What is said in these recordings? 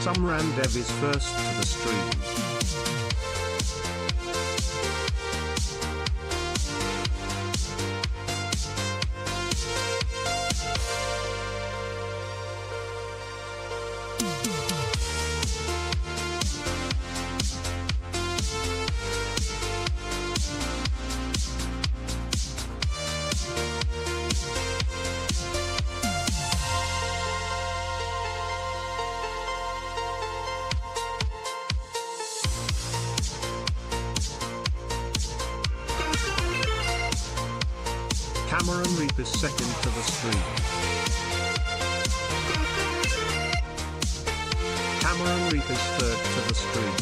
Some randev is first to the stream. Cameron Reap is second to the stream. Cameron Reap is third to the stream.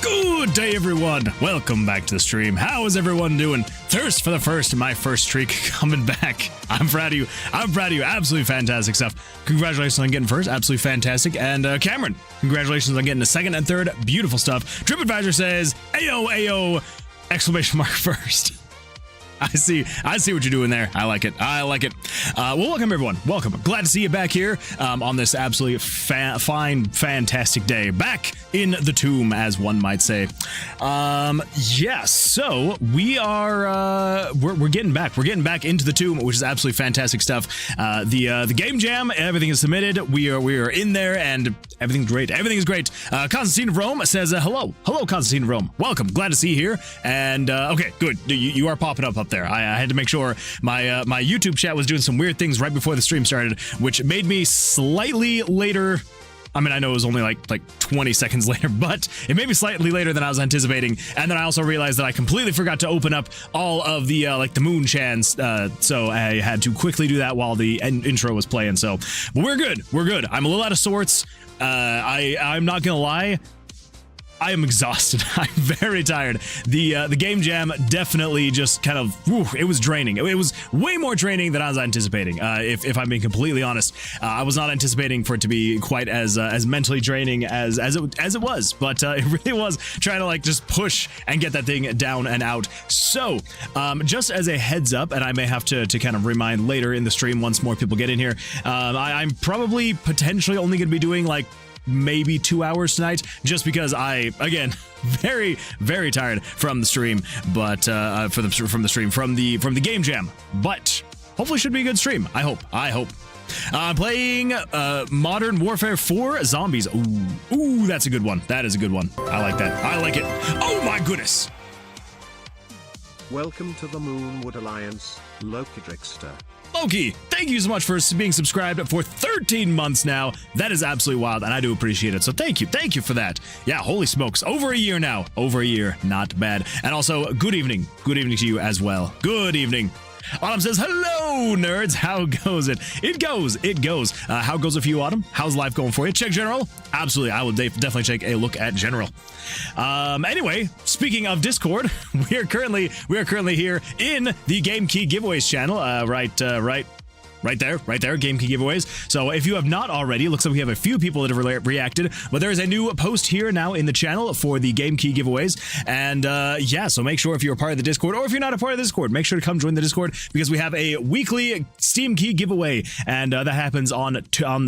Good day, everyone. Welcome back to the stream. How is everyone doing? Thirst for the first, my first streak coming back. I'm proud of you. I'm proud of you. Absolutely fantastic stuff. Congratulations on getting first. Absolutely fantastic. And Cameron, congratulations on getting the second and third. Beautiful stuff. TripAdvisor says, Ayo, ayo, exclamation mark first. I see what you're doing there. I like it. I like it. Well, welcome everyone. Welcome. Glad to see you back here on this absolutely fine, fantastic day. Back in the tomb, as one might say. Yeah. So we are we're getting back. We're getting back into the tomb, which is absolutely fantastic stuff. The game jam, everything is submitted. We are in there, and everything's great. Everything is great. Constantine of Rome says hello, Constantine of Rome. Welcome. Glad to see you here. And okay, good. You are popping up there. I had to make sure my my YouTube chat was doing some weird things right before the stream started, which made me slightly later. I mean, I know it was only like 20 seconds later, but it made me slightly later than I was anticipating. And then I also realized that I completely forgot to open up all of the like the moon chants, so I had to quickly do that while the intro was playing. So, but we're good. We're good. I'm a little out of sorts. I'm not gonna lie. I am exhausted. I'm very tired. The game jam definitely just kind of, it was draining. It was way more draining than I was anticipating. If I'm being completely honest, I was not anticipating for it to be quite as mentally draining as it was. But it really was trying to like just push and get that thing down and out. So just as a heads up, and I may have to kind of remind later in the stream once more people get in here, I'm probably potentially only going to be doing like maybe 2 hours tonight, just because I, again, very tired from the stream, but from the game jam, but hopefully should be a good stream. I hope. I'm playing Modern Warfare 4 Zombies. Ooh, that's a good one. That is a good one. I like that. I like it. Oh my goodness. Welcome to the Moonwood Alliance, Loki Trickster. Loki, thank you so much for being subscribed for 13 months now. That is absolutely wild, and I do appreciate it. So thank you for that. Yeah, holy smokes, over a year now. Over a year, not bad. And also, good evening to you as well. Good evening. Autumn says, hello, nerds. How goes it? It goes. How goes it for you, Autumn? How's life going for you? Check General? Absolutely. I will definitely take a look at General. Anyway, speaking of Discord, we are currently here in the Game Key Giveaways channel. Right there, Game Key Giveaways. So if you have not already, looks like we have a few people that have reacted, but there is a new post here now in the channel for the Game Key Giveaways. And yeah, so make sure if you're a part of the Discord, or if you're not a part of the Discord, make sure to come join the Discord, because we have a weekly Steam Key giveaway, and that happens on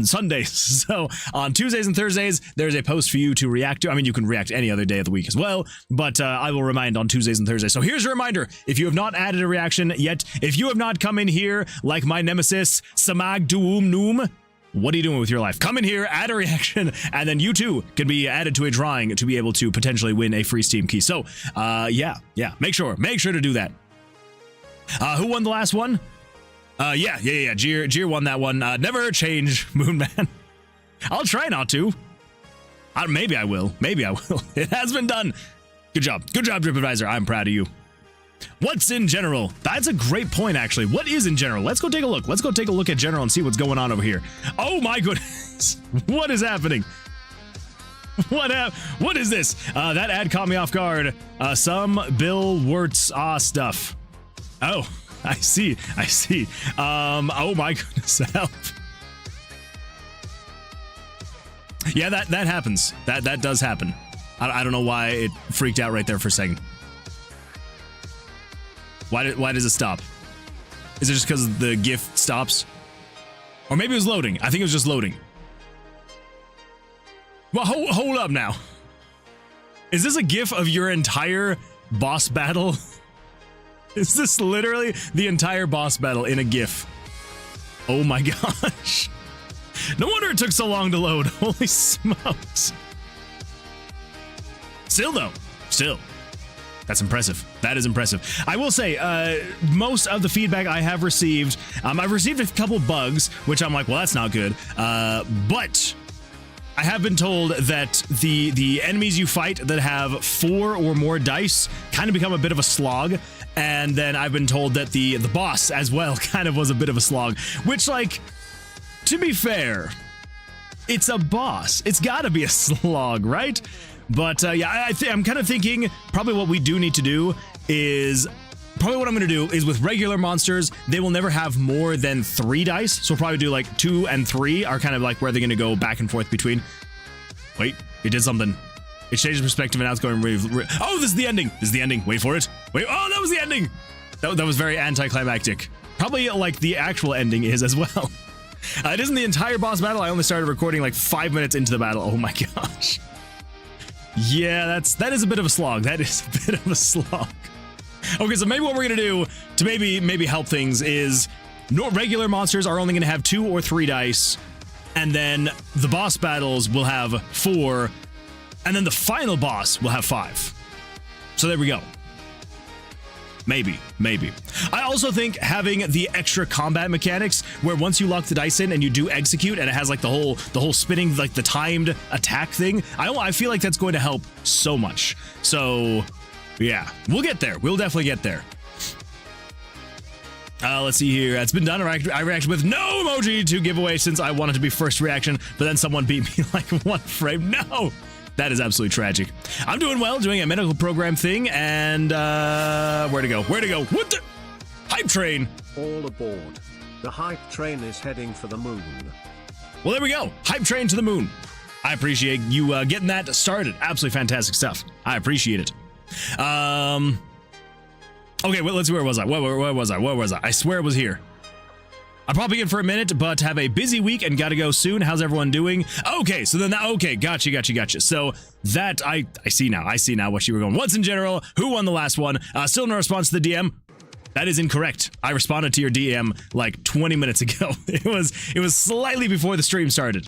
Sundays. So on Tuesdays and Thursdays, there's a post for you to react to. I mean, you can react any other day of the week as well, but I will remind on Tuesdays and Thursdays. So here's a reminder, if you have not added a reaction yet, if you have not come in here like my nemesis, Samag Doom Noom, what are you doing with your life? Come in here, add a reaction, and then you too can be added to a drawing to be able to potentially win a free Steam key. So, yeah, make sure to do that. Who won the last one? Yeah. Jeer won that one. Never change, Moonman. I'll try not to. Maybe I will. It has been done. Good job, TripAdvisor. I'm proud of you. What's in general? That's a great point, actually. What is in general? Let's go take a look. Let's go take a look at general and see what's going on over here. Oh my goodness. What is happening? What is this? That ad caught me off guard. Some Bill Wirtz stuff. Oh, I see. Oh my goodness. Help. Yeah, that happens. That does happen. I don't know why it freaked out right there for a second. Why does it stop? Is it just because the GIF stops? Or maybe it was loading. I think it was just loading. Well, hold up now. Is this a GIF of your entire boss battle? Is this literally the entire boss battle in a GIF? Oh my gosh. No wonder it took so long to load. Holy smokes. Still though, that's impressive. That is impressive. I will say, most of the feedback I have received, I've received a couple bugs, which I'm like, well, that's not good. But I have been told that the enemies you fight that have 4 or more dice kind of become a bit of a slog. And then I've been told that the boss as well kind of was a bit of a slog, which, like, to be fair, it's a boss. It's got to be a slog, right? But yeah, I'm kind of thinking probably what we do need to do is probably what I'm going to do is with regular monsters, they will never have more than 3 dice. So we'll probably do like 2 and 3 are kind of like where they're going to go back and forth between. Wait, it did something. It changed perspective and now it's going oh, this is the ending. This is the ending. Wait for it. Wait. Oh, that was the ending. That was very anticlimactic. Probably like the actual ending is as well. It isn't the entire boss battle. I only started recording like 5 minutes into the battle. Oh my gosh. Yeah, that is a bit of a slog. That is a bit of a slog. Okay, so maybe what we're gonna do to maybe help things is regular monsters are only gonna have 2 or 3 dice, and then the boss battles will have 4, and then the final boss will have 5. So there we go. Maybe. I also think having the extra combat mechanics where once you lock the dice in and you do execute and it has like the whole spinning, like the timed attack thing, I feel like that's going to help so much. So yeah, we'll get there. We'll definitely get there. Let's see here. It's been done. I reacted with no emoji to giveaway since I wanted to be first reaction, but then someone beat me like 1 frame. No! That is absolutely tragic. I'm doing well, doing a medical program thing, and where to go? What the? Hype train. All aboard. The hype train is heading for the moon. Well, there we go. Hype train to the moon. I appreciate you getting that started. Absolutely fantastic stuff. I appreciate it. Okay, well, let's see. Where was I? Where was I? I swear it was here. I'm popping in for a minute, but have a busy week and gotta go soon. How's everyone doing? Okay, so then, okay, gotcha. So that, I see now. I see now what you were going. What's in general? Who won the last one? Still no response to the DM. That is incorrect. I responded to your DM like 20 minutes ago. It was slightly before the stream started,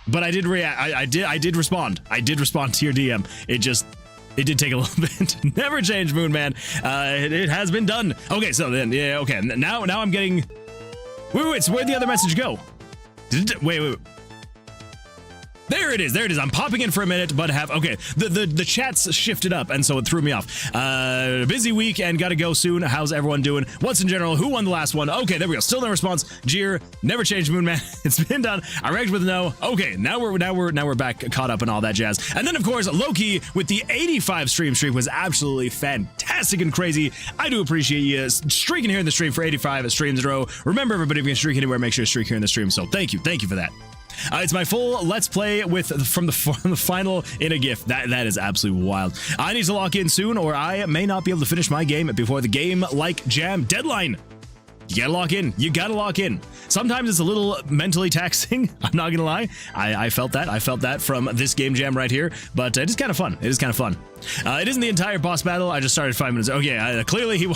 but I did react. I did respond. I did respond to your DM. It did take a little bit. Never change, Moon Man. It has been done. Okay, so then, yeah, okay. Now I'm getting. Wait, so where'd the other message go? Wait. There it is. I'm popping in for a minute, but okay. The chat's shifted up, and so it threw me off. Busy week and gotta go soon. How's everyone doing? What's in general? Who won the last one? Okay, there we go. Still no response. Jeer, never changed, Moon Man. It's been done. I reacted with no. Okay, now we're back caught up and all that jazz. And then of course Loki with the 85 stream streak was absolutely fantastic and crazy. I do appreciate you streaking here in the stream for 85 streams in a row. Remember, everybody, if you can streak anywhere, make sure to streak here in the stream. So thank you for that. It's my full Let's Play from the final in a GIF. That is absolutely wild. I need to lock in soon, or I may not be able to finish my game before the Game-like Jam deadline. You gotta lock in. You gotta lock in. Sometimes it's a little mentally taxing. I'm not gonna lie. I felt that. I felt that from this game jam right here. But it is kind of fun. It is kind of fun. It isn't the entire boss battle. I just started 5 minutes. Okay, clearly he.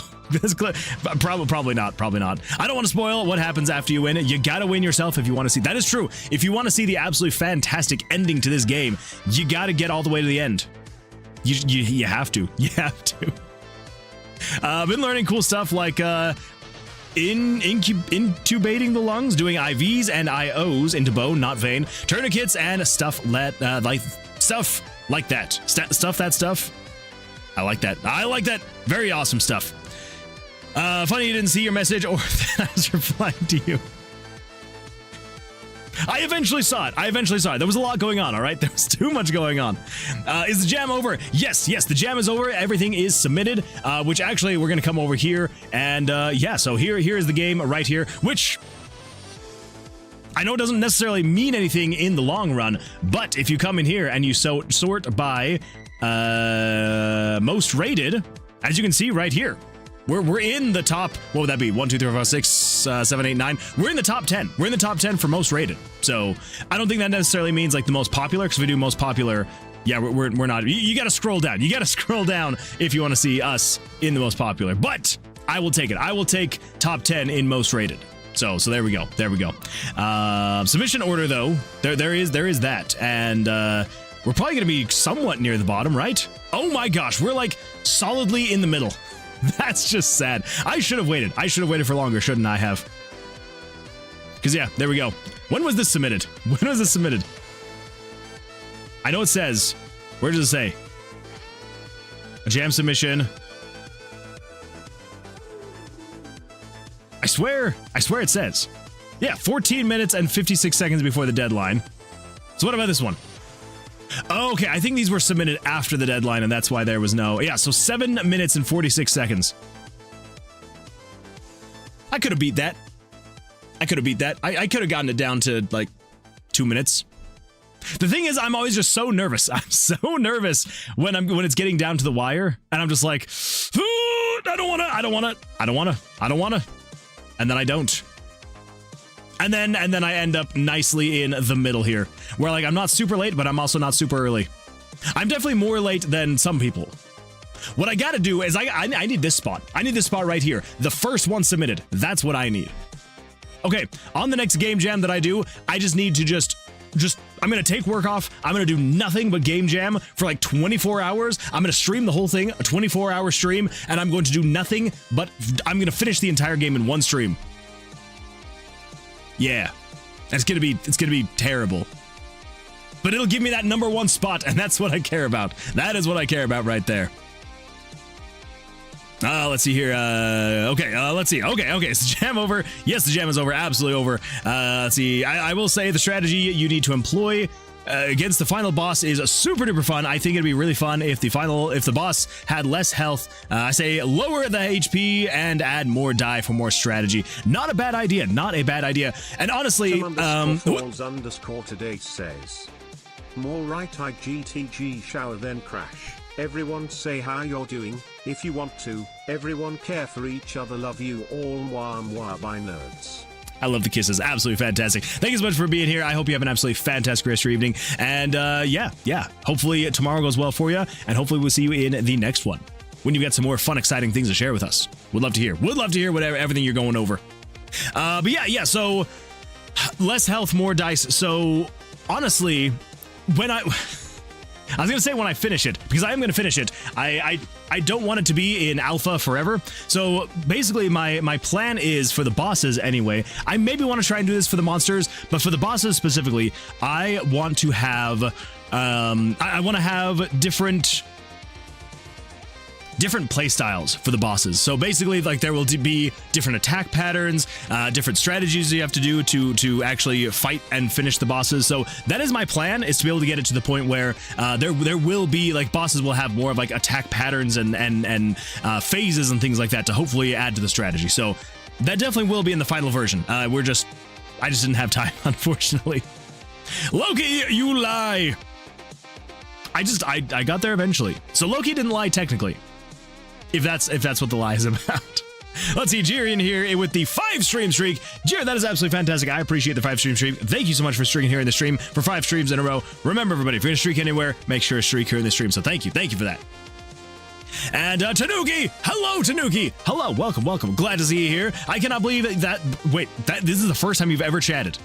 Probably not. I don't want to spoil what happens after you win. You gotta win yourself if you want to see. That is true. If you want to see the absolutely fantastic ending to this game, you gotta get all the way to the end. You have to. You have to. I've been learning cool stuff like intubating the lungs, doing IVs and IOs into bone, not vein, tourniquets, and stuff like that. Stuff. I like that. Very awesome stuff. Funny you didn't see your message or that I was replying to you. I eventually saw it. There was a lot going on, all right? There was too much going on. Is the jam over? Yes, the jam is over. Everything is submitted, which actually we're going to come over here. And yeah, so here is the game right here, which I know it doesn't necessarily mean anything in the long run, but if you come in here and you sort by most rated, as you can see right here, we're in the top, what would that be? 1, 2, 3, 4, 5, 6, 7, 8, 9. We're in the top 10. We're in the top 10 for most rated. So I don't think that necessarily means like the most popular, because if we do most popular, yeah, we're not. You got to scroll down. You got to scroll down if you want to see us in the most popular. But I will take it. I will take top 10 in most rated. So there we go. There we go. Submission order though, there is that, and we're probably gonna be somewhat near the bottom, right? Oh my gosh, we're like solidly in the middle. That's just sad. I should have waited. I should have waited for longer, shouldn't I have? Because yeah, there we go. When was this submitted? When was this submitted? I know it says. Where does it say? A jam submission. I swear it says. Yeah, 14 minutes and 56 seconds before the deadline. So what about this one? Oh, okay, I think these were submitted after the deadline, and that's why there was no... Yeah, so 7 minutes and 46 seconds. I could have beat that. I could have beat that. I could have gotten it down to, like, 2 minutes. The thing is, I'm always just so nervous. I'm so nervous when it's getting down to the wire, and I'm just like, I don't wanna. And then I don't. And then I end up nicely in the middle here, where like I'm not super late, but I'm also not super early. I'm definitely more late than some people. What I gotta do is I need this spot. I need this spot right here. The first one submitted. That's what I need. Okay, on the next game jam that I do, I just need to just I'm gonna take work off. I'm gonna do nothing but game jam for like 24 hours. I'm gonna stream the whole thing, a 24-hour stream, and I'm going to do nothing but I'm gonna finish the entire game in one stream. Yeah, it's gonna be terrible, but it'll give me that #1 spot, and that's what I care about. That is what I care about right there. Let's see here. Okay, let's see. Okay, is the jam over? Yes, the jam is over. Absolutely over. Let's see. I will say the strategy you need to employ against the final boss is super duper fun. I think it'd be really fun if the boss had less health. I say lower the HP and add more die for more strategy. Not a bad idea. Not a bad idea. And honestly, _falls_ today says, more right IGTG shower then crash. Everyone say how you're doing, if you want to. Everyone care for each other. Love you all. Mwah by nerds. I love the kisses. Absolutely fantastic. Thank you so much for being here. I hope you have an absolutely fantastic rest of your evening. And yeah. Hopefully tomorrow goes well for you. And hopefully we'll see you in the next one, when you get some more fun, exciting things to share with us. Would love to hear. Would love to hear everything you're going over. But yeah. So less health, more dice. So honestly, when I was going to say when I finish it, because I am going to finish it. I don't want it to be in alpha forever. So basically my plan is for the bosses anyway. I maybe want to try and do this for the monsters, but for the bosses specifically, I want to have I want to have different play styles for the bosses. So basically, like, there will be different attack patterns, different strategies you have to do to actually fight and finish the bosses. So that is my plan, is to be able to get it to the point where there will be, like, bosses will have more of like attack patterns and phases and things like that to hopefully add to the strategy. So that definitely will be in the final version. I just didn't have time, unfortunately. Loki, you lie. I got there eventually. So Loki didn't lie technically. If that's what the lie is about. Let's see, Jirian here with the 5-stream streak. Jir, that is absolutely fantastic. I appreciate the 5-stream streak. Thank you so much for streaking here in the stream for 5 streams in a row. Remember, everybody, if you're gonna streak anywhere, make sure to streak here in the stream. So thank you for that. And Tanuki, hello Tanuki, hello, welcome. Glad to see you here. I cannot believe that. Wait, this is the first time you've ever chatted.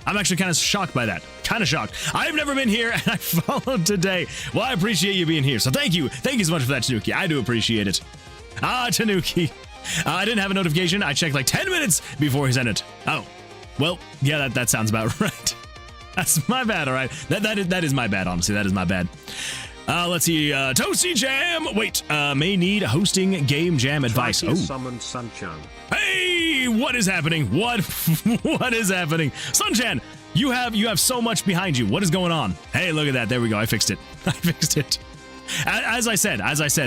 I'm actually kind of shocked by that. Kind of shocked. I've never been here, and I followed today. Well, I appreciate you being here, so thank you. Thank you so much for that, Tanuki. I do appreciate it. Tanuki. I didn't have a notification. I checked like 10 minutes before he sent it. Oh, well, yeah, that sounds about right. That's my bad, all right? That is my bad, honestly. That is my bad. Let's see, Toasty Jam. Wait, may need hosting game jam advice. Oh. Summon Sunchan. Hey, what is happening? What is happening? Sunchan, you have so much behind you. What is going on? Hey, look at that. There we go. I fixed it. As I said,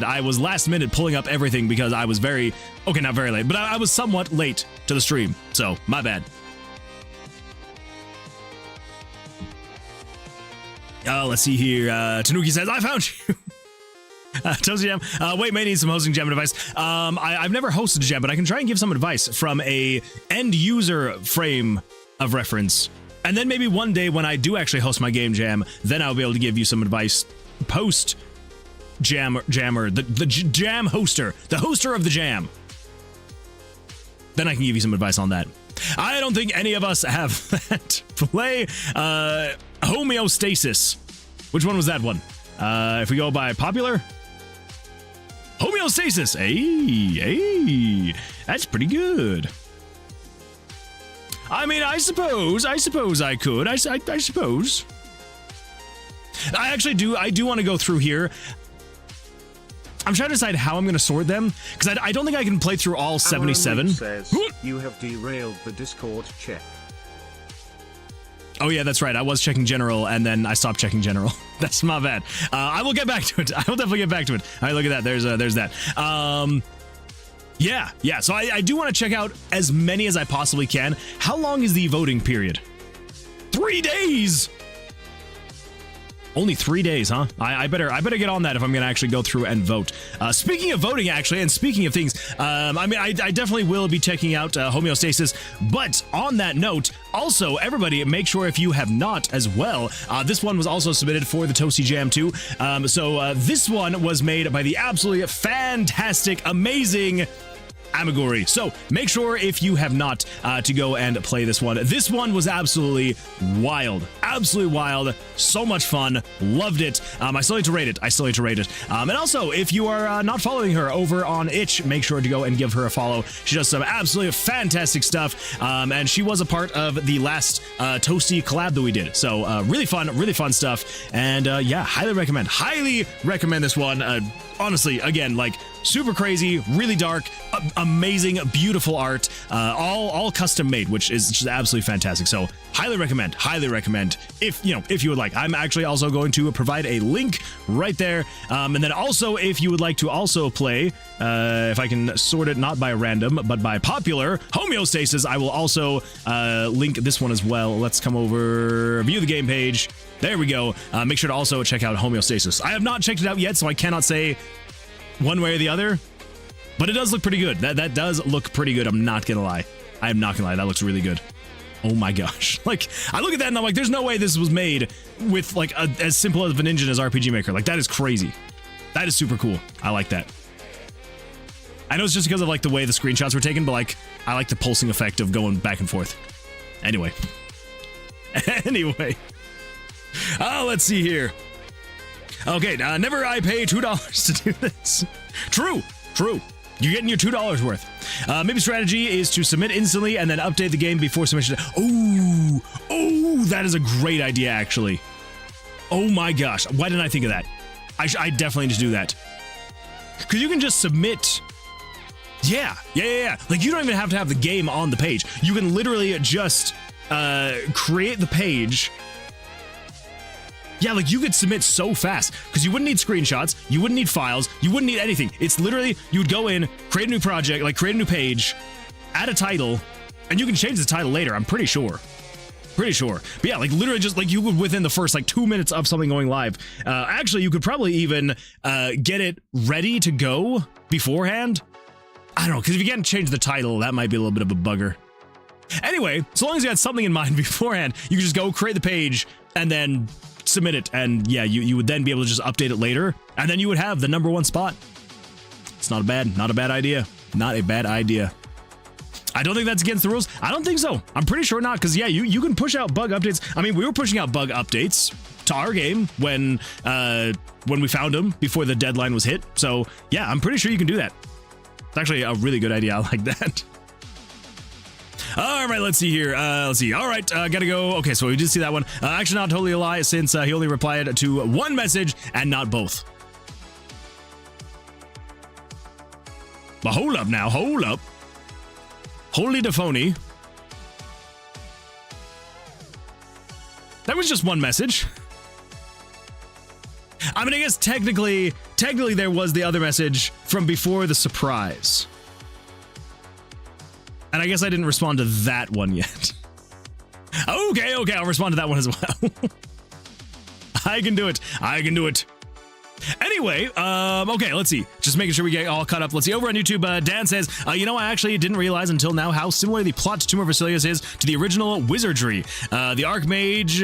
I was last minute pulling up everything because I was not very late, but I was somewhat late to the stream. So my bad. Let's see here. Tanuki says, I found you. Toasty Jam. Wait, may need some hosting jam advice. I've never hosted a jam, but I can try and give some advice from a end user frame of reference. And then maybe one day when I do actually host my game jam, then I'll be able to give you some advice post jammer, the jam hoster, the hoster of the jam. Then I can give you some advice on that. I don't think any of us have that. Play homeostasis. Which one was that one? If we go by popular, homeostasis. Hey, that's pretty good. I mean, I suppose I could. I suppose. I actually do. I do want to go through here. I'm trying to decide how I'm going to sort them, because I don't think I can play through all 77. Says, you have derailed the Discord check. Oh yeah, that's right. I was checking general, and then I stopped checking general. That's my bad. I will get back to it. I will definitely get back to it. All right, look at that. There's that. Yeah. So I do want to check out as many as I possibly can. How long is the voting period? 3 days. Only 3 days, huh? I better get on that if I'm gonna actually go through and vote. Speaking of voting, actually, and speaking of things, I mean, I definitely will be checking out homeostasis. But on that note, also everybody, make sure if you have not as well. This one was also submitted for the Toasty Jam too. So this one was made by the absolutely fantastic, amazing Amigori. So make sure if you have not to go and play this one. This one was absolutely wild. Absolutely wild. So much fun. Loved it. I still need to rate it. And also, if you are not following her over on Itch, make sure to go and give her a follow. She does some absolutely fantastic stuff. And she was a part of the last Toasty collab that we did. So really fun stuff. And yeah, highly recommend this one. Honestly, again, like super crazy, really dark, amazing, beautiful art, all custom made, which is just absolutely fantastic. So highly recommend if you would like. I'm actually also going to provide a link right there. And then also, if you would like to also play, if I can sort it not by random, but by popular, homeostasis, I will also link this one as well. Let's come over, view the game page. There we go. Make sure to also check out homeostasis. I have not checked it out yet, so I cannot say one way or the other, but it does look pretty good. That does look pretty good. I'm not gonna lie. I am not gonna lie. That looks really good. Oh my gosh. Like, I look at that and I'm like, there's no way this was made with like as simple of an engine as RPG Maker. Like, that is crazy. That is super cool. I like that. I know it's just because of like the way the screenshots were taken, but like, I like the pulsing effect of going back and forth. Anyway. Let's see here. Okay, never I pay $2 to do this. True. You're getting your $2 worth. Maybe strategy is to submit instantly and then update the game before submission. Oh, that is a great idea, actually. Oh my gosh, why didn't I think of that? I definitely need to do that. Because you can just submit. Yeah. Like, you don't even have to have the game on the page. You can literally just create the page. Yeah, like, you could submit so fast because you wouldn't need screenshots, you wouldn't need files, you wouldn't need anything. It's literally, you would go in, create a new project, like create a new page, add a title, and you can change the title later, I'm pretty sure. But yeah, like, literally just like you would within the first like 2 minutes of something going live. Actually, you could probably even get it ready to go beforehand. I don't know, because if you can't change the title, that might be a little bit of a bugger. Anyway, so long as you had something in mind beforehand, you could just go create the page and then submit it, and yeah, you would then be able to just update it later, and then you would have the #1 spot. It's not a bad idea. Not a bad idea. I don't think that's against the rules. I don't think so. I'm pretty sure not, because yeah, you can push out bug updates. I mean, we were pushing out bug updates to our game when we found them before the deadline was hit. So yeah, I'm pretty sure you can do that. It's actually a really good idea. I like that. All right, let's see here. All right, gotta go. Okay, so we did see that one. Actually, not totally a lie, since he only replied to one message and not both. But hold up now, hold up. Holy the phony. That was just one message. I mean, I guess technically there was the other message from before the surprise. And I guess I didn't respond to that one yet. Okay, I'll respond to that one as well. I can do it. I can do it. Anyway, okay, let's see. Just making sure we get all caught up. Let's see. Over on YouTube, Dan says, you know, I actually didn't realize until now how similar the plot to Tomb of Vercilias is to the original wizardry. The Archmage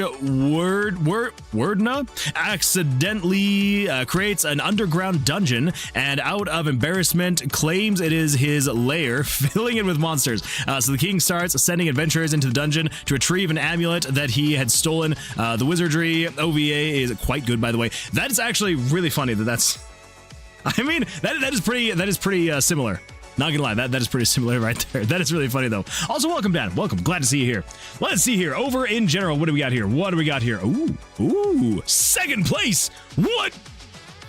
Wordna accidentally creates an underground dungeon and out of embarrassment claims it is his lair, filling it with monsters. So the king starts sending adventurers into the dungeon to retrieve an amulet that he had stolen. The wizardry OVA is quite good, by the way. That is actually really funny that's I mean that is pretty similar. Not gonna lie, that is pretty similar right there. That is really funny though. Also, welcome Dan, welcome, glad to see you here. Let's see here, over in general, what do we got here? Ooh, second place. What?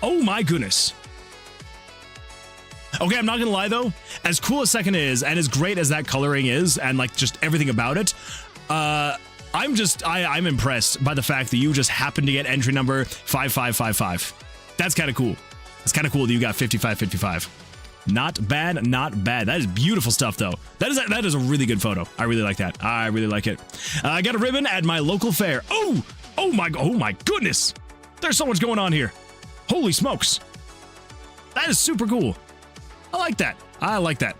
Oh my goodness. Okay, I'm not gonna lie though, as cool as second is and as great as that coloring is and like just everything about it, I'm impressed by the fact that you just happened to get entry number 5555. That's kind of cool. It's kind of cool that you got 5555. Not bad, not bad. That is beautiful stuff though. That is a really good photo. I really like that. I really like it. I got a ribbon at my local fair. Oh my goodness. There's so much going on here. Holy smokes. That is super cool. I like that. I like that.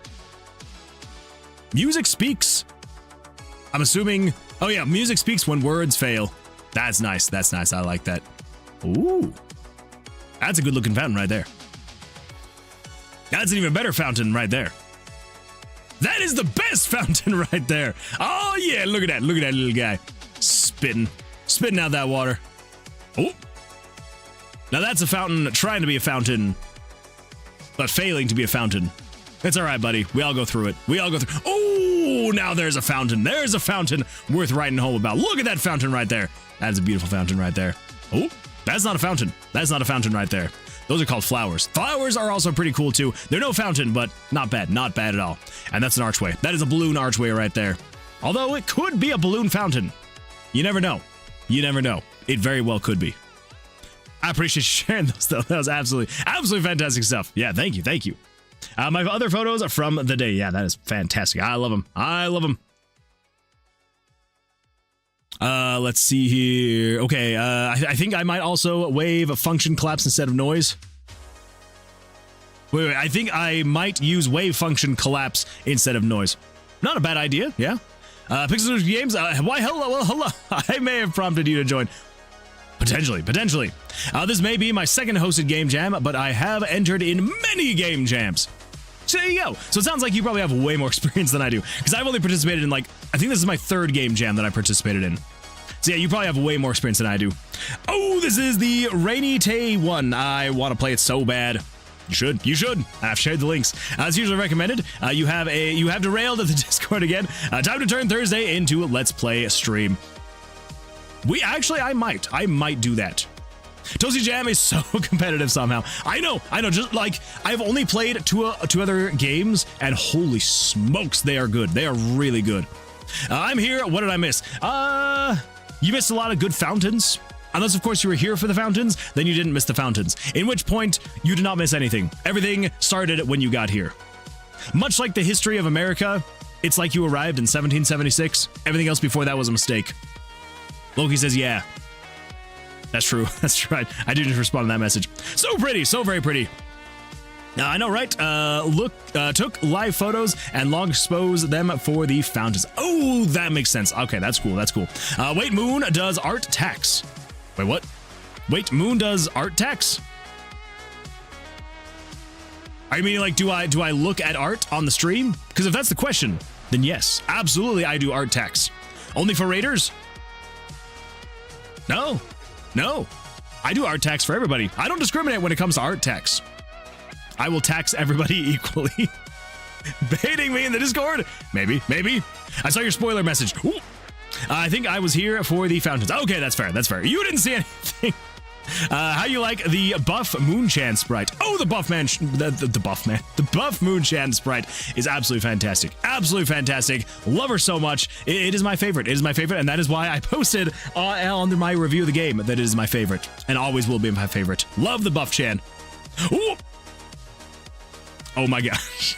Music speaks. I'm assuming, oh yeah, music speaks when words fail. That's nice. That's nice. I like that. Ooh. That's a good looking fountain right there. That's an even better fountain right there. That is the best fountain right there. Oh yeah, look at that. Look at that little guy. Spitting out that water. Oh. Now that's a fountain trying to be a fountain, but failing to be a fountain. It's all right, buddy. We all go through it. We all go through. Oh, now there's a fountain. There's a fountain worth writing home about. Look at that fountain right there. That is a beautiful fountain right there. Oh, that's not a fountain. That's not a fountain right there. Those are called flowers. Flowers are also pretty cool too. They're no fountain, but not bad. Not bad at all. And that's an archway. That is a balloon archway right there. Although it could be a balloon fountain. You never know. You never know. It very well could be. I appreciate you sharing those though. That was absolutely fantastic stuff. Yeah, thank you. Thank you. My other photos are from the day. Yeah, that is fantastic. I love them. I love them. Let's see here. Okay, I think I might also wave a function collapse instead of noise. Wait, I think I might use wave function collapse instead of noise. Not a bad idea, yeah. Pixel Games, why hello, well, hello. I may have prompted you to join. Potentially. This may be my second hosted game jam, but I have entered in many game jams. So there you go. So it sounds like you probably have way more experience than I do, because I've only participated in I think this is my third game jam that I participated in. So yeah, you probably have way more experience than I do. Oh, this is the Rainy Day one. I want to play it so bad. You should. I've shared the links. As usually recommended, you have derailed at the Discord again. Time to turn Thursday into Let's Play stream. I might do that. Toasty Jam is so competitive somehow. I know. Just like I've only played two other games, and holy smokes, they are good. They are really good. I'm here. What did I miss? You missed a lot of good fountains. Unless, of course, you were here for the fountains, then you didn't miss the fountains. In which point, you did not miss anything. Everything started when you got here. Much like the history of America, it's like you arrived in 1776. Everything else before that was a mistake. Loki says, yeah. That's true. That's right. I did just respond to that message. So pretty. So very pretty. I know, right? Took live photos and long exposed them for the fountains. Oh, that makes sense. Okay, that's cool. That's cool. Wait, Moon does art tax. Wait, what? Wait, Moon does art tax? I mean, like, do I look at art on the stream? Because if that's the question, then yes, absolutely, I do art tax. Only for raiders? No. I do art tax for everybody. I don't discriminate when it comes to art tax. I will tax everybody equally. Baiting me in the Discord? Maybe. I saw your spoiler message. Ooh. I think I was here for the fountains. Okay, that's fair. You didn't see anything. How you like the buff Moonchan sprite? Oh, the buff man, the buff Moonchan sprite is absolutely fantastic. Absolutely fantastic. Love her so much. It is my favorite. It is my favorite, and that is why I posted under my review of the game that it is my favorite, and always will be my favorite. Love the buff Chan. Ooh. Oh my gosh.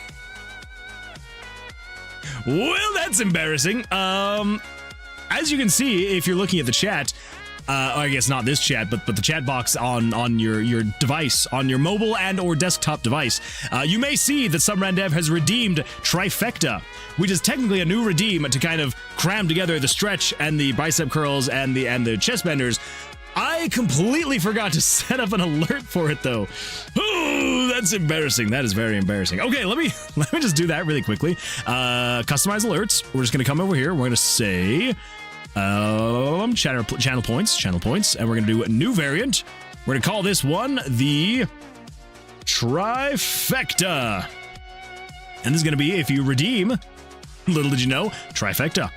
Well, that's embarrassing. As you can see, if you're looking at the chat, I guess not this chat, but the chat box on your device, on your mobile and or desktop device, you may see that some Randev has redeemed Trifecta, which is technically a new redeem to kind of cram together the stretch and the bicep curls and the chest benders. I completely forgot to set up an alert for it though. Oh, that's embarrassing. That is very embarrassing. Okay, let me just do that really quickly. Customize alerts. We're just gonna come over here. We're gonna say channel points, and we're gonna do a new variant. We're gonna call this one the Trifecta. And this is gonna be if you redeem, little did you know, Trifecta.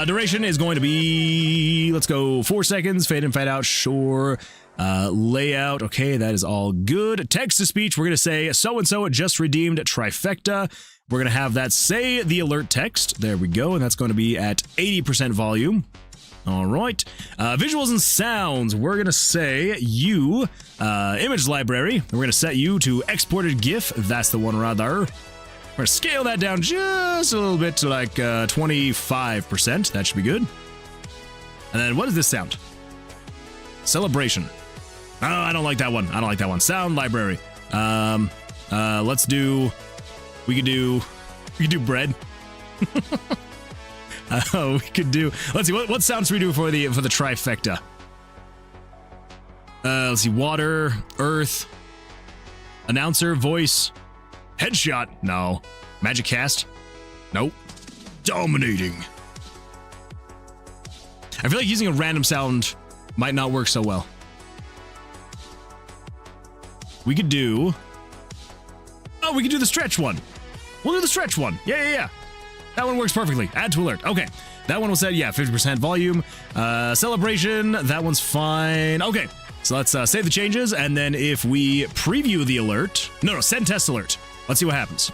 Duration is going to be, let's go 4 seconds, fade in, fade out, sure. Layout, okay, that is all good. Text to speech, we're going to say, so-and-so just redeemed Trifecta. We're going to have that say the alert text. There we go, and that's going to be at 80% volume. All right. Visuals and sounds, we're going to say you, image library. We're going to set you to exported GIF. That's the one right there. We're going to scale that down just a little bit to like 25%. That should be good. And then what does this sound? Celebration. Oh, I don't like that one. I don't like that one. Sound library. Let's do... We could do bread. We could do... Let's see, what sounds should we do for the Trifecta? Let's see, water, earth, announcer, voice... Headshot? No. Magic cast? Nope. Dominating. I feel like using a random sound might not work so well. We could do... Oh, we could do the stretch one. We'll do the stretch one. Yeah. That one works perfectly. Add to alert. Okay. That one will set, 50% volume. Celebration. That one's fine. Okay. So let's save the changes, and then if we preview the alert... No, send test alert. Let's see what happens.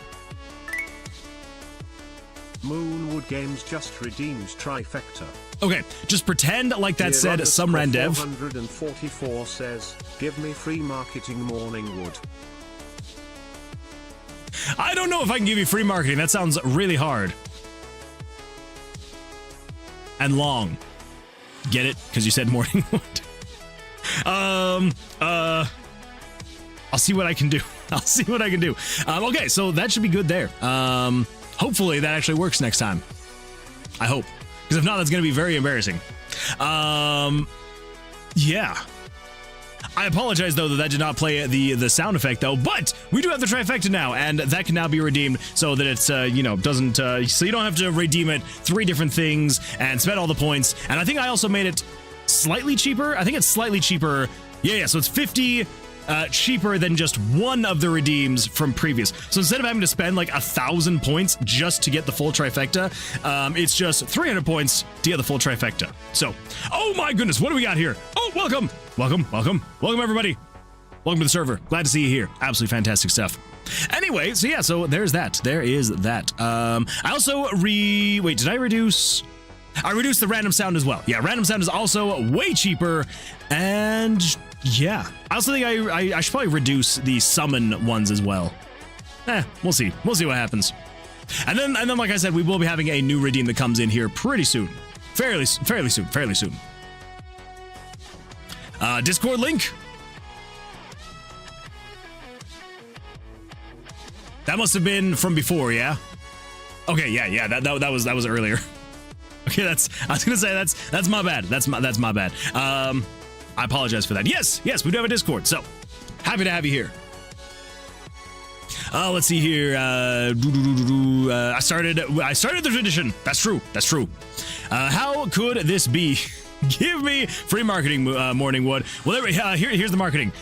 Moonwood Games just redeemed Trifecta. Okay, just pretend like that said some Randev. 444 says, give me free marketing Morningwood. I don't know if I can give you free marketing. That sounds really hard. And long. Get it? Because you said Morningwood. I'll see what I can do. Okay, so that should be good there. Hopefully that actually works next time. I hope. Because if not, that's going to be very embarrassing. Yeah. I apologize, though, that did not play the sound effect, though. But we do have the Trifecta now, and that can now be redeemed so that it's, doesn't... so you don't have to redeem it 3 different things and spend all the points. And I think I also made it slightly cheaper. I think it's slightly cheaper. Yeah, so it's 50... cheaper than just one of the redeems from previous. So instead of having to spend like 1,000 points just to get the full Trifecta, it's just 300 points to get the full Trifecta. So, oh my goodness, what do we got here? Oh, welcome, everybody. Welcome to the server. Glad to see you here. Absolutely fantastic stuff. Anyway, so yeah, so there's that. There is that. I also wait, did I reduce? I reduced the random sound as well. Yeah, random sound is also way cheaper, and yeah. I also think I should probably reduce the summon ones as well. We'll see. We'll see what happens. And then, like I said, we will be having a new redeem that comes in here pretty soon. Fairly soon. Discord link. That must have been from before, yeah? Okay, yeah, that was earlier. Okay, I was gonna say that's my bad. That's my bad. I apologize for that. Yes, we do have a Discord, so happy to have you here. Let's see here. I started the tradition. That's true. How could this be? Give me free marketing, Morningwood. Well, here's the marketing.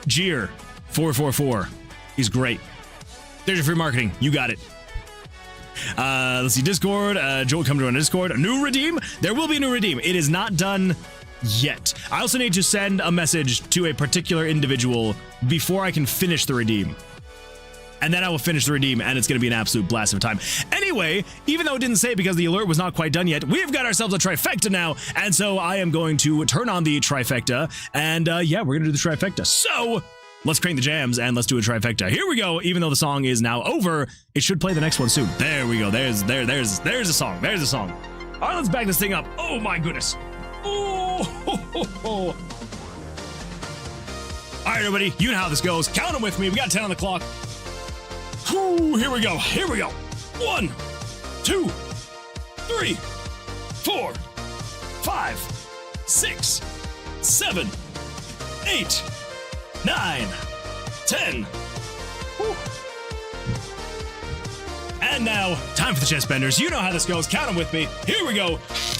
Jeer 444. He's great. There's your free marketing. You got it. Let's see, Discord. Joel, come to our Discord. A new redeem. There will be a new redeem. It is not done yet. I also need to send a message to a particular individual before I can finish the redeem. And then I will finish the redeem, and it's going to be an absolute blast of time. Anyway, even though it didn't say it because the alert was not quite done yet, we've got ourselves a Trifecta now, and so I am going to turn on the Trifecta, and yeah, we're going to do the Trifecta. So let's crank the jams, and let's do a Trifecta. Here we go. Even though the song is now over, it should play the next one soon. There we go. There's a song. There's a song. All right, let's back this thing up. Oh, my goodness. Oh, All right, everybody, you know how this goes. Count them with me. We got 10 on the clock. Whew, here we go. Here we go. 1, 2, 3, 4, 5, 6, 7, 8, 9, 10. Whew. And now, time for the chest benders. You know how this goes. Count them with me. Here we go.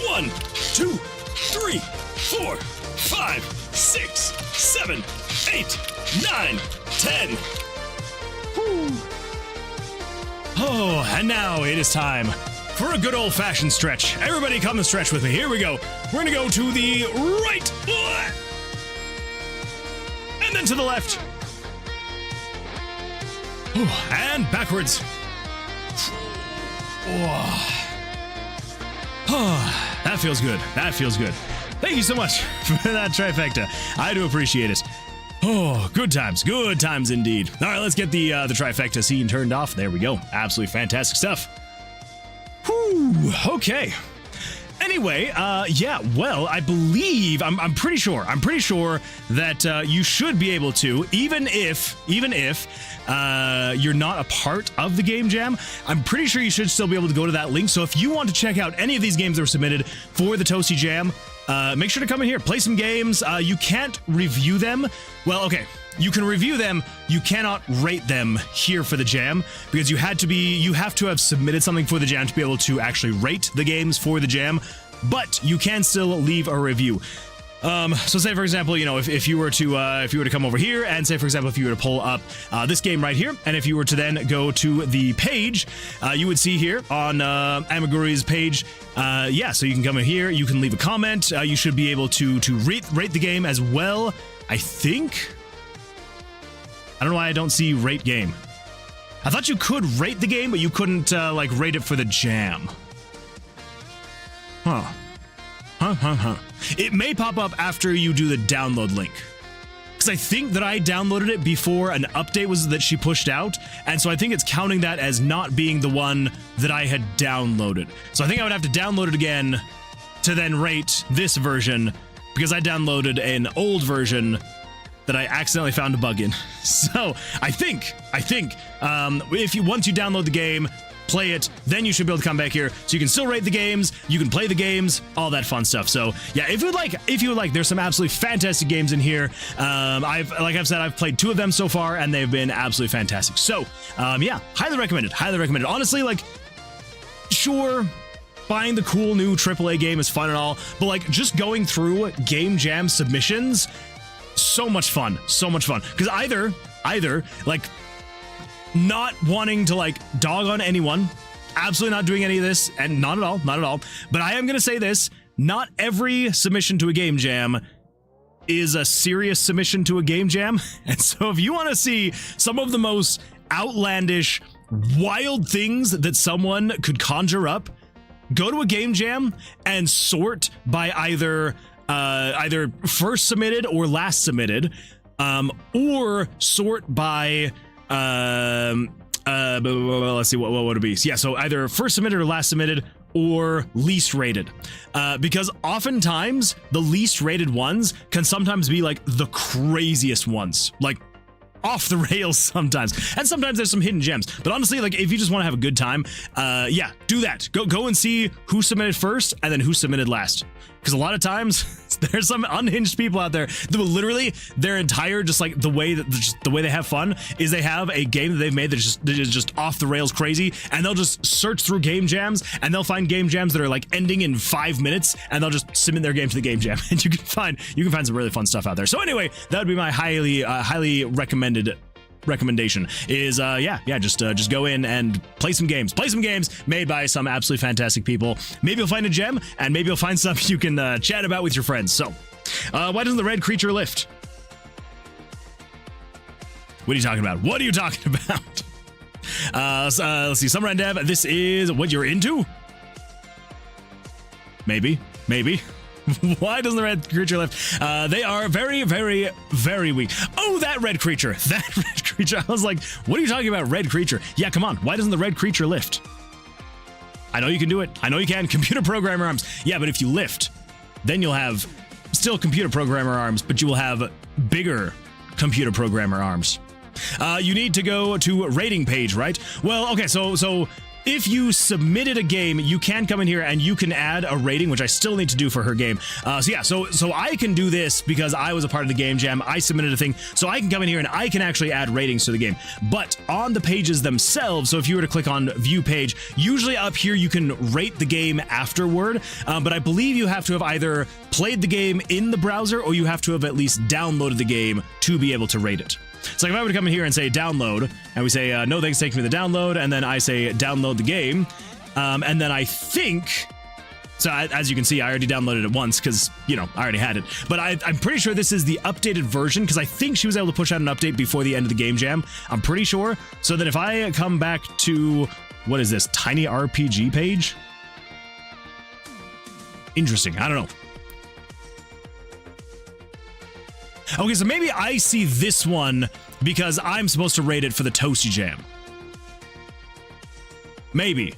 1, 2, 3, 4, 5, 6, 7, 8, 9, 10. Whew. Oh, and now it is time for a good old-fashioned stretch. Everybody come and stretch with me. Here we go. We're gonna go to the right. And then to the left. And backwards. That feels good. That feels good. Thank you so much for that trifecta. I do appreciate it. Oh, good times indeed. All right, let's get the trifecta scene turned off. There we go. Absolutely fantastic stuff. Whew, okay. Anyway, yeah, well, I believe, I'm pretty sure that you should be able to, even if you're not a part of the game jam, I'm pretty sure you should still be able to go to that link. So if you want to check out any of these games that were submitted for the Toasty Jam, make sure to come in here, play some games. You can't review them. Well, okay, you can review them. You cannot rate them here for the jam because you have to have submitted something for the jam to be able to actually rate the games for the jam, but you can still leave a review. So say for example, you know, if you were to come over here and say for example, if you were to pull up this game right here, and if you were to then go to the page, you would see here on Amaguri's page, yeah, so you can come in here, you can leave a comment, you should be able to rate the game as well. I think. I don't know why I don't see rate game. I thought you could rate the game, but you couldn't like rate it for the jam. Huh. It may pop up after you do the download link. Because I think that I downloaded it before an update that she pushed out, and so I think it's counting that as not being the one that I had downloaded. So I think I would have to download it again to then rate this version, because I downloaded an old version that I accidentally found a bug in. So I think if you once you download the game, play it, then you should be able to come back here, so you can still rate the games, you can play the games, all that fun stuff. So yeah, if you would like, there's some absolutely fantastic games in here. Like I've said, I've played 2 of them so far, and they've been absolutely fantastic. So yeah, highly recommended. Honestly, like, sure, buying the cool new AAA game is fun and all, but like just going through game jam submissions, so much fun, because either like not wanting to like dog on anyone, absolutely not doing any of this, and not at all, but I am gonna say this: not every submission to a game jam is a serious submission to a game jam. And so if you want to see some of the most outlandish, wild things that someone could conjure up, go to a game jam and sort by either first submitted or last submitted, or sort by let's see, what would it be? Yeah, so either first submitted or last submitted, or least rated, because oftentimes the least rated ones can sometimes be like the craziest ones, like off the rails sometimes, and sometimes there's some hidden gems. But honestly, like, if you just want to have a good time, yeah, do that. Go and see who submitted first and then who submitted last, because a lot of times there's some unhinged people out there that will literally, their entire, just like the way they have fun is they have a game that they've made that is just off the rails crazy, and they'll just search through game jams and they'll find game jams that are like ending in 5 minutes, and they'll just submit their game to the game jam, and you can find some really fun stuff out there. So anyway, that would be my highly recommendation is just go in and play some games made by some absolutely fantastic people. Maybe you'll find a gem, and maybe you'll find something you can chat about with your friends. So why doesn't the red creature lift? What are you talking about? Let's see, Summer and Dev, this is what you're into? Maybe. Why doesn't the red creature lift? They are very, very, very weak. Oh, that red creature. I was like, what are you talking about, red creature? Yeah, come on. Why doesn't the red creature lift? I know you can do it. I know you can. Computer programmer arms. Yeah, but if you lift, then you'll have still computer programmer arms, but you will have bigger computer programmer arms. You need to go to rating page, right? Well, okay, so if you submitted a game, you can come in here and you can add a rating, which I still need to do for her game. So I can do this because I was a part of the game jam. I submitted a thing, so I can come in here and I can actually add ratings to the game. But on the pages themselves, so if you were to click on view page, usually up here you can rate the game afterward. But I believe you have to have either played the game in the browser or you have to have at least downloaded the game to be able to rate it. So if I were to come in here and say download, and we say, no thanks, take me to the download, and then I say download the game, and then I think, so as you can see, I already downloaded it once because, you know, I already had it, but I'm pretty sure this is the updated version because I think she was able to push out an update before the end of the game jam. I'm pretty sure. So then if I come back to, what is this, Tiny RPG page? Interesting, I don't know. Okay, so maybe I see this one because I'm supposed to rate it for the Toasty Jam. Maybe.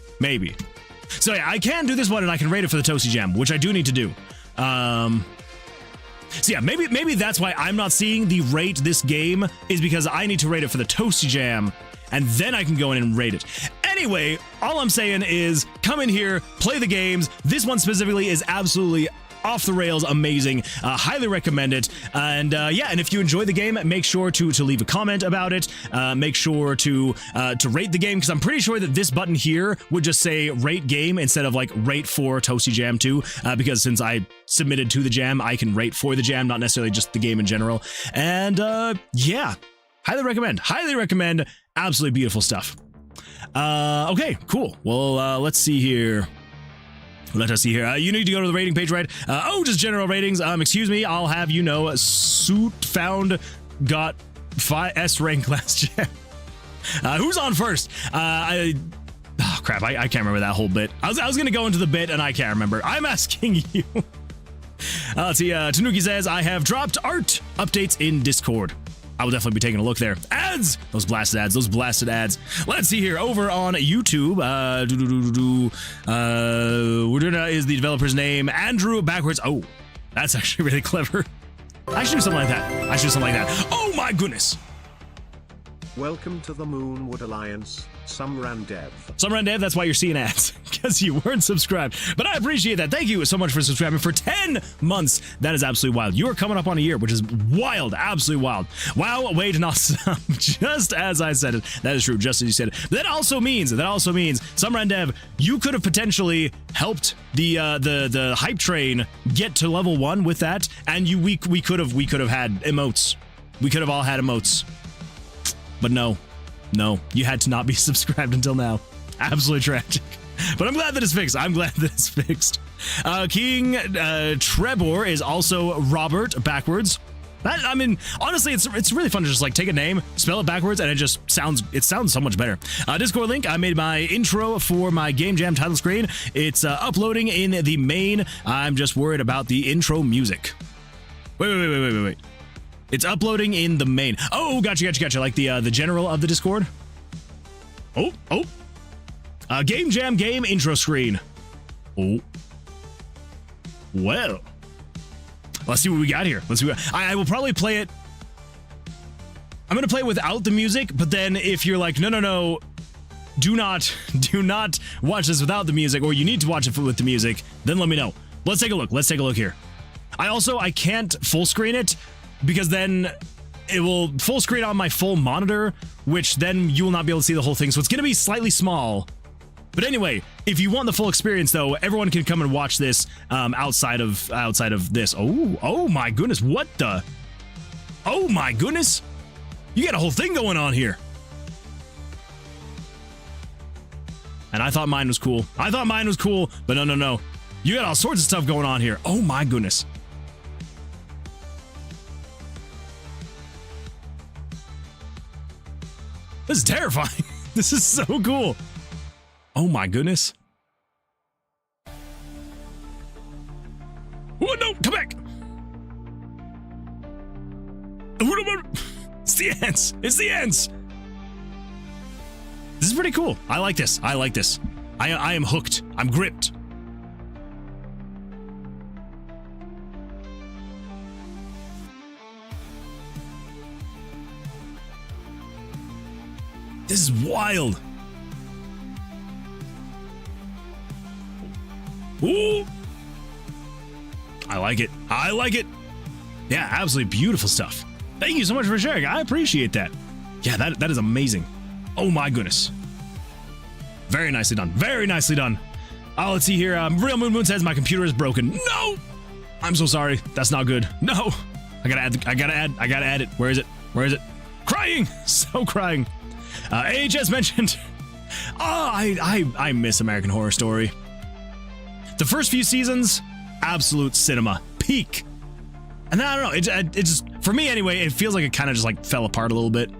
So yeah, I can do this one and I can rate it for the Toasty Jam, which I do need to do. So yeah, maybe that's why I'm not seeing the rate this game is because I need to rate it for the Toasty Jam and then I can go in and rate it. Anyway, all I'm saying is come in here, play the games. This one specifically is absolutely off the rails, amazing. Highly recommend it. And yeah, and if you enjoy the game, make sure to leave a comment about it. Make sure to rate the game because I'm pretty sure that this button here would just say rate game instead of like rate for Toasty Jam 2. Because since I submitted to the jam, I can rate for the jam, not necessarily just the game in general. And yeah, highly recommend. Absolutely beautiful stuff. Okay, cool. Well, let's see here. Let us see here. You need to go to the rating page, right? Just general ratings. Excuse me. I'll have you know, suit found got 5S rank last jam. Who's on first? Oh crap! I can't remember that whole bit. I was gonna go into the bit and I can't remember. I'm asking you. Let's see. Tanuki says I have dropped art updates in Discord. I will definitely be taking a look there. Ads! Those blasted ads. Let's see here. Over on YouTube, is the developer's name. Andrew backwards. Oh, that's actually really clever. I should do something like that. Oh my goodness. Welcome to the Moonwood Alliance, Sumrandev. Sumrandev, that's why you're seeing ads, because you weren't subscribed. But I appreciate that. Thank you so much for subscribing for 10 months. That is absolutely wild. You are coming up on a year, which is wild, absolutely wild. Wow, wait, not some. Just as I said it. That is true, just as you said it. But that also means, Sumrandev, you could have potentially helped the hype train get to level 1 with that, and we could have had emotes. We could have all had emotes. But no, you had to not be subscribed until now. Absolutely tragic. But I'm glad that it's fixed. King Trebor is also Robert backwards. I mean, honestly, it's really fun to just like take a name, spell it backwards, and it sounds so much better. Discord link. I made my intro for my Game Jam title screen. It's uploading in the main. I'm just worried about the intro music. Wait. It's uploading in the main. Oh, gotcha. Like the general of the Discord. Oh. Game Jam game intro screen. Oh. Well. Let's see what we got here. I will probably play it. I'm going to play it without the music, but then if you're like, no, do not watch this without the music, or you need to watch it with the music, then let me know. Let's take a look here. I can't full screen it, because then it will full screen on my full monitor, which then you will not be able to see the whole thing. So it's going to be slightly small. But anyway, if you want the full experience, though, everyone can come and watch this outside of this. Oh my goodness, what the? Oh my goodness, you got a whole thing going on here. And I thought mine was cool. But no. You got all sorts of stuff going on here. Oh my goodness. This is terrifying. This is so cool. Oh my goodness. Oh no, come back. It's the ants. This is pretty cool. I like this. I am hooked. I'm gripped. This is wild. Ooh. I like it. I like it. Yeah, absolutely beautiful stuff. Thank you so much for sharing. I appreciate that. Yeah, that is amazing. Oh my goodness. Very nicely done. Very nicely done. Oh, let's see here. Real Moon says my computer is broken. No! I'm so sorry. That's not good. No! I gotta add it. Where is it? Where is it? Crying! So crying. AHS mentioned. Oh, I miss American Horror Story. The first few seasons, absolute cinema. Peak. And then, I don't know, it just, for me anyway, it feels like it kind of just like fell apart a little bit.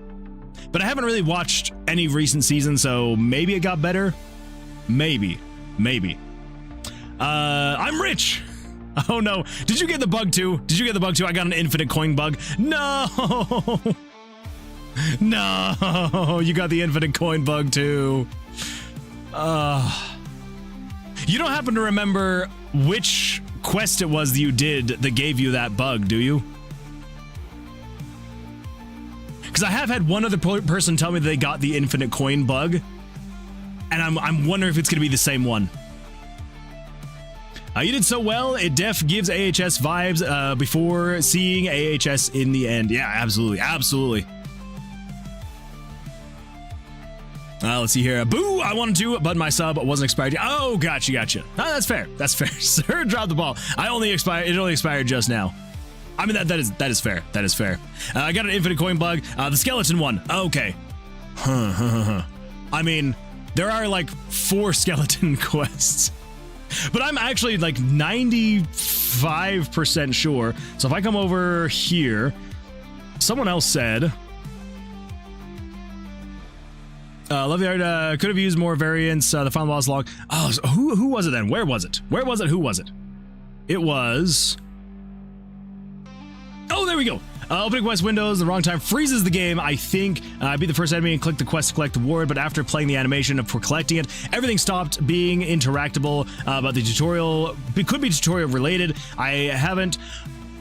But I haven't really watched any recent seasons, so maybe it got better. Maybe. I'm rich. Oh no. Did you get the bug too? Did you get the bug too? I got an infinite coin bug. No. No. You got the infinite coin bug too. You don't happen to remember which quest it was that you did that gave you that bug, do you? Because I have had one other person tell me that they got the infinite coin bug, and I'm wondering if it's going to be the same one. You did so well, it def gives AHS vibes before seeing AHS in the end. Yeah, absolutely. Let's see here. Boo! I wanted to, but my sub wasn't expired yet. Oh, gotcha. Oh, that's fair. Sir, drop the ball. It only expired just now. I mean, that is fair. I got an infinite coin bug. The skeleton one. Okay. I mean, there are like 4 skeleton quests. But I'm actually like 95% sure. So if I come over here, someone else said... love the art. Could have used more variants. The final boss log. Oh, so who was it then? Where was it? Who was it? It was... Oh, there we go. Opening quest windows the wrong time freezes the game. I think beat the first enemy and click the quest to collect the ward, but after playing the animation for collecting it, everything stopped being interactable. But the tutorial, it could be tutorial related. I haven't.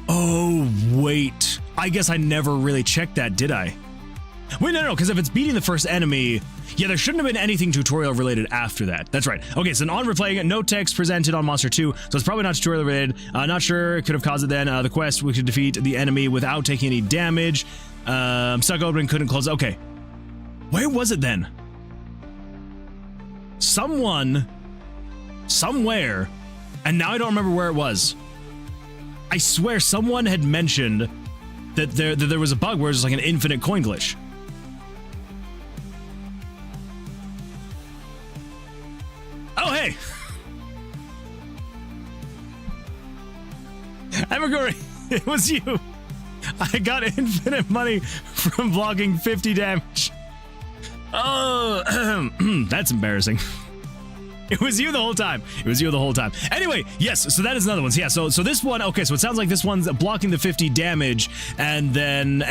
Oh, wait. I guess I never really checked that, did I? Wait, no, because if it's beating the first enemy, yeah, there shouldn't have been anything tutorial related after that. That's right. Okay, so on replaying it, no text presented on Monster 2, so it's probably not tutorial related. Not sure, it could have caused it then. The quest, we could defeat the enemy without taking any damage. Stuck open, couldn't close. Okay. Where was it then? Someone, somewhere, and now I don't remember where it was. I swear someone had mentioned that there was a bug where it was like an infinite coin glitch. Oh, hey! Amaguri, it was you! I got infinite money from blocking 50 damage. Oh, that's embarrassing. It was you the whole time. Anyway, yes, so that is another one. So yeah, so this one, okay, so it sounds like this one's blocking the 50 damage, and then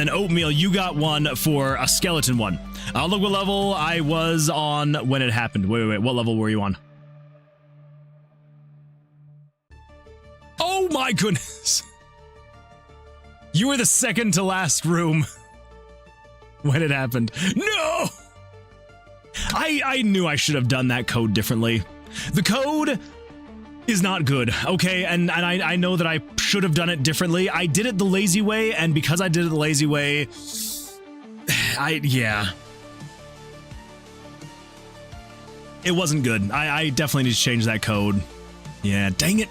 Oatmeal, you got one for a skeleton one. Look what level I was on when it happened. Wait, what level were you on? Oh my goodness. You were the second to last room when it happened. No! I knew I should have done that code differently. The code is not good, okay? And I know that I should have done it differently. I did it the lazy way, and because I did it the lazy way, yeah. It wasn't good. I definitely need to change that code. Yeah, dang it.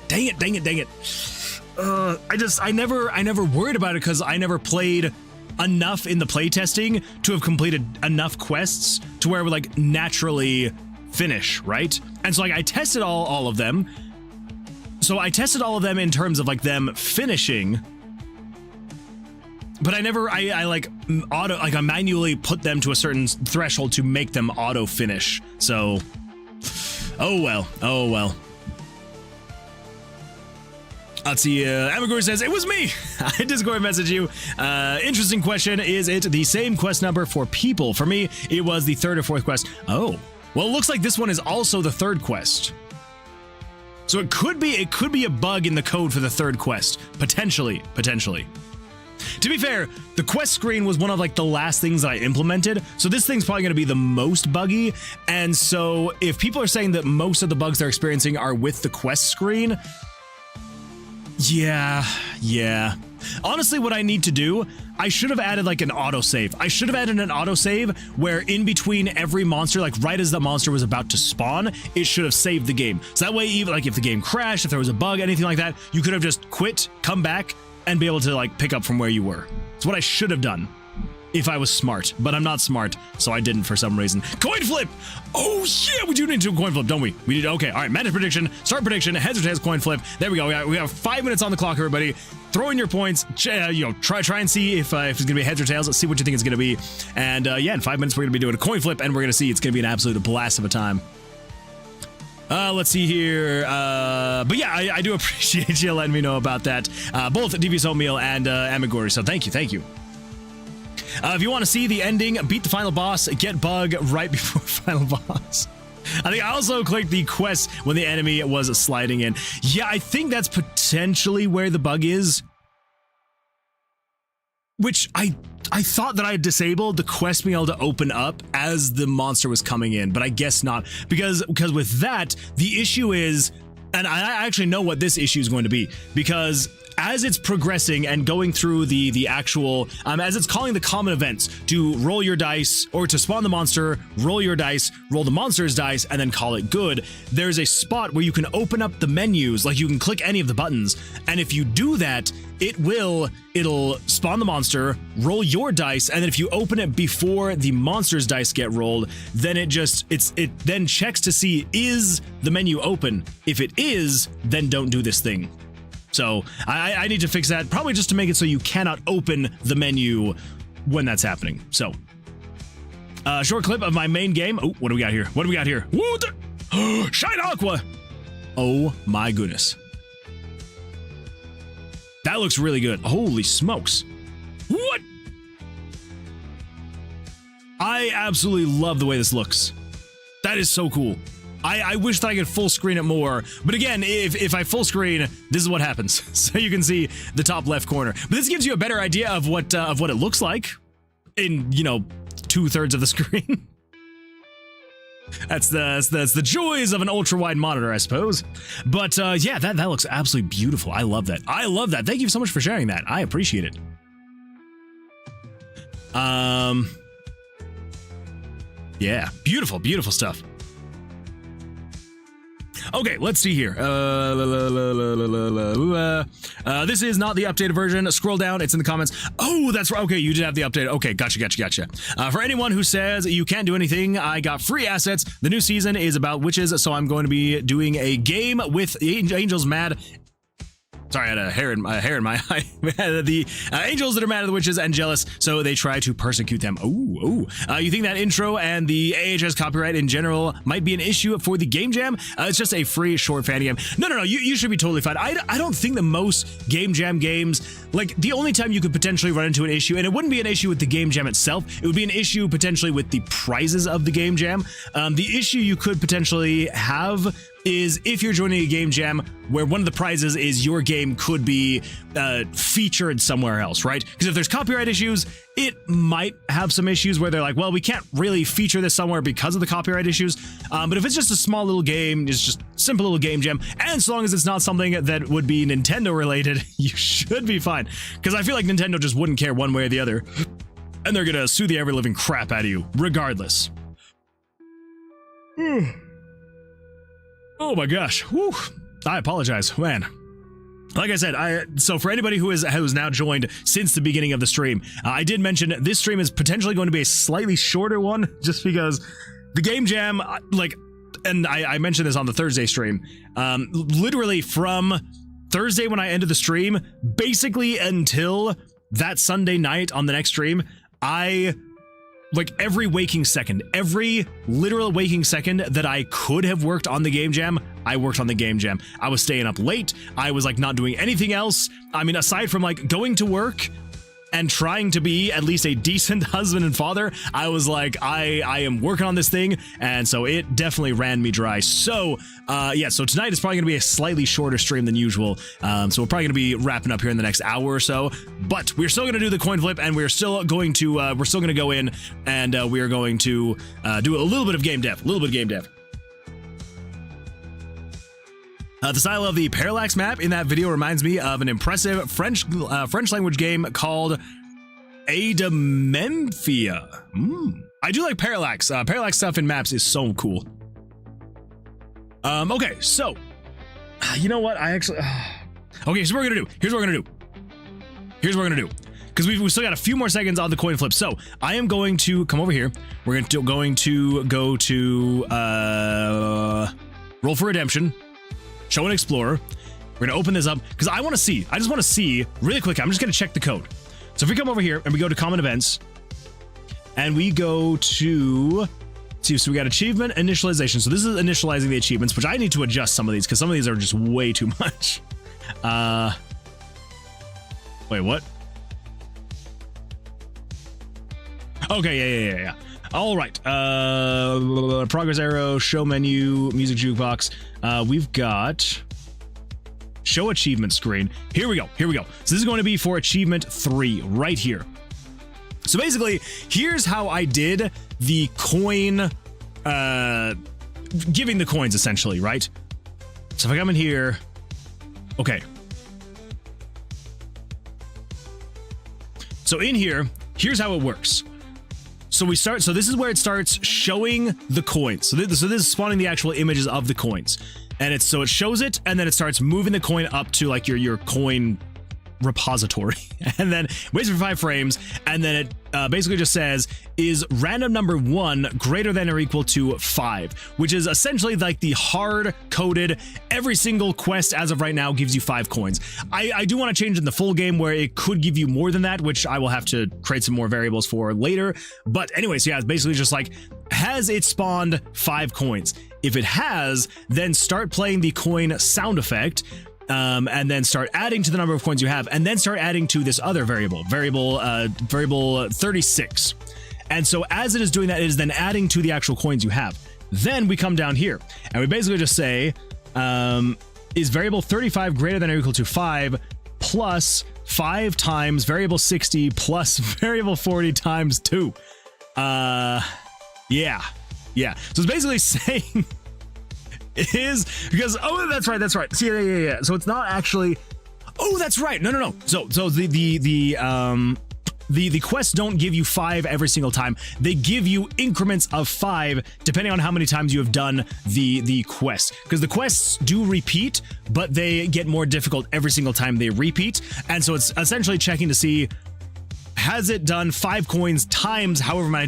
I never worried about it because I never played enough in the playtesting to have completed enough quests to where it would like naturally finish, right? And so like I tested all of them. So I tested all of them in terms of like them finishing, but I manually put them to a certain threshold to make them auto finish. So, oh well. Let's see, Amaguri says, it was me! I Discord message you. Interesting question, is it the same quest number for people? For me, it was the 3rd or 4th quest. Oh, well, it looks like this one is also the 3rd quest. So it could be a bug in the code for the 3rd quest. Potentially. To be fair, the quest screen was one of like the last things that I implemented, so this thing's probably going to be the most buggy. And so if people are saying that most of the bugs they're experiencing are with the quest screen, yeah. Honestly, what I need to do, I should have added like an autosave. I should have added an autosave where in between every monster, like right as the monster was about to spawn, it should have saved the game. So that way, even like if the game crashed, if there was a bug, anything like that, you could have just quit, come back, and be able to like pick up from where you were. It's what I should have done if I was smart, but I'm not smart, so I didn't for some reason. Coin flip! Oh yeah, we do need to do a coin flip, don't we? We did, okay, all right, Mantis prediction, start prediction, heads or tails, coin flip. There we go, we have 5 minutes on the clock, everybody. Throw in your points, try and see if it's gonna be heads or tails. Let's see what you think it's gonna be. And yeah, in 5 minutes, we're gonna be doing a coin flip, and we're gonna see it's gonna be an absolute blast of a time. Let's see here. But yeah, I do appreciate you letting me know about that. Both Devious Oatmeal and Amigori, so thank you. If you want to see the ending, beat the final boss, get bug right before final boss. I think I also clicked the quest when the enemy was sliding in. Yeah, I think that's potentially where the bug is. Which I thought that I had disabled the quest being able to open up as the monster was coming in, but I guess not. Because with that, the issue is, and I actually know what this issue is going to be, because as it's progressing and going through the actual, as it's calling the common events to roll your dice, or to spawn the monster, roll your dice, roll the monster's dice, and then call it good, there's a spot where you can open up the menus, like you can click any of the buttons, and if you do that, it'll spawn the monster, roll your dice, and then if you open it before the monster's dice get rolled, then it then checks to see, is the menu open? If it is, then don't do this thing. So I need to fix that, probably just to make it so you cannot open the menu when that's happening. So, short clip of my main game. Oh, what do we got here? Woo, Shine Aqua! Oh my goodness. That looks really good. Holy smokes. What? I absolutely love the way this looks. That is so cool. I wish that I could full screen it more, but again, if I full screen, this is what happens. So you can see the top left corner. But this gives you a better idea of what it looks like in, 2/3 of the screen. That's the joys of an ultra wide monitor, I suppose. But yeah, that looks absolutely beautiful. I love that. Thank you so much for sharing that. I appreciate it. Yeah, beautiful stuff. Okay, let's see here. This is not the updated version. Scroll down, it's in the comments. Oh, that's right. Okay, you did have the update. Okay, gotcha. For anyone who says you can't do anything, I got free assets. The new season is about witches, so I'm going to be doing a game with Angels Mad. Sorry, I had a hair in my eye. The angels that are mad at the witches and jealous, so they try to persecute them. You think that intro and the AHS copyright in general might be an issue for the game jam? It's just a free short fan game. No, you should be totally fine. I don't think that most game jam games, like the only time you could potentially run into an issue, and it wouldn't be an issue with the game jam itself, it would be an issue potentially with the prizes of the game jam. The issue you could potentially have is if you're joining a game jam where one of the prizes is your game could be featured somewhere else, right? Because if there's copyright issues, it might have some issues where they're like, well, we can't really feature this somewhere because of the copyright issues. But if it's just a small little game, it's just simple little game jam, and so long as it's not something that would be Nintendo related, you should be fine. Because I feel like Nintendo just wouldn't care one way or the other, and they're gonna sue the ever living crap out of you, regardless. Oh my gosh. Whew. I apologize, man. Like I said, so for anybody who has now joined since the beginning of the stream, I did mention this stream is potentially going to be a slightly shorter one, just because the game jam, and I mentioned this on the Thursday stream, literally from Thursday when I ended the stream, basically until that Sunday night on the next stream, every waking second, every literal waking second that I could have worked on the game jam, I worked on the game jam. I was staying up late. I was not doing anything else. I mean, aside from going to work and trying to be at least a decent husband and father, I was like, I am working on this thing, and so it definitely ran me dry. So, yeah, so tonight is probably going to be a slightly shorter stream than usual, so we're probably going to be wrapping up here in the next hour or so, but we're still going to do the coin flip, and we're still going to go in, and we are going to do a little bit of game dev, The style of the parallax map in that video reminds me of an impressive French language game called Adamemphia. I do like parallax. Parallax stuff in maps is so cool. Okay, so you know what? I actually okay. So we're gonna do. Here's what we're gonna do. Because we've still got a few more seconds on the coin flip. So I am going to come over here. We're going to go to Roll for Redemption. Show an Explorer. We're going to open this up because I just want to see really quick. I'm just going to check the code. So if we come over here and we go to common events and we go to, see, so we got achievement initialization. So this is initializing the achievements, which I need to adjust some of these because some of these are just way too much. Wait, what? Okay, yeah. All right. Progress arrow, show menu, music jukebox. We've got show achievement screen. Here we go. So this is going to be for achievement 3 right here. So basically, here's how I did the coin, giving the coins essentially, right? So if I come in here, okay. So in here, here's how it works. So this is where it starts showing the coins. So this is spawning the actual images of the coins. And it shows it, and then it starts moving the coin up to like your coin repository. And then waits for 5 frames, and then it basically just says, is random number 1 greater than or equal to 5? Which is essentially like the hard-coded, every single quest as of right now gives you 5 coins. I do want to change in the full game where it could give you more than that, which I will have to create some more variables for later. But anyways, yeah, it's basically just like, has it spawned 5 coins? If it has, then start playing the coin sound effect, and then start adding to the number of coins you have, and then start adding to this other variable 36. And so as it is doing that, it is then adding to the actual coins you have. Then we come down here, and we basically just say, is variable 35 greater than or equal to 5 plus 5 times variable 60 plus variable 40 times 2. Yeah. So it's basically saying is because that's right. See, yeah. So it's not actually. Oh, that's right. No. So the quests don't give you 5 every single time. They give you increments of 5 depending on how many times you have done the quest. Because the quests do repeat, but they get more difficult every single time they repeat. And so it's essentially checking to see, has it done 5 coins times however many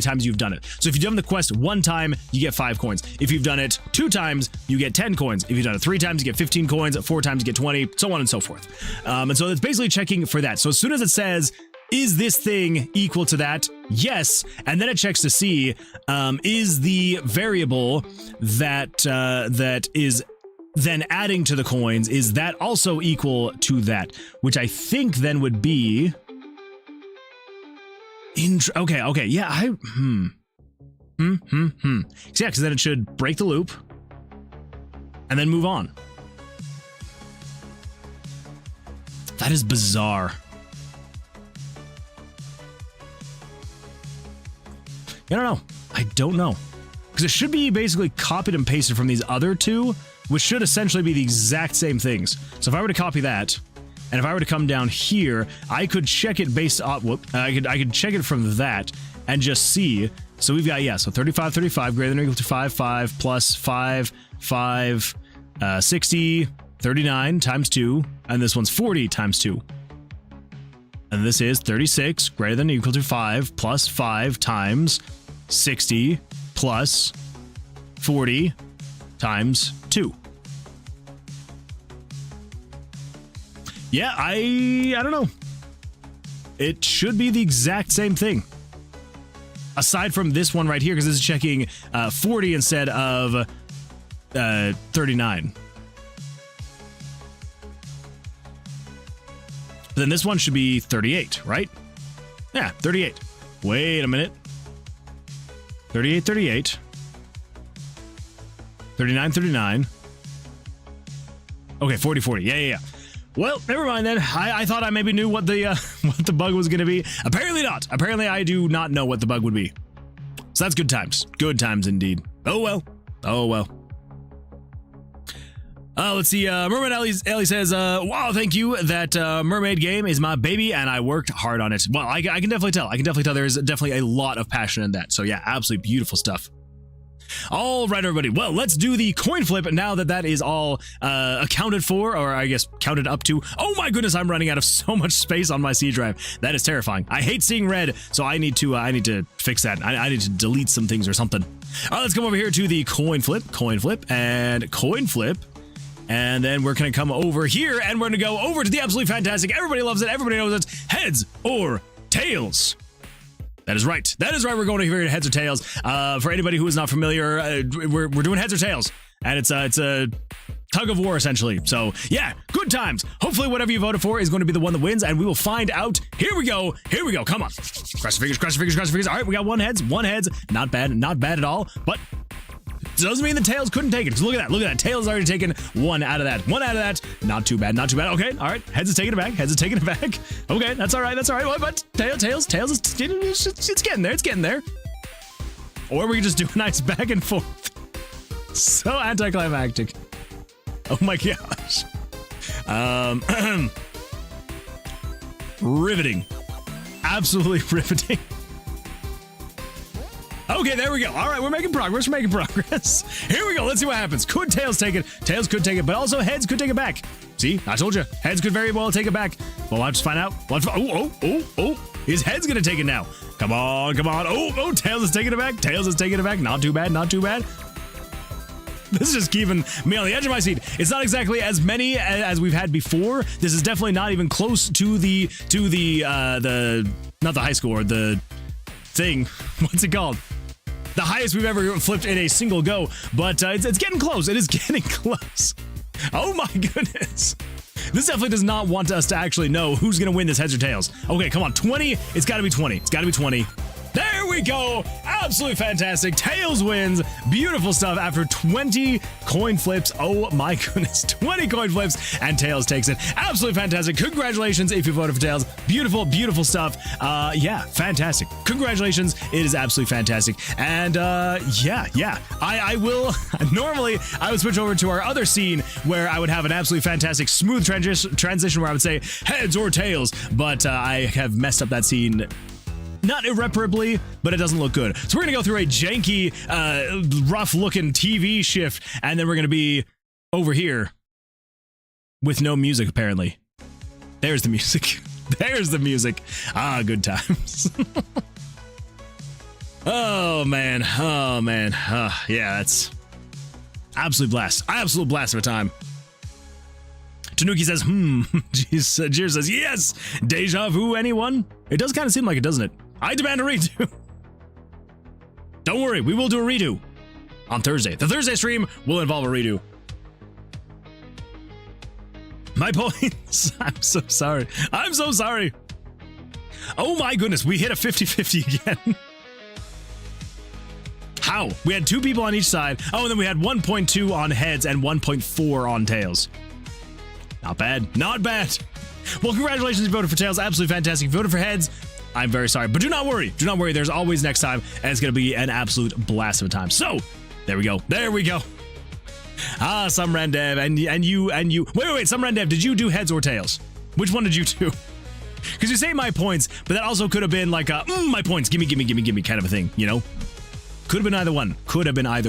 times you've done it. So if you've done the quest 1 time, you get 5 coins. If you've done it 2 times, you get 10 coins. If you've done it 3 times, you get 15 coins. 4 times, you get 20, so on and so forth. And so it's basically checking for that. So as soon as it says, is this thing equal to that? Yes. And then it checks to see, is the variable that is then adding to the coins, is that also equal to that? Which I think then would be... Okay, yeah, So yeah, because then it should break the loop and then move on. That is bizarre. I don't know. Because it should be basically copied and pasted from these other 2, which should essentially be the exact same things. So if I were to copy that, and if I were to come down here, I could check it based on, I could check it from that and just see. So we've got, so 35 greater than or equal to 5 plus 5, 60, 39 times 2, and this one's 40 times 2. And this is 36 greater than or equal to 5 plus 5 times 60 plus 40 times 2. Yeah, I don't know. It should be the exact same thing. Aside from this one right here, because this is checking 40 instead of 39. then this one should be 38, right? Yeah, 38. Wait a minute. 38, 38. 39, 39. Okay, 40, 40. Yeah. Well, never mind then. I thought I maybe knew what the what the bug was going to be. Apparently not. Apparently I do not know what the bug would be. So that's good times. Good times indeed. Oh well. Let's see. Mermaid Ellie says, wow, thank you. That mermaid game is my baby, and I worked hard on it. Well, I can definitely tell. There's definitely a lot of passion in that. So yeah, absolutely beautiful stuff. All right, everybody. Well, let's do the coin flip now that is all accounted for, or I guess counted up to. Oh my goodness, I'm running out of so much space on my C drive. That is terrifying. I hate seeing red, so I need to fix that. I need to delete some things or something. All right, let's come over here to the coin flip, and coin flip. And then we're going to come over here, and we're going to go over to the absolutely fantastic. Everybody loves it. Everybody knows it. Heads or tails. That is right. We're going over here to heads or tails. For anybody who is not familiar, we're doing heads or tails, and it's a tug of war essentially. So yeah, good times. Hopefully, whatever you voted for is going to be the one that wins, and we will find out. Here we go. Come on. Cross your fingers. All right, we got one heads. Not bad at all. But doesn't mean the tails couldn't take it. Look at that. Tails already taken one out of that. Not too bad. Okay, all right. Heads is taking it back. Okay, that's all right. But tails it's getting there. Or we can just do a nice back and forth. So anticlimactic. Oh my gosh. Riveting. Absolutely riveting. Okay, there we go. All right, we're making progress. Here we go. Let's see what happens. Could tails take it? Tails could take it, but also heads could take it back. See, I told you. Heads could very well take it back. Well, I'll just find out. Oh. His head's going to take it now. Come on. Oh, tails is taking it back. Not too bad. This is just keeping me on the edge of my seat. It's not exactly as many as we've had before. This is definitely not even close to the not the high score, the thing. What's it called? The highest we've ever flipped in a single go, but it's getting close. It is getting close. Oh my goodness. This definitely does not want us to actually know who's going to win this heads or tails. Okay, come on. 20. It's got to be 20. There we go. Absolutely fantastic. Tails wins. Beautiful stuff after 20 coin flips. Oh my goodness. 20 coin flips and tails takes it. Absolutely fantastic. Congratulations if you voted for tails. Beautiful stuff. Yeah, fantastic. Congratulations. It is absolutely fantastic. And yeah. I will normally I would switch over to our other scene where I would have an absolutely fantastic smooth transition where I would say heads or tails, but I have messed up that scene. Not irreparably, but it doesn't look good. So we're going to go through a janky, rough-looking TV shift, and then we're going to be over here with no music, apparently. There's the music. Ah, good times. Oh, man. Yeah, that's absolute blast of a time. Tanuki says, Jir says, yes! Deja vu, anyone? It does kind of seem like it, doesn't it? I demand a redo. Don't worry, we will do a redo on Thursday. The Thursday stream will involve a redo. My points. I'm so sorry. Oh my goodness, we hit a 50-50 again. How? We had 2 people on each side. Oh, and then we had 1.2 on heads and 1.4 on tails. Not bad. Well, congratulations if you voted for tails. Absolutely fantastic. If you voted for heads, I'm very sorry. But do not worry. There's always next time, and it's going to be an absolute blast of a time. So, there we go. Ah, some Randev, and you. Wait, some Randev, did you do heads or tails? Which one did you do? Because you say my points, but that also could have been like a, my points, gimme kind of a thing, you know? Could have been either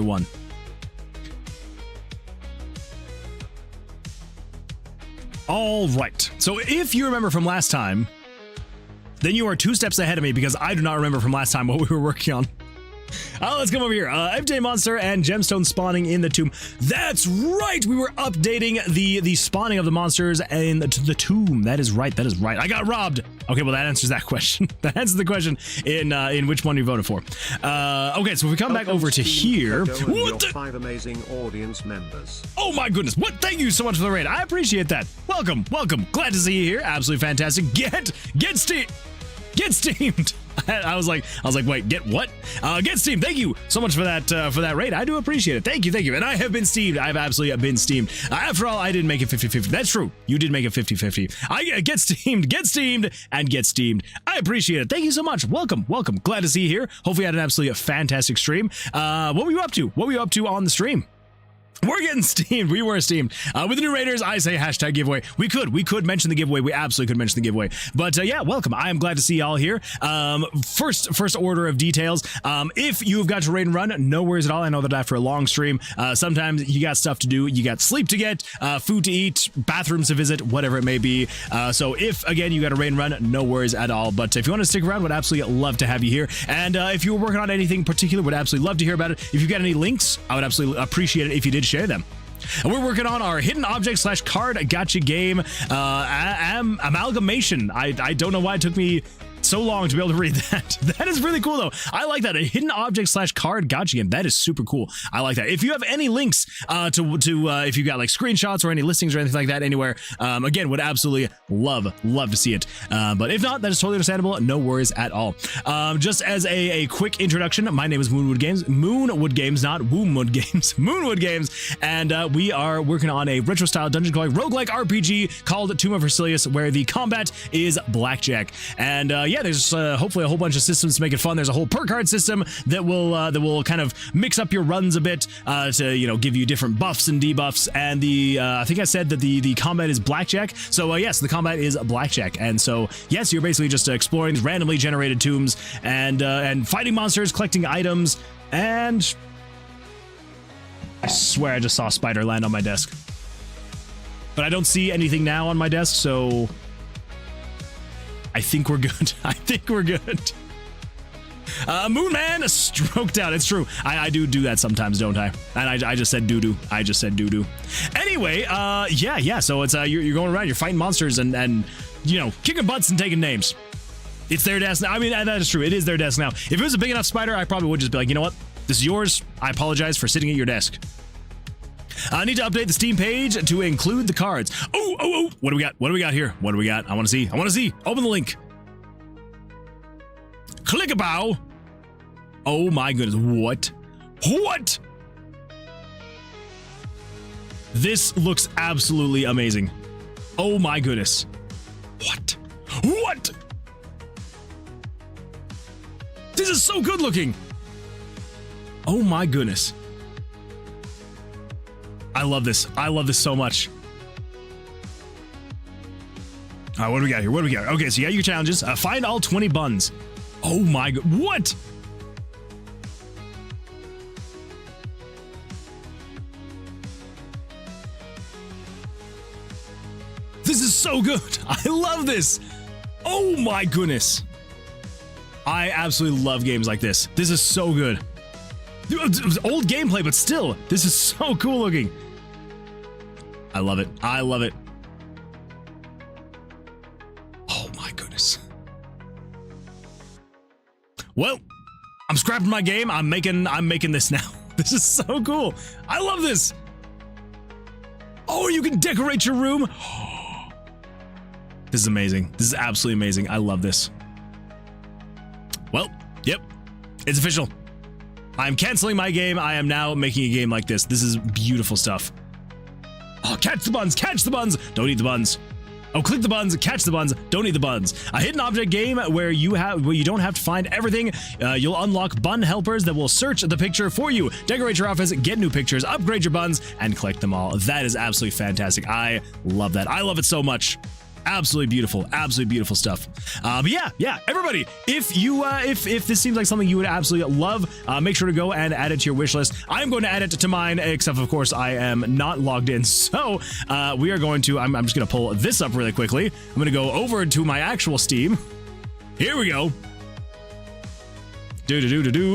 one. All right. So if you remember from last time, then you are 2 steps ahead of me because I do not remember from last time what we were working on. Let's come over here. Empty monster and gemstone spawning in the tomb. That's right. We were updating the spawning of the monsters in the tomb. That is right. That is right. I got robbed. Okay, well that answers that question. That answers the question in which one you voted for. Okay, so if we come back over to here. What the? 5 amazing audience members. Oh my goodness. What? Thank you so much for the raid. I appreciate that. Welcome. Welcome. Glad to see you here. Absolutely fantastic. Get steamed. I was like, wait, get what? Get steamed. Thank you so much for that raid. I do appreciate it. Thank you. And I have been steamed. I've absolutely been steamed. After all, I didn't make it 50-50. That's true. You did make it 50-50. I get steamed, and get steamed. I appreciate it. Thank you so much. Welcome. Glad to see you here. Hopefully you had an absolutely fantastic stream. What were you up to? What were you up to on the stream? We're getting steamed. We were steamed. With the new raiders, I say hashtag giveaway. We could mention the giveaway. We absolutely could mention the giveaway. But yeah, welcome. I am glad to see y'all here. First order of details. If you've got to raid and run, no worries at all. I know that after a long stream, sometimes you got stuff to do. You got sleep to get, food to eat, bathrooms to visit, whatever it may be. So if, again, you got to raid and run, no worries at all. But if you want to stick around, would absolutely love to have you here. And if you were working on anything particular, would absolutely love to hear about it. If you've got any links, I would absolutely appreciate it if you did share them. And we're working on our hidden object / card gotcha game amalgamation. I don't know why it took me so long to be able to read that. That is really cool though. I like that. A hidden object / card gotcha game. That is super cool. I like that. If you have any links to if you got like screenshots or any listings or anything like that anywhere, again, would absolutely love to see it. But if not, that is totally understandable. No worries at all. Just as a quick introduction, my name is Moonwood Games. Moonwood Games, not Woomwood Games. Moonwood Games. And we are working on a retro style dungeon crawling roguelike RPG called Tomb of Vercilias, where the combat is blackjack. And yeah, there's hopefully a whole bunch of systems to make it fun. There's a whole perk card system that will kind of mix up your runs a bit to give you different buffs and debuffs. And I think I said that the combat is blackjack. So yes, the combat is blackjack. And so yes, you're basically just exploring these randomly generated tombs and fighting monsters, collecting items, and I swear I just saw a spider land on my desk. But I don't see anything now on my desk, so I think we're good. I think we're good. Moonman stroked out. It's true. I do that sometimes, don't I? And I just said doo-doo. I just said doo-doo. Anyway, yeah. So it's you're going around, you're fighting monsters and kicking butts and taking names. It's their desk now. I mean, that is true. It is their desk now. If it was a big enough spider, I probably would just be like, you know what? This is yours. I apologize for sitting at your desk. I need to update the Steam page to include the cards. Oh, what do we got? What do we got here? What do we got? I want to see. Open the link. Click a bow. Oh my goodness. What? This looks absolutely amazing. Oh my goodness. What? This is so good looking. Oh my goodness. I love this. I love this so much. All right, what do we got here? Okay, so you got your challenges. Find all 20 buns. Oh my god. What? This is so good. I love this. Oh my goodness. I absolutely love games like this. This is so good. Old gameplay, but still, this is so cool looking. I love it. Oh my goodness. Well, I'm scrapping my game. I'm making this now. This is so cool. I love this. Oh, you can decorate your room. This is amazing. This is absolutely amazing. I love this. Well, yep, it's official. I'm canceling my game. I am now making a game like this. This is beautiful stuff. Oh, catch the buns, don't eat the buns. Oh, click the buns, catch the buns, don't eat the buns. A hidden object game where you don't have to find everything. You'll unlock bun helpers that will search the picture for you, decorate your office, get new pictures, upgrade your buns, and collect them all. That is absolutely fantastic. I love that. I love it so much. Absolutely beautiful stuff. But yeah, everybody, if you if this seems like something you would absolutely love, make sure to go and add it to your wish list. I'm going to add it to mine, except of course I am not logged in, so we are going to I'm just gonna pull this up really quickly. I'm gonna go over to my actual Steam. Here we go.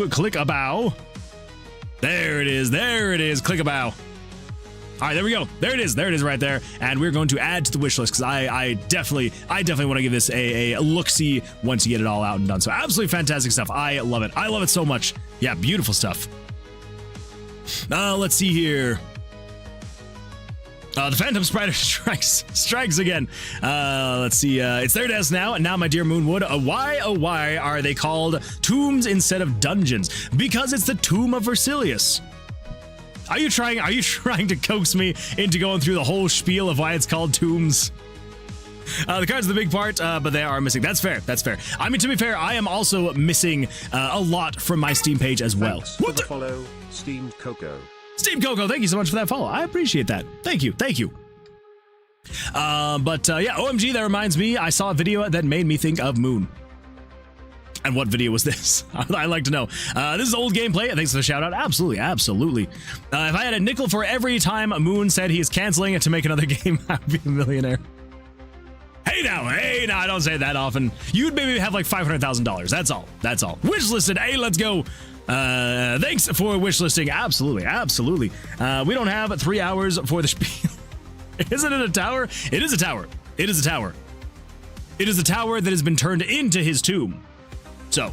Click a bow. There it is. There it is. Click a bow. All right, there we go. There it is. There it is right there. And we're going to add to the wish list because I definitely want to give this a look-see once you get it all out and done. So absolutely fantastic stuff. I love it. I love it so much. Yeah, beautiful stuff. Let's see here. The Phantom Spider strikes again. Let's see. It's their desk now. And now, my dear Moonwood, why are they called tombs instead of dungeons? Because it's the Tomb of Vercilias. Are you trying to coax me into going through the whole spiel of why it's called tombs? The cards are the big part, but they are missing. That's fair. That's fair. I mean, to be fair, I am also missing a lot from my Steam page as well. Thanks for the follow, Steamed Coco. Steam Coco, thank you so much for that follow. I appreciate that. Thank you. Thank you. Yeah, OMG, that reminds me, I saw a video that made me think of Moon. And what video was this? I'd like to know. This is old gameplay. Thanks for the shout out. Absolutely, absolutely. If I had a nickel for every time Moon said he is canceling it to make another game, I would be a millionaire. Hey now, I don't say it that often. You'd maybe have like $500,000. That's all. That's all. Wishlisted. Hey, let's go. Thanks for wishlisting. Absolutely, absolutely. We don't have 3 hours for the spiel. Isn't it a tower? It is a tower. It is a tower. It is a tower that has been turned into his tomb. So,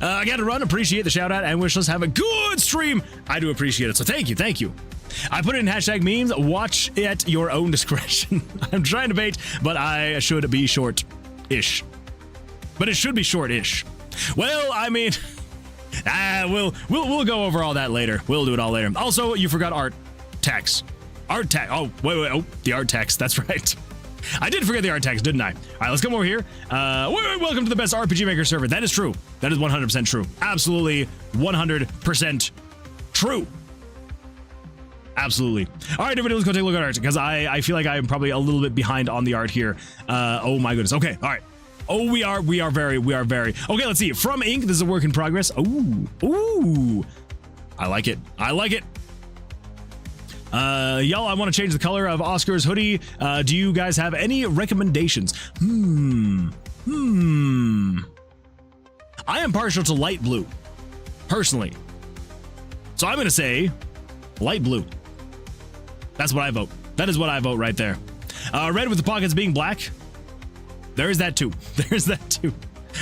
I got to run. Appreciate the shout out and wishlist. Have a good stream. I do appreciate it. So thank you. Thank you. I put it in hashtag memes. Watch at your own discretion. I'm trying to bait, but I should be short-ish. But it should be short-ish. Well, I mean, we'll go over all that later. We'll do it all later. Also, you forgot art tax. Art tax. Oh, wait. Oh, the art tax. That's right. I did forget the art tax, didn't I? All right, let's come over here. Welcome to the best RPG Maker server. That is true. That is 100% true. Absolutely 100% true. Absolutely. All right, everybody, let's go take a look at art because I feel like I'm probably a little bit behind on the art here. Oh my goodness. Okay. All right. Oh, we are very. Okay, let's see. From ink, this is a work in progress. Ooh. I like it. Y'all, I want to change the color of Oscar's hoodie. Do you guys have any recommendations? I am partial to light blue, personally. So I'm going to say light blue. That's what I vote. That is what I vote right there. Red with the pockets being black. There's that too.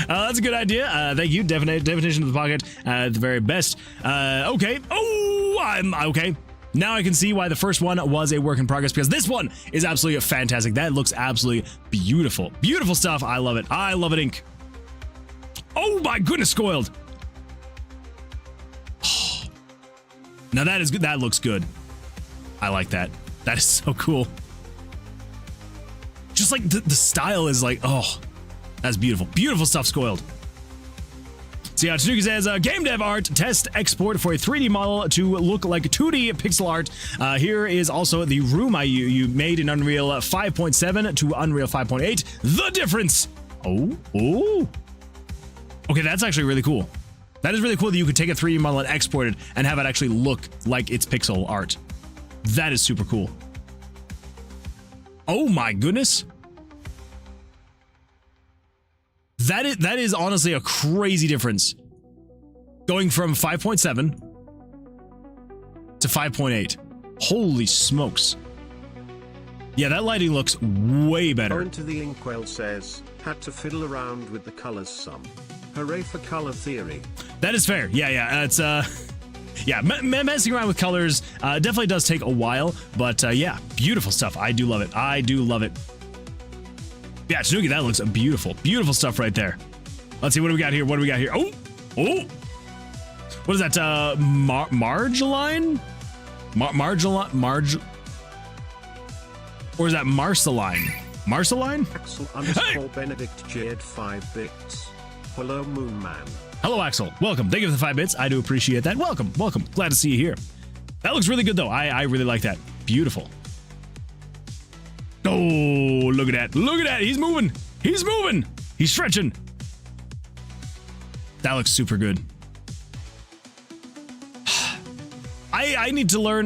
That's a good idea. Thank you. Definition of the pocket at the very best. Okay. Oh, I'm okay. Now I can see why the first one was a work in progress because this one is absolutely fantastic. That looks absolutely beautiful. Beautiful stuff. I love it. I love it, ink. Oh my goodness, Scoiled. Oh. Now that is good. That looks good. I like that. That is so cool. Just like the style is like, oh, that's beautiful. Beautiful stuff, Scoiled. So yeah, Tanuki says, game dev art, test export for a 3D model to look like 2D pixel art. Here is also the room you made in Unreal 5.7 to Unreal 5.8. The difference. Oh. Okay, that's actually really cool. That is really cool that you could take a 3D model and export it and have it actually look like it's pixel art. That is super cool. Oh my goodness. That is honestly a crazy difference. Going from 5.7 to 5.8. Holy smokes. Yeah, that lighting looks way better. Into the Inkwell says, had to fiddle around with the colors some. Hooray for color theory. That is fair. Yeah. It's yeah, messing around with colors definitely does take a while, but yeah, beautiful stuff. I do love it. Yeah, Tanuki, that looks beautiful. Beautiful stuff right there. Let's see, what do we got here? Oh! What is that, Margeline? Or is that Marceline? Axel _ Benedict Jade 5 bits. Hello, Moon Man. Hello, Axel. Welcome. Thank you for the 5 bits. I do appreciate that. Welcome. Glad to see you here. That looks really good, though. I really like that. Beautiful. Oh, look at that. He's moving. He's stretching. That looks super good. I need to learn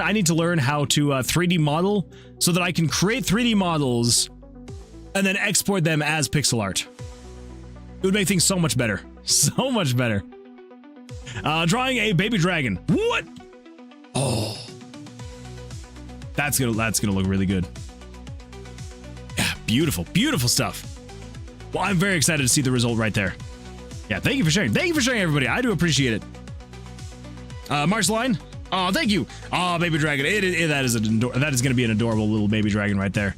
how to 3D model so that I can create 3D models and then export them as pixel art. It would make things so much better. So much better. Drawing a baby dragon. What? Oh. That's gonna look really good. Yeah, beautiful, beautiful stuff. Well, I'm very excited to see the result right there. Yeah, thank you for sharing. Thank you for sharing, everybody. I do appreciate it. Marceline, oh, thank you. Oh, baby dragon. That is going to be an adorable little baby dragon right there.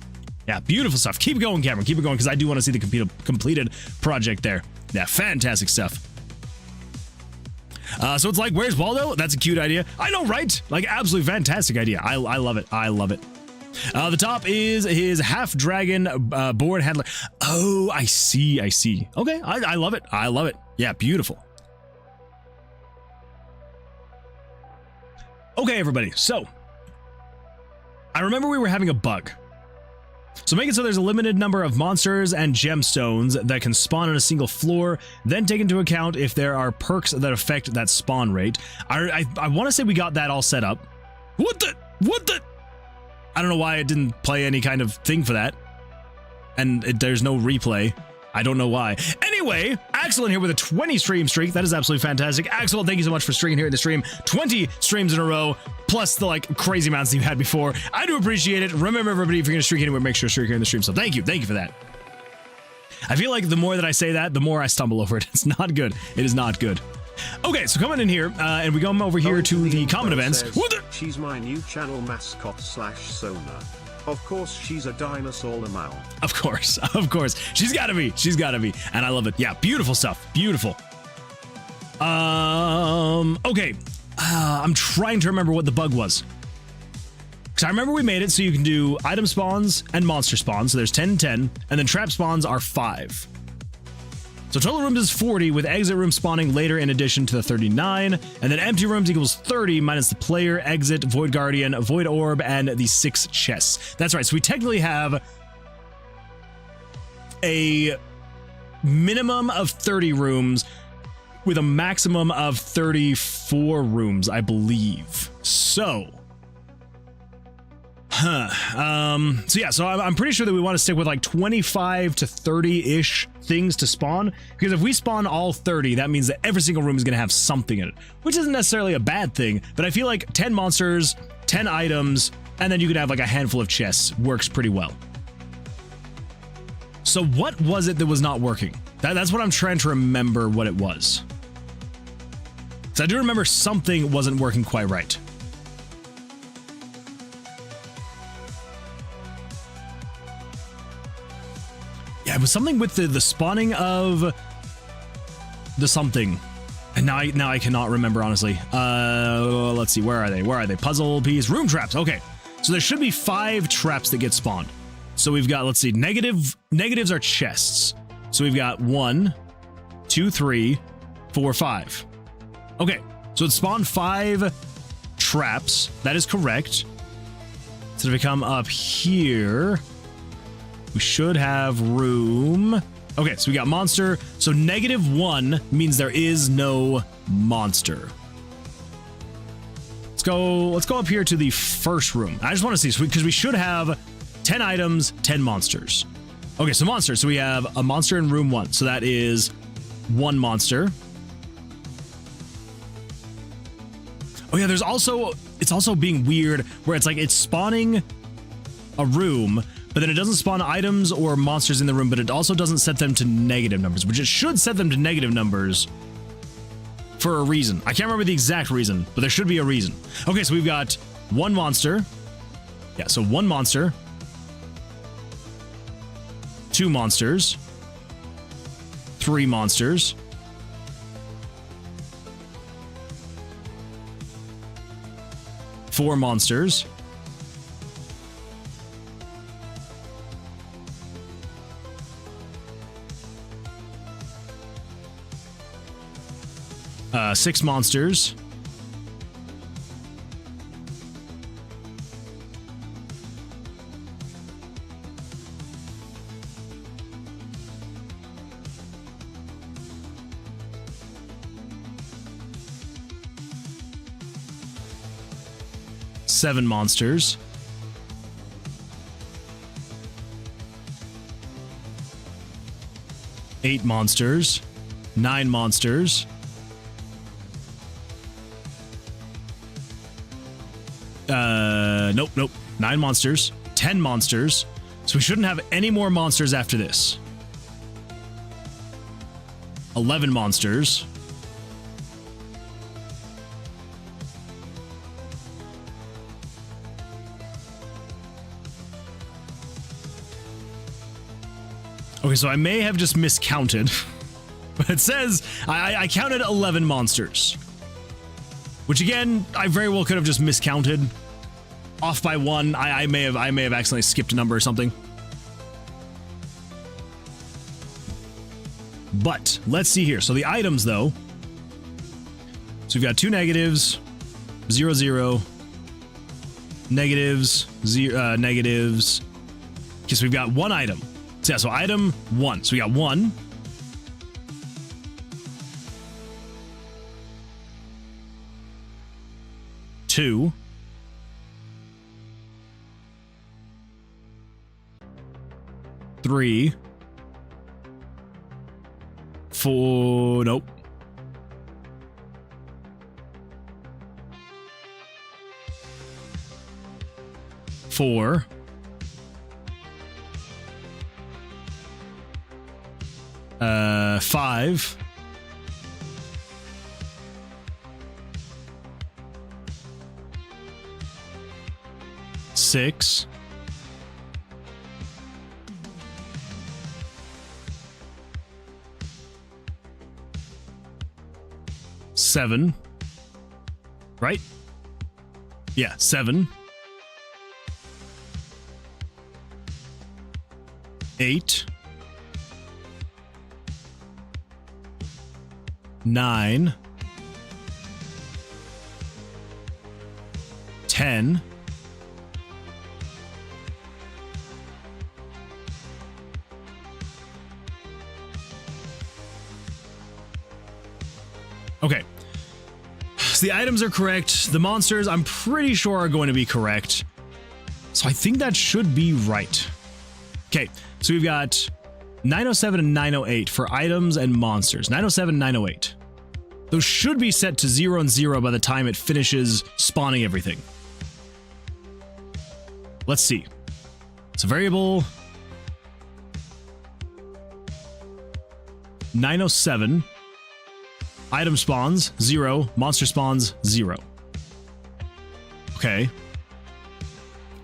Yeah, beautiful stuff. Keep it going, Cameron. Keep it going, because I do want to see the completed project there. Yeah, fantastic stuff. So it's like, where's Waldo? That's a cute idea. I know, right? Like, absolutely fantastic idea. I love it. I love it. The top is his half dragon board handler. Oh, I see. I see. Okay, I love it. I love it. Yeah, beautiful. Okay, everybody. So I remember we were having a bug. So make it so there's a limited number of monsters and gemstones that can spawn on a single floor, then take into account if there are perks that affect that spawn rate. I want to say we got that all set up. What the? I don't know why it didn't play any kind of thing for that. And there's no replay. I don't know why. Anyway, Axel in here with a 20 stream streak. That is absolutely fantastic. Axel, thank you so much for streaming here in the stream. 20 streams in a row, plus the like crazy amounts you had before. I do appreciate it. Remember, everybody, if you're going to streak anywhere, make sure to streak here in the stream. So thank you for that. I feel like the more that I say that, the more I stumble over it. It's not good. It is not good. Okay, so coming in here, and we come over here to the common events. She's my new channel mascot / Sona. Of course, she's a dinosaur now. Of course. She's gotta be. And I love it. Yeah, beautiful stuff. Beautiful. Okay. I'm trying to remember what the bug was. Because I remember we made it so you can do item spawns and monster spawns. So there's 10 and 10, and then trap spawns are 5. So total rooms is 40, with exit room spawning later in addition to the 39, and then empty rooms equals 30 minus the player, exit, void guardian, void orb, and the 6 chests. That's right, so we technically have a minimum of 30 rooms with a maximum of 34 rooms, I believe. So so I'm pretty sure that we want to stick with like 25 to 30-ish things to spawn, because if we spawn all 30, that means that every single room is going to have something in it, which isn't necessarily a bad thing, but I feel like 10 monsters, 10 items, and then you could have like a handful of chests works pretty well. So what was it that was not working? That's what I'm trying to remember what it was. So I do remember something wasn't working quite right. Yeah, it was something with the spawning of the something. And now I cannot remember, honestly. Let's see, where are they? Puzzle piece, room traps. Okay, so there should be 5 traps that get spawned. So we've got, let's see, negatives are chests. So we've got 1, 2, 3, 4, 5. Okay, so it spawned 5 traps. That is correct. So if we come up here, we should have room. Okay, so we got monster. So -1 means there is no monster. Let's go up here to the first room. I just want to see, because we should have 10 items, 10 monsters. Okay, so monsters. So we have a monster in room 1. So that is 1 monster. Oh yeah, it's also being weird where it's like it's spawning a room, but then it doesn't spawn items or monsters in the room, but it also doesn't set them to negative numbers, which it should set them to negative numbers for a reason. I can't remember the exact reason, but there should be a reason. Okay, so we've got 1 monster. Yeah, so 1 monster. 2 monsters. 3 monsters. 4 monsters. 6 monsters. 7 monsters. 8 monsters. 9 monsters. Nope. 9 monsters, 10 monsters. So we shouldn't have any more monsters after this. 11 monsters. Okay, so I may have just miscounted, but it says I counted 11 monsters, which again, I very well could have just miscounted, off by 1. I may have accidentally skipped a number or something. But let's see here. So the items, though. So we've got 2 negatives, 0, 0, negatives, 0, negatives. Okay, so we've got 1 item. So yeah, so item 1. So we got 1. 2. 3. 4. Nope. 4. 5. 6. 7. Right? Yeah, 7. 8. 9. 10. 'Okay. So the items are correct. The monsters, I'm pretty sure, are going to be correct. So I think that should be right. Okay, so we've got 907 and 908 for items and monsters. 907 and 908. Those should be set to 0 and 0 by the time it finishes spawning everything. Let's see. It's a variable. 907. Item spawns 0. Monster spawns 0. Okay.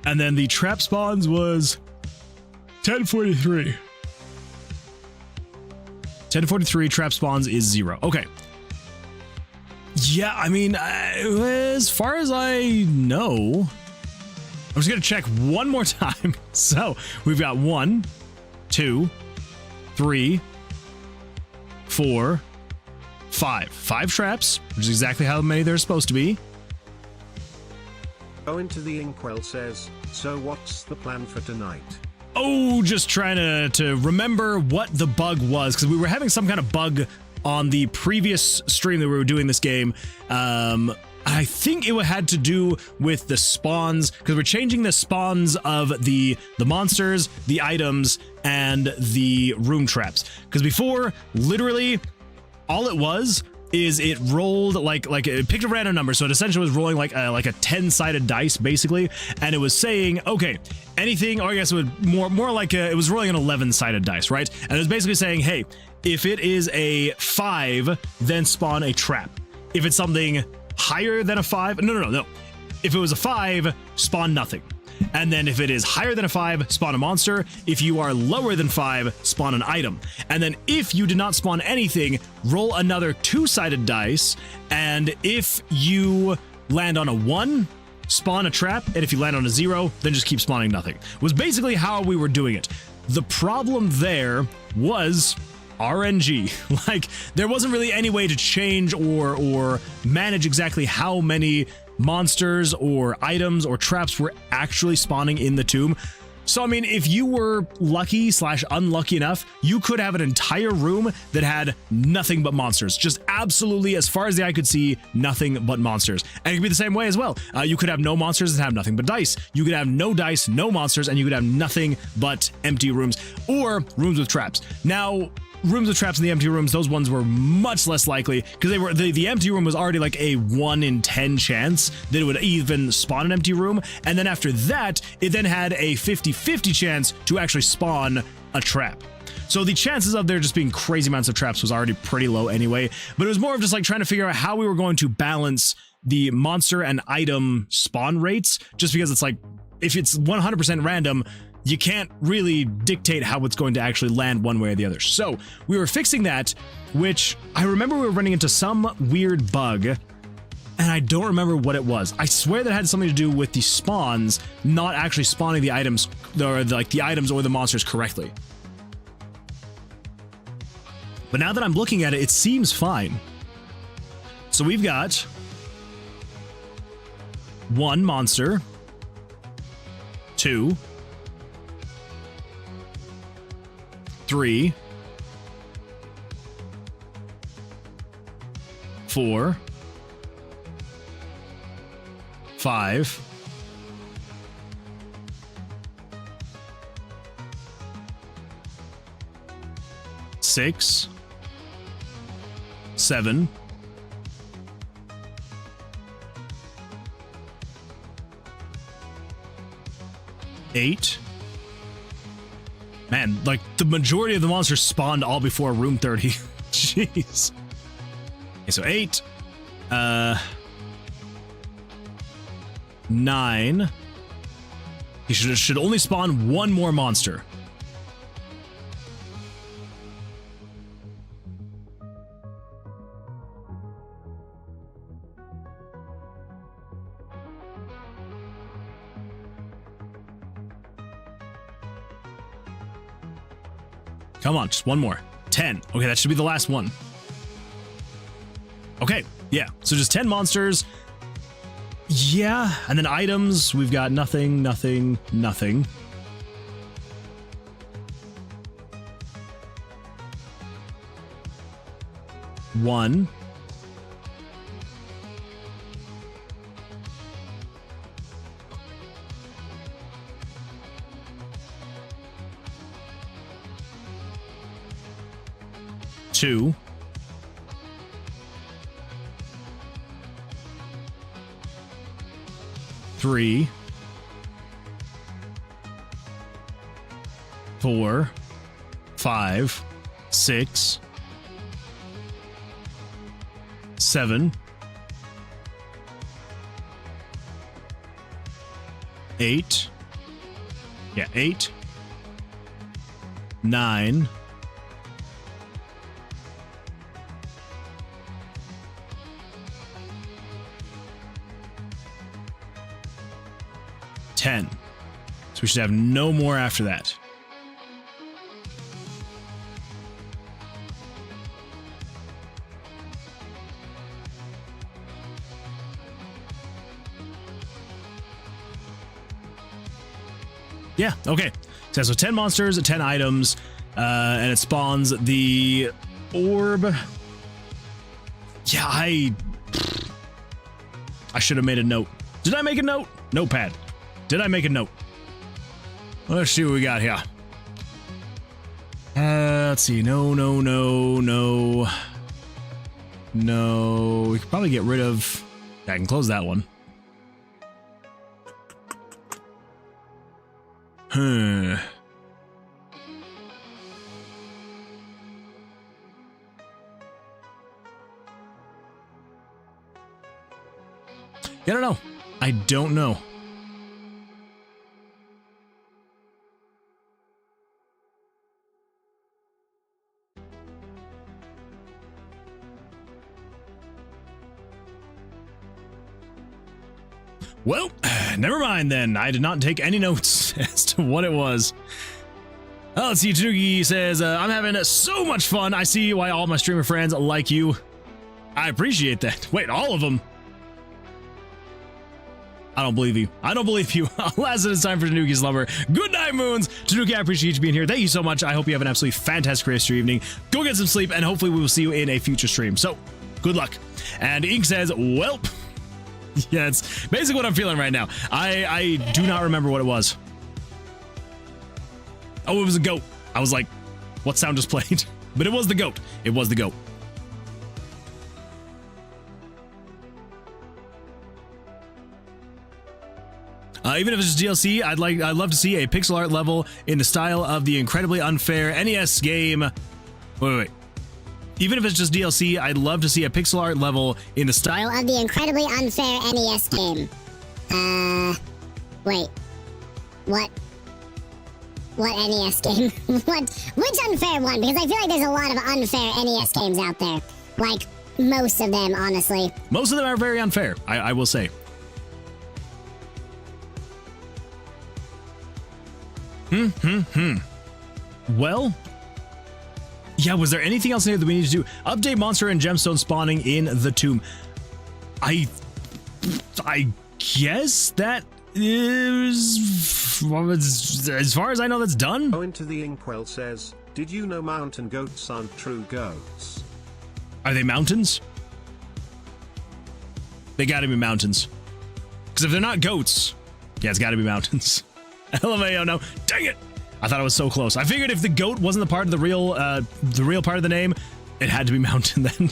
And then the trap spawns was 1043. 1043 trap spawns is 0. Okay. Yeah, I mean, as far as I know, I'm just going to check one more time. So we've got 1, 2, 3, 4, 5. 5 traps, which is exactly how many there's supposed to be. Go into the inkwell says, so what's the plan for tonight? Oh, just trying to remember what the bug was, because we were having some kind of bug on the previous stream that we were doing this game. I think it had to do with the spawns, because we're changing the spawns of the monsters, the items, and the room traps. Because before, literally, all it was is it rolled like it picked a random number, so it essentially was rolling like a 10-sided dice basically, and it was saying, okay, anything, or I guess it was more like it was rolling an 11-sided dice, right? And it was basically saying, hey, if it is a 5, then spawn a trap. If it's something higher than a 5, no. If it was a 5, spawn nothing. And then if it is higher than a 5, spawn a monster. If you are lower than 5, spawn an item. And then if you did not spawn anything, roll another 2-sided dice. And if you land on a 1, spawn a trap. And if you land on a 0, then just keep spawning nothing. Was basically how we were doing it. The problem there was RNG. Like, there wasn't really any way to change or manage exactly how many monsters or items or traps were actually spawning in the tomb. So, I mean, if you were lucky / unlucky enough, you could have an entire room that had nothing but monsters. Just absolutely, as far as the eye could see, nothing but monsters. And it could be the same way as well. You could have no monsters and have nothing but dice. You could have no dice, no monsters, and you could have nothing but empty rooms or rooms with traps. Now, rooms with traps in the empty rooms, those ones were much less likely because they were the empty room was already like a 1 in 10 chance that it would even spawn an empty room, and then after that it then had a 50-50 chance to actually spawn a trap. So the chances of there just being crazy amounts of traps was already pretty low anyway, but it was more of just like trying to figure out how we were going to balance the monster and item spawn rates, just because it's like if it's 100% random, you can't really dictate how it's going to actually land one way or the other. So we were fixing that, which I remember we were running into some weird bug, and I don't remember what it was. I swear that had something to do with the spawns not actually spawning the items, or like the items or the monsters correctly. But now that I'm looking at it, it seems fine. So we've got 1 monster, 2, 3, 4, 5, 6, 7, 8. Man, like the majority of the monsters spawned all before room 30. Jeez. Okay, so 8, 9. He should only spawn 1 more monster. Come on, just 1 more. 10. Okay, that should be the last one. Okay, yeah. So just 10 monsters. Yeah, and then items, we've got nothing, nothing, nothing. One. Two. 3, 4, 5, 6, 7, 8. Yeah, 8, 9, 10. So we should have no more after that. Yeah, okay. So 10 monsters, 10 items, and it spawns the orb. Yeah, I should have made a note. Did I make a note? Notepad. Did I make a note? Let's see what we got here. Let's see. No. We could probably get rid of... I can close that one. Yeah, I don't know. I don't know. Well, never mind then. I did not take any notes as to what it was. Oh, let's see. Tanuki says, I'm having so much fun. I see why all my streamer friends like you. I appreciate that. Wait, all of them? I don't believe you. I don't believe you. Alas, it is time for Tanuki's slumber. Good night, Moons. Tanuki, I appreciate you being here. Thank you so much. I hope you have an absolutely fantastic rest of your evening. Go get some sleep, and hopefully we will see you in a future stream. So, good luck. And Ink says, welp. Yeah, it's basically what I'm feeling right now. I do not remember what it was. Oh, it was a goat. I was like, what sound just played? But it was the goat. It was the goat. Even if it's just DLC, I'd love to see a pixel art level in the style of the incredibly unfair NES game. Wait. Even if it's just DLC, I'd love to see a pixel art level in the style of the incredibly unfair NES game. Wait. What NES game? Which unfair one? Because I feel like there's a lot of unfair NES games out there. Like, most of them, honestly. Most of them are very unfair, I will say. Well, yeah, was there anything else here that we need to do? Update monster and gemstone spawning in the tomb. I guess that is, as far as I know, that's done. Go into the Inkwell says, did you know mountain goats aren't true goats? Are they mountains? They gotta be mountains. Because if they're not goats, yeah, it's gotta be mountains. LMAO, no. Dang it! I thought it was so close. I figured if the goat wasn't the part of the real part of the name, it had to be mountain then.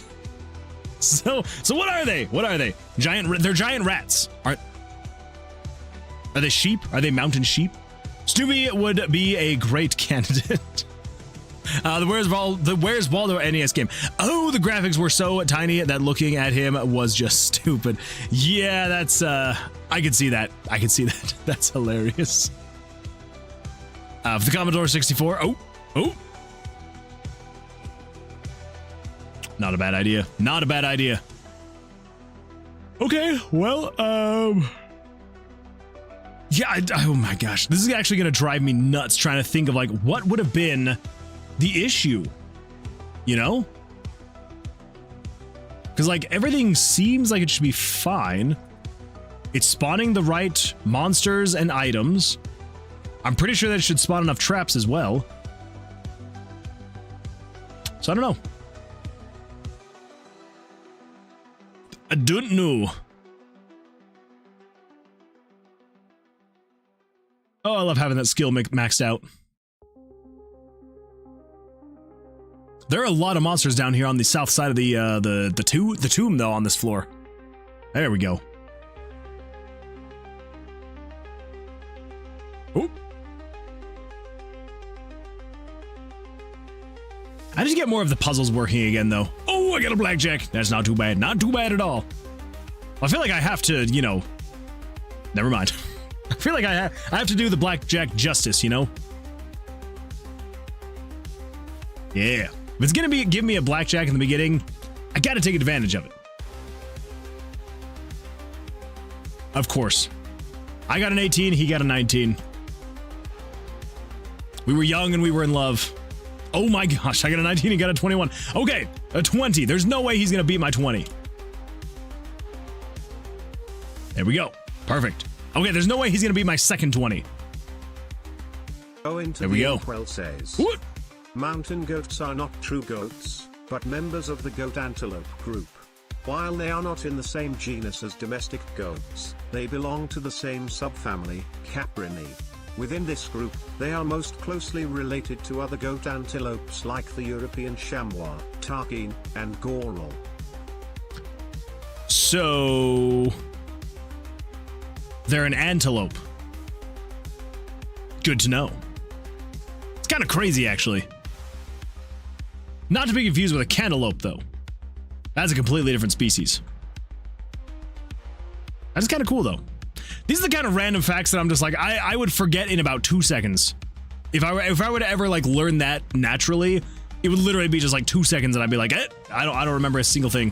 So what are they? What are they? They're giant rats. Are they sheep? Are they mountain sheep? Stubby would be a great candidate. The Where's Waldo NES game. Oh, the graphics were so tiny that looking at him was just stupid. Yeah, that's I can see that. I can see that. That's hilarious. For the Commodore 64. Oh. Not a bad idea. Not a bad idea. Okay, well, yeah, oh my gosh. This is actually going to drive me nuts trying to think of, like, what would have been the issue, you know? Because, like, everything seems like it should be fine. It's spawning the right monsters and items. I'm pretty sure that it should spawn enough traps as well. So I don't know. I don't know. Oh, I love having that skill maxed out. There are a lot of monsters down here on the south side of the tomb though on this floor. There we go. Oh. I just get more of the puzzles working again though. Oh, I got a blackjack. That's not too bad. Not too bad at all. I feel like I have to, you know, never mind. I feel like I have to do the blackjack justice, you know? Yeah. If it's gonna give me a blackjack in the beginning, I gotta take advantage of it. Of course. I got an 18, he got a 19. We were young and we were in love. Oh my gosh, I got a 19, he got a 21. Okay, a 20. There's no way he's gonna beat my 20. There we go. Perfect. Okay, there's no way he's gonna beat my second 20. There we go. Well says, what? Mountain goats are not true goats, but members of the goat antelope group. While they are not in the same genus as domestic goats, they belong to the same subfamily, Caprinae. Within this group, they are most closely related to other goat antelopes like the European chamois, tarkine, and goral. So they're an antelope. Good to know. It's kind of crazy, actually. Not to be confused with a cantaloupe, though. That's a completely different species. That's kind of cool, though. These are the kind of random facts that I'm just like, I would forget in about 2 seconds. If I were to ever like learn that naturally, it would literally be just like 2 seconds and I'd be like, I don't remember a single thing.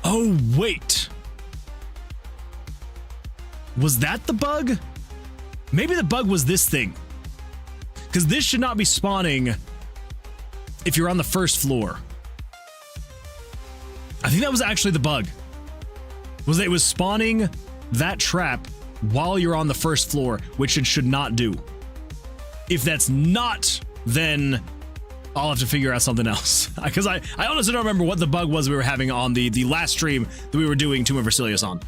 Oh, wait. Was that the bug? Maybe the bug was this thing. Because this should not be spawning if you're on the first floor. I think that was actually the bug. It was spawning that trap while you're on the first floor, which it should not do. If that's not, then I'll have to figure out something else. Because I honestly don't remember what the bug was we were having on the last stream that we were doing Tomb of Vercilias on.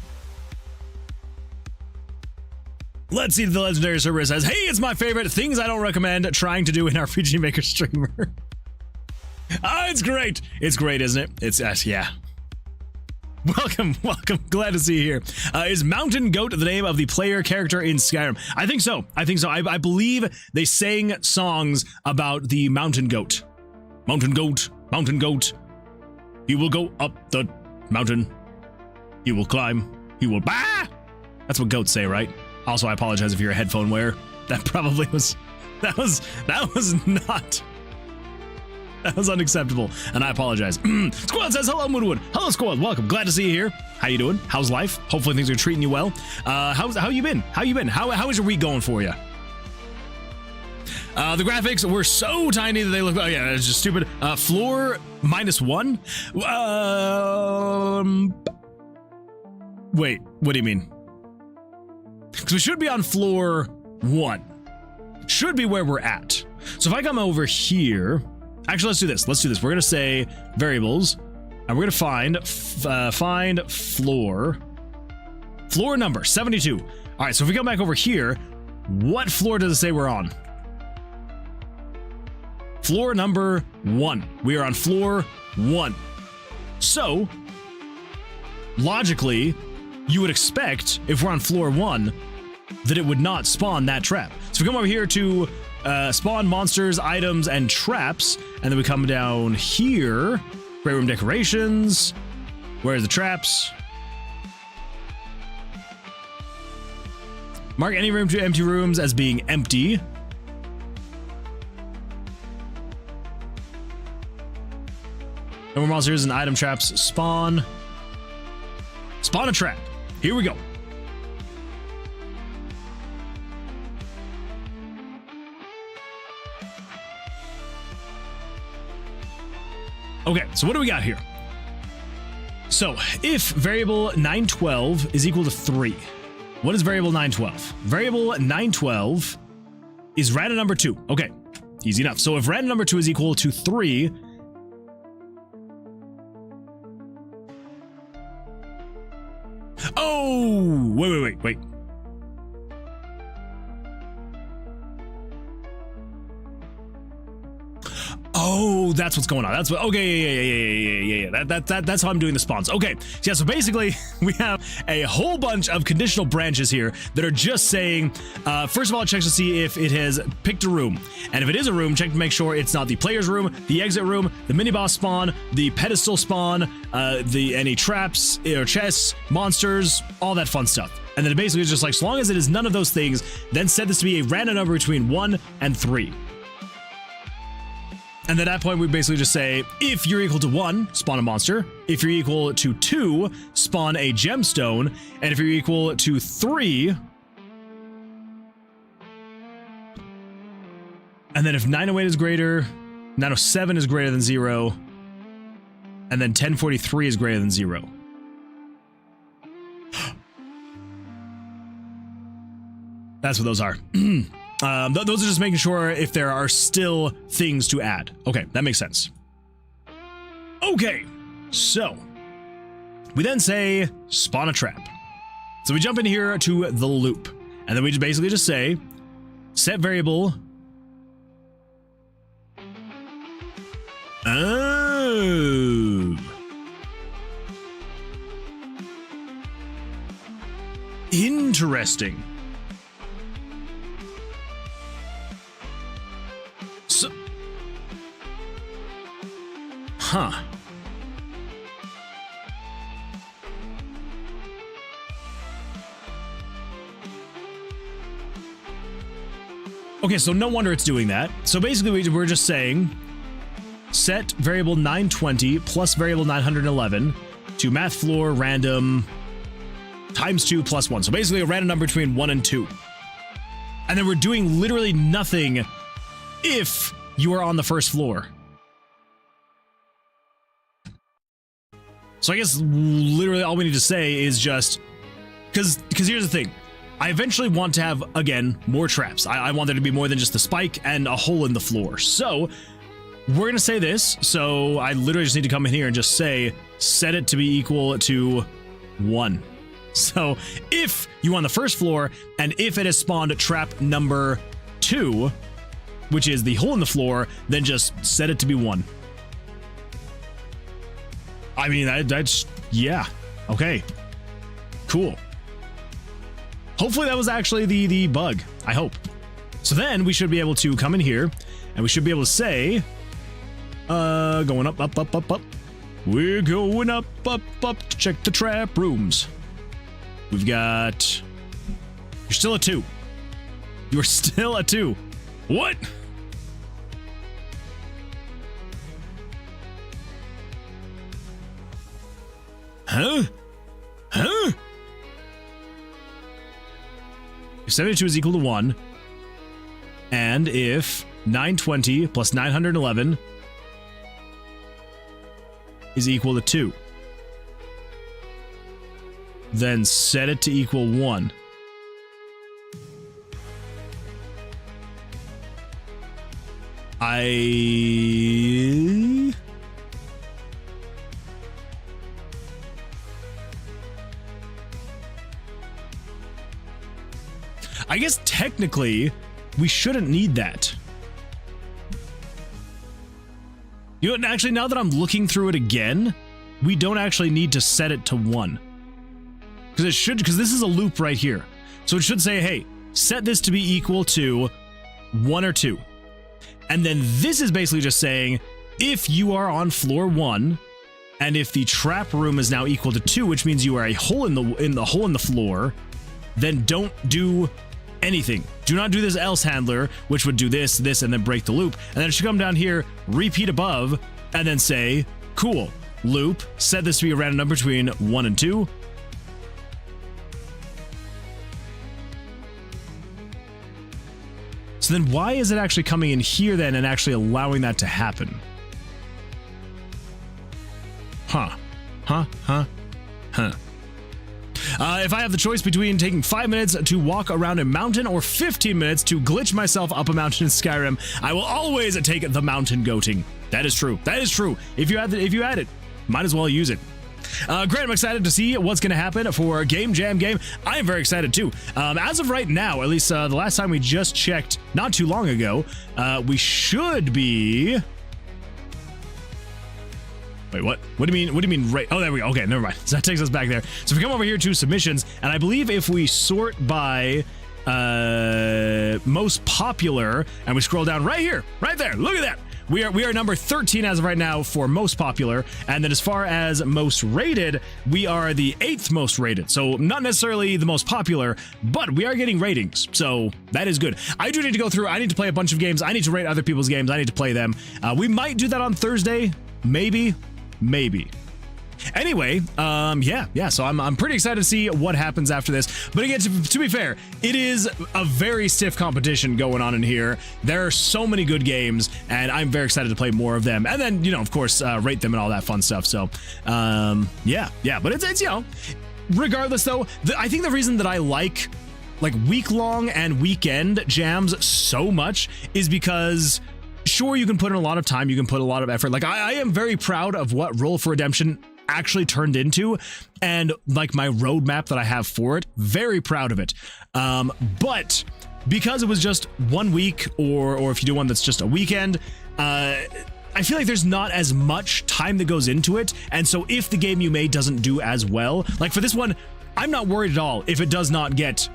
Let's see if the legendary server says, hey, it's my favorite things I don't recommend trying to do in RPG Maker streamer. It's great. It's great, isn't it? It's, yeah. Welcome. Glad to see you here. Is Mountain Goat the name of the player character in Skyrim? I think so. I believe they sang songs about the Mountain Goat. Mountain Goat, Mountain Goat. He will go up the mountain. He will climb. He will bah! That's what goats say, right? Also, I apologize if you're a headphone wearer. That probably was, that was unacceptable, and I apologize. Squad says, hello, Moonwood. Hello, Squad. Welcome. Glad to see you here. How you doing? How's life? Hopefully things are treating you well. How you been? How is your week going for you? The graphics were so tiny that they look, oh yeah, it's just stupid. Floor -1? Wait, what do you mean? Because we should be on floor 1. Should be where we're at. So if I come over here, actually, let's do this. We're going to say variables, and we're going to find floor number 72. All right, so if we come back over here, what floor does it say we're on? Floor number 1. We are on floor 1. So, logically, you would expect, if we're on floor 1, that it would not spawn that trap. So we come over here to spawn monsters, items, and traps, and then we come down here, great room decorations. Where's the traps? Mark any room to empty rooms as being empty. No more monsters and item traps spawn. Spawn a trap. Here we go. Okay, so what do we got here? So, if variable 912 is equal to 3, what is variable 912? Variable 912 is random number 2. Okay, easy enough. So if random number 2 is equal to 3, oh, wait. Oh, that's what's going on. That's what. Okay, yeah. That's how I'm doing the spawns. Okay, yeah. So basically, we have a whole bunch of conditional branches here that are just saying, first of all, it checks to see if it has picked a room, and if it is a room, check to make sure it's not the player's room, the exit room, the mini boss spawn, the pedestal spawn, any traps or chests, monsters, all that fun stuff. And then it basically is just like, so long as it is none of those things, then set this to be a random number between 1 and 3. And at that point, we basically just say, if you're equal to 1, spawn a monster. If you're equal to 2, spawn a gemstone. And if you're equal to 3, and then if 908 is greater, 907 is greater than 0, and then 1043 is greater than 0. That's what those are. Those are just making sure if there are still things to add. Okay, that makes sense. Okay, so we then say spawn a trap. So we jump in here to the loop, and then we just basically just say set variable. Oh. Interesting. So, huh. Okay, so no wonder it's doing that. So basically we're just saying set variable 920 plus variable 911 to math floor random times 2 plus 1. So basically a random number between 1 and 2. And then we're doing literally nothing if you are on the first floor. So I guess literally all we need to say is just, because here's the thing. I eventually want to have, again, more traps. I want there to be more than just a spike and a hole in the floor. So we're going to say this. So I literally just need to come in here and just say, set it to be equal to 1. So if you're on the first floor, and if it has spawned trap number 2, which is the hole in the floor, then just set it to be 1. I mean, that's, yeah. Okay. Cool. Hopefully that was actually the bug. I hope. So then we should be able to come in here, and we should be able to say, going up, up, up, up, up. We're going up, up, up to check the trap rooms. We've got... You're still a 2. You're still a 2. What? Huh? Huh? If 72 is equal to 1, and if 920 plus 911 is equal to 2, then set it to equal 1. I guess technically we shouldn't need that. You know, actually, now that I'm looking through it again, we don't actually need to set it to 1. Because this is a loop right here. So it should say, hey, set this to be equal to 1 or 2. And then this is basically just saying, if you are on floor 1, and if the trap room is now equal to 2, which means you are a hole in the hole in the floor, then don't do anything. Do not do this else handler, which would do this, this, and then break the loop. And then it should come down here, repeat above, and then say, cool, loop, set this to be a random number between 1 and 2. So then why is it actually coming in here then and actually allowing that to happen? Huh. Huh? Huh? Huh. If I have the choice between taking 5 minutes to walk around a mountain or 15 minutes to glitch myself up a mountain in Skyrim, I will always take the mountain goating. That is true. That is true. If you had it, might as well use it. Great, I'm excited to see what's going to happen for Game Jam Game. I am very excited too. As of right now, at least the last time we just checked not too long ago, we should be... Wait, what? What do you mean right? Oh, there we go. Okay, never mind. So that takes us back there. So if we come over here to submissions, and I believe if we sort by most popular, and we scroll down right here, right there, look at that. We are number 13 as of right now for most popular, and then as far as most rated, we are the 8th most rated. So not necessarily the most popular, but we are getting ratings, so that is good. I do need to go through. I need to play a bunch of games. I need to rate other people's games. I need to play them. We might do that on Thursday, maybe. Anyway, yeah, so I'm pretty excited to see what happens after this. But again, to be fair, it is a very stiff competition going on in here. There are so many good games, and I'm very excited to play more of them. And then, you know, of course, rate them and all that fun stuff. So, yeah, but it's you know, regardless though, I think the reason that I like week-long and weekend jams so much is because... Sure, you can put in a lot of time, you can put a lot of effort. Like, I am very proud of what Roll for Redemption actually turned into, and like my roadmap that I have for it, very proud of it. But because it was just 1 week, or if you do one that's just a weekend, I feel like there's not as much time that goes into it. And so if the game you made doesn't do as well, like for this one, I'm not worried at all if it does not get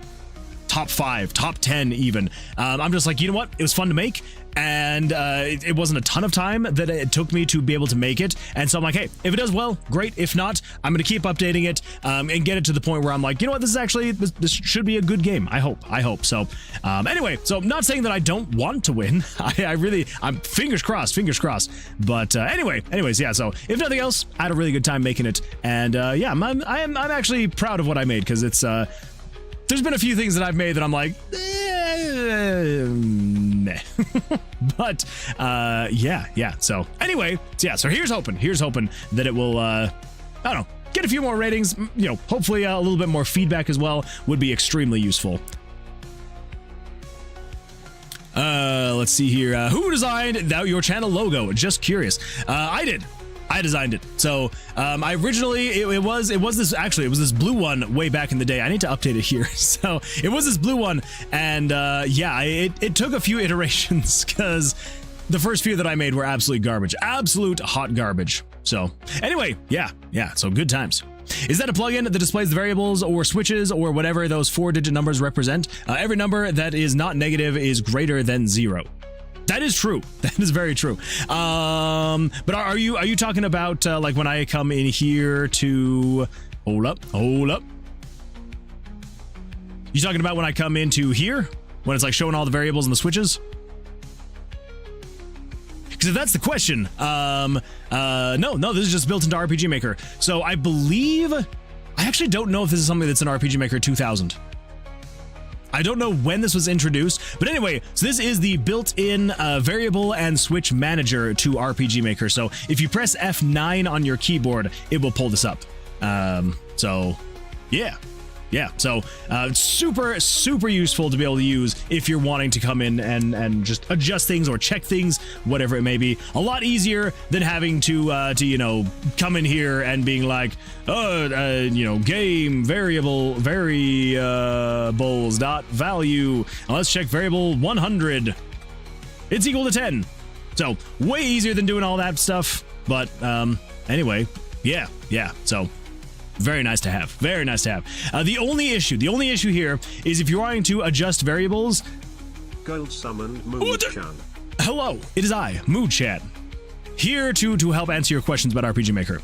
top 5, top 10 even. I'm just like, you know what? It was fun to make. And it wasn't a ton of time that it took me to be able to make it. And so I'm like, hey, if it does well, great. If not, I'm going to keep updating it and get it to the point where I'm like, you know what, this should be a good game. I hope. So anyway, so I'm not saying that I don't want to win. I'm fingers crossed. But anyways, yeah. So if nothing else, I had a really good time making it. And yeah, I'm actually proud of what I made, because it's there's been a few things that I've made that I'm like, meh. But yeah. So anyway, so here's hoping that it will I don't know, get a few more ratings, you know, hopefully a little bit more feedback as well would be extremely useful. Let's see here. Who designed your channel logo? Just curious. I did. I designed it. So I originally it was this blue one way back in the day. I need to update it here. So it was this blue one, and yeah, it took a few iterations because the first few that I made were absolute garbage, absolute hot garbage. So anyway, yeah. So good times. Is that a plugin that displays the variables or switches or whatever those 4-digit numbers represent? Every number that is not negative is greater than 0. That is true. That is very true. But are you talking about like when I come in here to hold up? You talking about when I come into here when it's like showing all the variables and the switches? Because if that's the question, no, this is just built into RPG Maker. So I believe, I actually don't know if this is something that's in RPG Maker 2000. I don't know when this was introduced, but anyway, so this is the built-in variable and switch manager to RPG Maker. So if you press F9 on your keyboard, it will pull this up. So yeah, so super useful to be able to use if you're wanting to come in and just adjust things or check things, whatever it may be. A lot easier than having to you know, come in here and being like, you know, game variables dot value. Let's check variable 100. It's equal to 10. So way easier than doing all that stuff. But anyway, yeah. So. Very nice to have. Very nice to have. The only issue here is if you're wanting to adjust variables. Gold summoned Mood-chan. Hello, it is I, Mood-chan, here to help answer your questions about RPG Maker.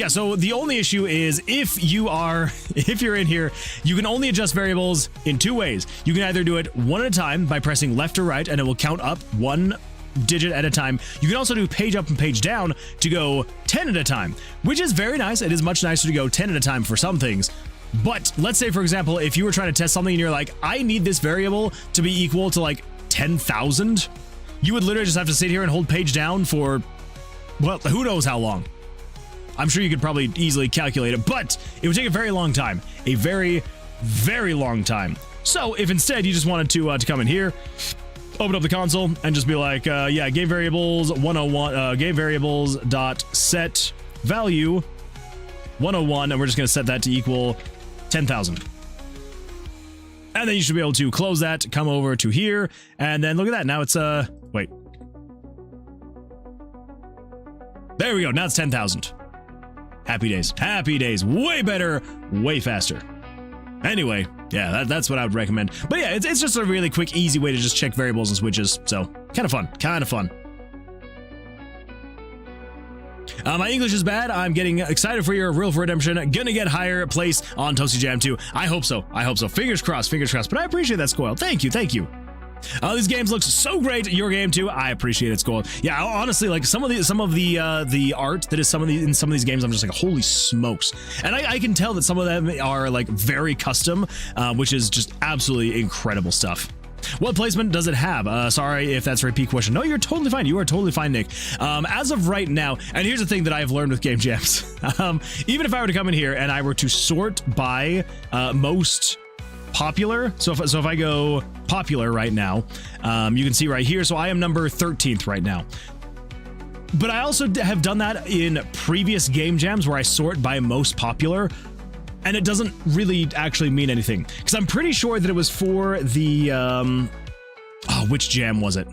So the only issue is if you're in here, you can only adjust variables in 2 ways. You can either do it one at a time by pressing left or right, and it will count up 1 digit at a time. You can also do page up and page down to go 10 at a time, which is very nice. It is much nicer to go 10 at a time for some things. But let's say, for example, if you were trying to test something and you're like, I need this variable to be equal to like 10,000, you would literally just have to sit here and hold page down for, well, who knows how long. I'm sure you could probably easily calculate it, but it would take a very long time, a very, very long time. So if instead you just wanted to come in here, open up the console and just be like, yeah, game variables 101, game variables dot set value 101, and we're just going to set that to equal 10,000. And then you should be able to close that, come over to here, and then look at that. Now it's, wait. There we go. Now it's 10,000. Happy days. Happy days. Way better, way faster. Anyway, yeah, that's what I would recommend. But yeah, it's just a really quick, easy way to just check variables and switches. So, kind of fun. My English is bad. I'm getting excited for your Real for Redemption. Gonna get higher place on Toasty Jam 2. I hope so. Fingers crossed. But I appreciate that, Scoil. Thank you. These games look so great. Your game too. I appreciate it, Scoil. Yeah, honestly, like some of the art that is in some of these games, I'm just like, holy smokes. And I can tell that some of them are like very custom, which is just absolutely incredible stuff. What placement does it have? Sorry if that's a repeat question. No, you're totally fine. You are totally fine, Nick. As of right now, and here's the thing that I've learned with game jams. Even if I were to come in here and I were to sort by most popular, so if I go popular right now, you can see right here, so I am number 13th right now. But I also have done that in previous game jams where I sort by most popular, and it doesn't really actually mean anything, because I'm pretty sure that it was for the which jam was it?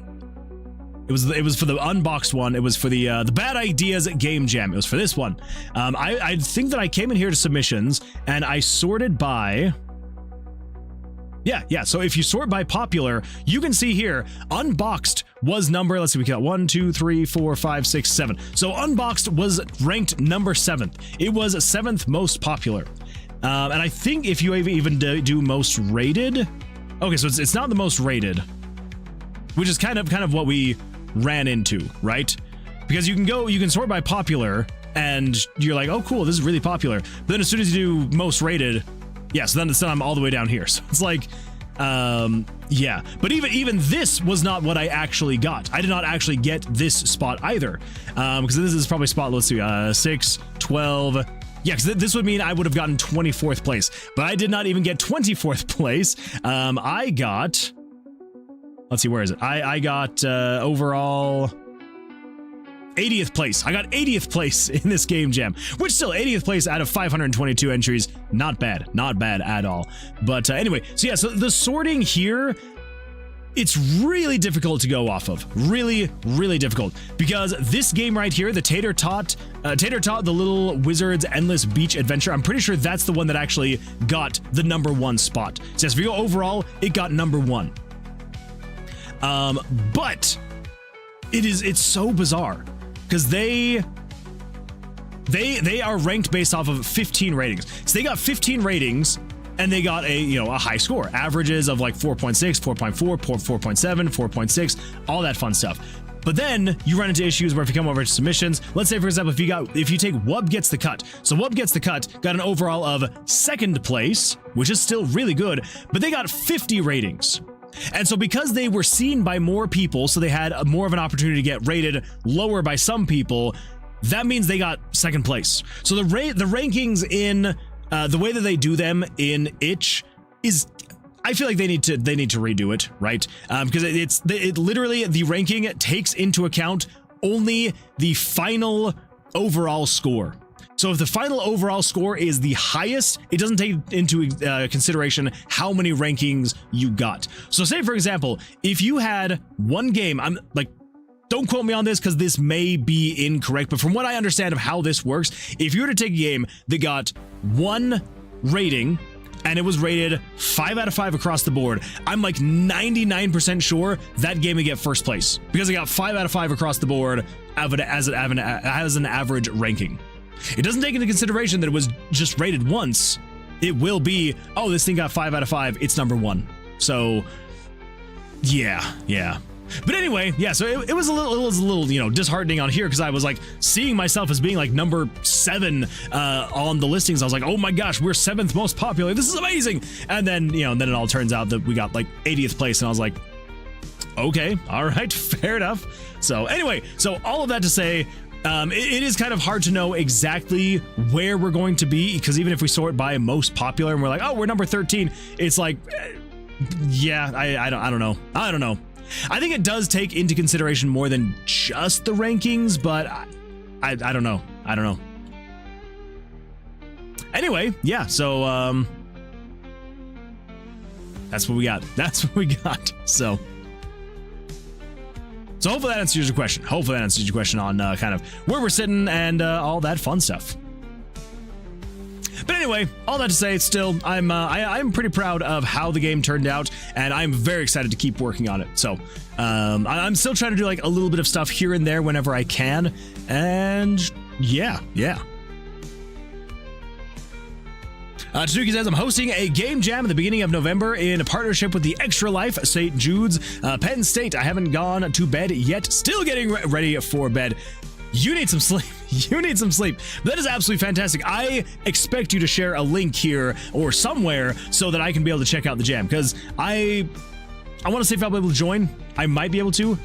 It was for the unboxed one. It was for the Bad Ideas game jam. It was for this one. I think that I came in here to submissions and I sorted by. Yeah. So if you sort by popular, you can see here, Unboxed was number, let's see, we got 1, 2, 3, 4, 5, 6, 7. So Unboxed was ranked number 7th. It was 7th most popular. And I think if you even do most rated, okay, so it's not the most rated, which is kind of what we ran into, right? Because you can sort by popular and you're like, oh cool, this is really popular. But then as soon as you do most rated, yeah, so then I'm all the way down here. So it's like, yeah. But even this was not what I actually got. I did not actually get this spot either. Because this is probably spot, let's see, 6, 12. Yeah, because this would mean I would have gotten 24th place. But I did not even get 24th place. I got, let's see, where is it? I got overall 80th place. I got 80th place in this game jam, which still 80th place out of 522 entries. Not bad at all. But anyway, so yeah, so the sorting here, it's really difficult to go off of. Really difficult, because this game right here, the Tater Tot, the Little Wizard's Endless Beach Adventure, I'm pretty sure that's the one that actually got the #1 spot. So yes, if you go overall, it got #1. But it's so bizarre, because they are ranked based off of 15 ratings. So they got 15 ratings, and they got a high score, averages of like 4.6, 4.4, 4.7, 4.6, all that fun stuff. But then you run into issues where if you come over to submissions, let's say for example, if you take Wub Gets the Cut. So Wub Gets the Cut got an overall of 2nd place, which is still really good, but they got 50 ratings. And so because they were seen by more people, so they had more of an opportunity to get rated lower by some people, that means they got 2nd place. So the rankings in the way that they do them in Itch is, I feel like they need to redo it, right? Because it literally, the ranking takes into account only the final overall score. So if the final overall score is the highest, it doesn't take into consideration how many rankings you got. So say for example, if you had one game, I'm like, don't quote me on this because this may be incorrect, but from what I understand of how this works, if you were to take a game that got 1 rating and it was rated 5 out of 5 across the board, I'm like 99% sure that game would get 1st place because it got 5 out of 5 across the board as an average ranking. It doesn't take into consideration that it was just rated once. It will be, oh, this thing got 5 out of 5, it's #1. So yeah. But anyway, yeah, so it was a little, disheartening on here because I was like seeing myself as being like #7 on the listings. I was like, oh my gosh, we're 7th most popular. This is amazing. And then, then it all turns out that we got like 80th place, and I was like, okay, all right, fair enough. So anyway, so all of that to say, it is kind of hard to know exactly where we're going to be, because even if we sort by most popular and we're like, oh, we're number 13, it's like, yeah, I don't know. I think it does take into consideration more than just the rankings, but I don't know. Anyway, yeah, so that's what we got. So hopefully that answers your question. On kind of where we're sitting and all that fun stuff. But anyway, all that to say, still, I'm pretty proud of how the game turned out, and I'm very excited to keep working on it. So I'm still trying to do like a little bit of stuff here and there whenever I can, and yeah. Tsuki says, I'm hosting a game jam at the beginning of November in a partnership with the Extra Life St. Jude's, Penn State. I haven't gone to bed yet. Still getting ready for bed. You need some sleep. That is absolutely fantastic. I expect you to share a link here or somewhere so that I can be able to check out the jam, because I want to see if I'll be able to join. I might be able to.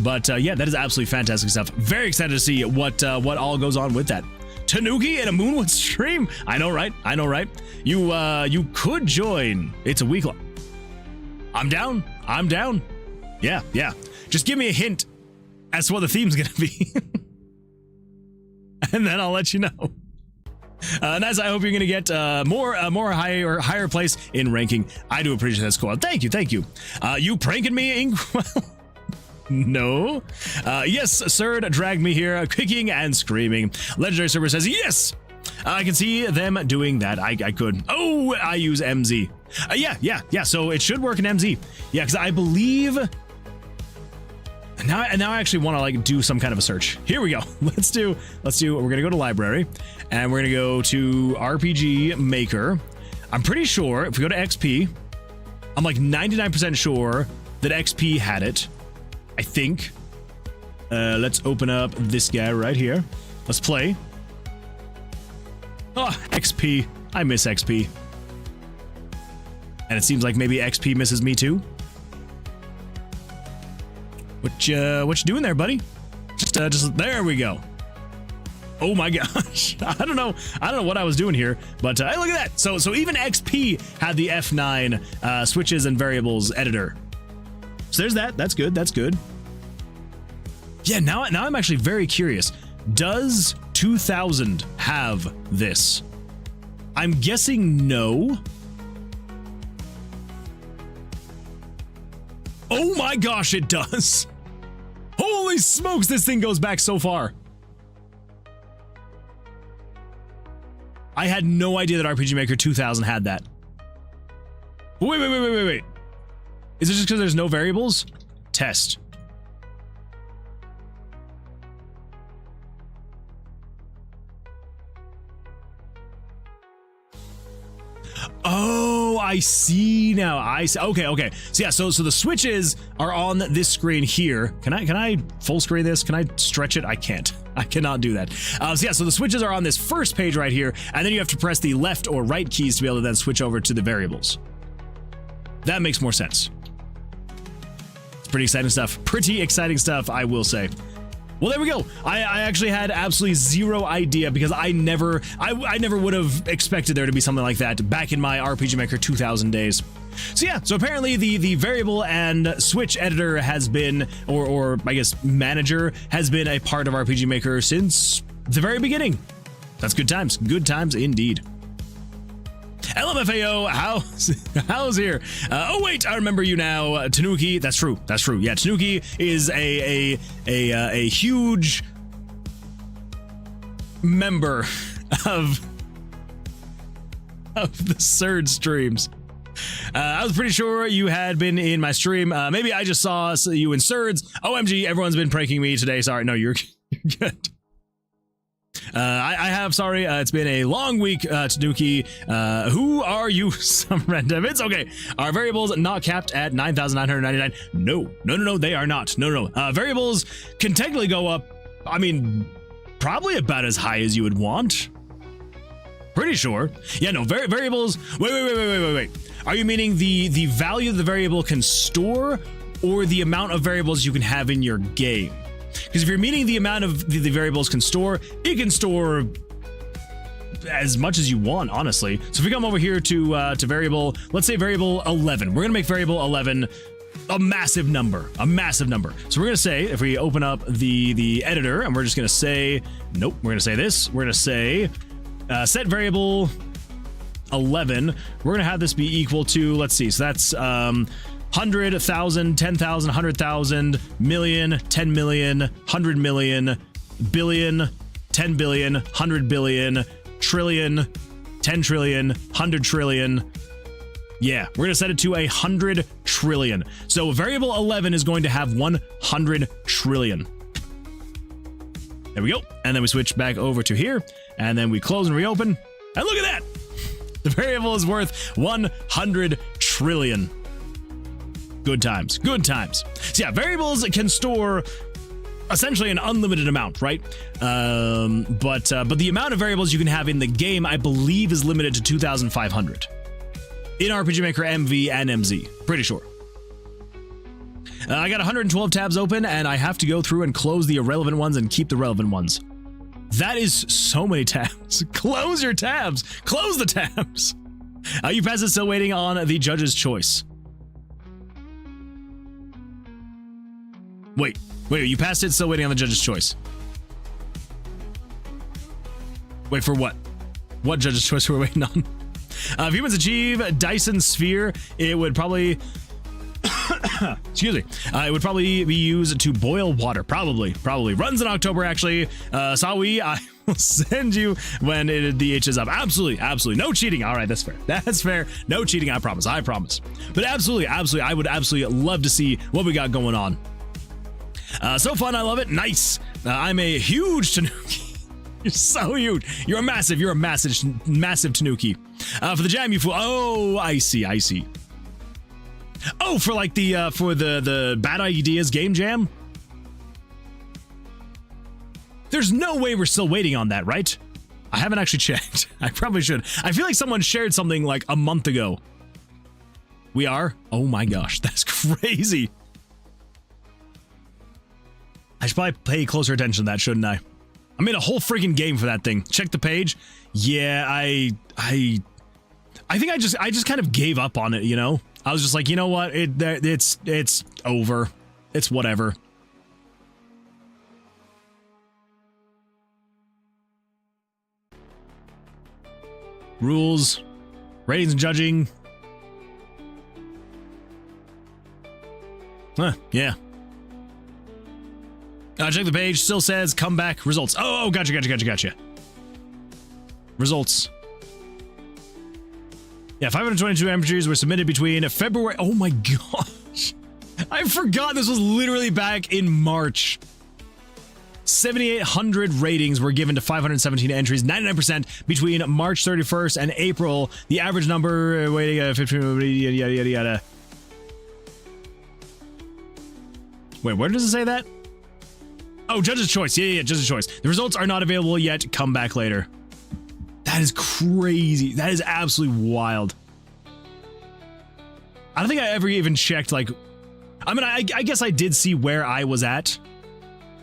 But yeah, that is absolutely fantastic stuff. Very excited to see what all goes on with that. Tanuki in a Moonwood stream. I know, right? You could join. It's a week long. I'm down. Yeah. Just give me a hint as to what the theme's gonna be. And then I'll let you know. Nice. I hope you're gonna get more higher place in ranking. I do appreciate that score. Thank you. You pranking me, Inkwell? No. Yes, sir. Drag me here, kicking and screaming. Legendary Server says yes. I can see them doing that. I could. Oh, I use MZ. Yeah. So it should work in MZ. Yeah, because I believe. Now I actually want to like do some kind of a search. Here we go. Let's do. We're gonna go to library, and we're gonna go to RPG Maker. I'm pretty sure if we go to XP, I'm like 99% sure that XP had it. I think. Let's open up this guy right here. Let's play. Oh, XP. I miss XP. And it seems like maybe XP misses me too. What you doing there, buddy? Just there we go. Oh my gosh. I don't know what I was doing here, but hey, look at that. So even XP had the F9 switches and variables editor. So there's that. That's good. Yeah, now I'm actually very curious. Does 2000 have this? I'm guessing no. Oh my gosh, it does. Holy smokes, this thing goes back so far. I had no idea that RPG Maker 2000 had that. Wait. Is it just because there's no variables? Test. Oh, I see now. I see. Okay. So yeah, so the switches are on this screen here. Can I full screen this? Can I stretch it? I can't. I cannot do that. So the switches are on this first page right here, and then you have to press the left or right keys to be able to then switch over to the variables. That makes more sense. It's pretty exciting stuff. Pretty exciting stuff, I will say. Well, there we go. I actually had absolutely zero idea because I never would have expected there to be something like that back in my RPG Maker 2000 days. So yeah, so apparently the variable and switch editor has been, or I guess manager, has been a part of RPG Maker since the very beginning. That's good times indeed. LMFAO, how's here? Oh wait, I remember you now, Tanuki. That's true. Yeah, Tanuki is a huge member of the Surge streams. I was pretty sure you had been in my stream. Maybe I just saw you in Surds. OMG, everyone's been pranking me today. Sorry, no, you're good. I have, sorry, it's been a long week, Tanuki. Who are you, some random? It's okay. Are variables not capped at 9,999? No, they are not. No. Variables can technically go up, I mean, probably about as high as you would want. Pretty sure. Yeah, no, variables, wait. Are you meaning the value the variable can store, or the amount of variables you can have in your game? Because if you're meaning the amount of the variables can store, it can store as much as you want, honestly. So if we come over here to variable, let's say variable 11. We're gonna make variable 11 a massive number. So we're gonna say, if we open up the editor, and we're just gonna say, nope, we're gonna say this. We're gonna say set variable 11. We're gonna have this be equal to, let's see, so that's 100, 1,000, 10,000, 100,000, million, 10 million, 100 million, billion, 10 billion, 100 billion, trillion, 10 trillion, 100 trillion. Yeah, we're gonna set it to 100 trillion. So variable 11 is going to have 100 trillion. There we go. And then we switch back over to here, and then we close and reopen. And look at that! The variable is worth 100 trillion. Good times. So yeah, variables can store essentially an unlimited amount, right? But the amount of variables you can have in the game, I believe, is limited to 2,500 in RPG Maker MV and MZ. Pretty sure. I got 112 tabs open, and I have to go through and close the irrelevant ones and keep the relevant ones. That is so many tabs. Close your tabs. Close the tabs. You pass it, still waiting on the judge's choice. Wait, you passed it, still waiting on the judge's choice. Wait, for what? What judge's choice were we waiting on? If humans achieve Dyson Sphere, it would probably... excuse me. It would probably be used to boil water. Probably. Runs in October, actually. Sawi, I will send you when the H is up. Absolutely. No cheating. All right, that's fair. No cheating, I promise. But absolutely. I would absolutely love to see what we got going on. So fun, I love it. Nice. I'm a huge Tanuki. You're so huge. You're a massive Tanuki. For the jam, you fool. Oh, I see. Oh, for like for the Bad Ideas game jam? There's no way we're still waiting on that, right? I haven't actually checked. I probably should. I feel like someone shared something like a month ago. We are? Oh my gosh, that's crazy. I should probably pay closer attention to that, shouldn't I? I made a whole freaking game for that thing. Check the page. Yeah, I think I just kind of gave up on it, you know? I was just like, you know what? It's over. It's whatever. Rules. Ratings and judging. Huh, yeah. Check the page. Still says comeback results. Oh, gotcha. Results. Yeah, 522 entries were submitted between February. Oh my gosh. I forgot this was literally back in March. 7,800 ratings were given to 517 entries, 99% between March 31st and April. The average number, 15, yada. Wait, where does it say that? Oh, judge's choice. Yeah, judge's choice. The results are not available yet. Come back later. That is crazy. That is absolutely wild. I don't think I ever even checked, like... I mean, I guess I did see where I was at.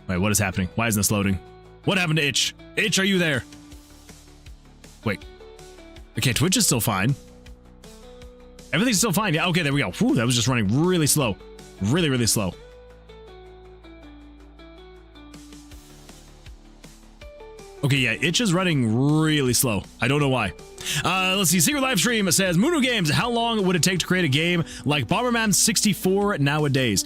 Wait, what is happening? Why isn't this loading? What happened to Itch? Itch, are you there? Wait. Okay, Twitch is still fine. Everything's still fine. Yeah, okay, there we go. Whew, that was just running really slow. Really slow. Okay, yeah, Itch is running really slow. I don't know why. Let's see. Secret live stream says, Moonwood Games, how long would it take to create a game like Bomberman 64 nowadays?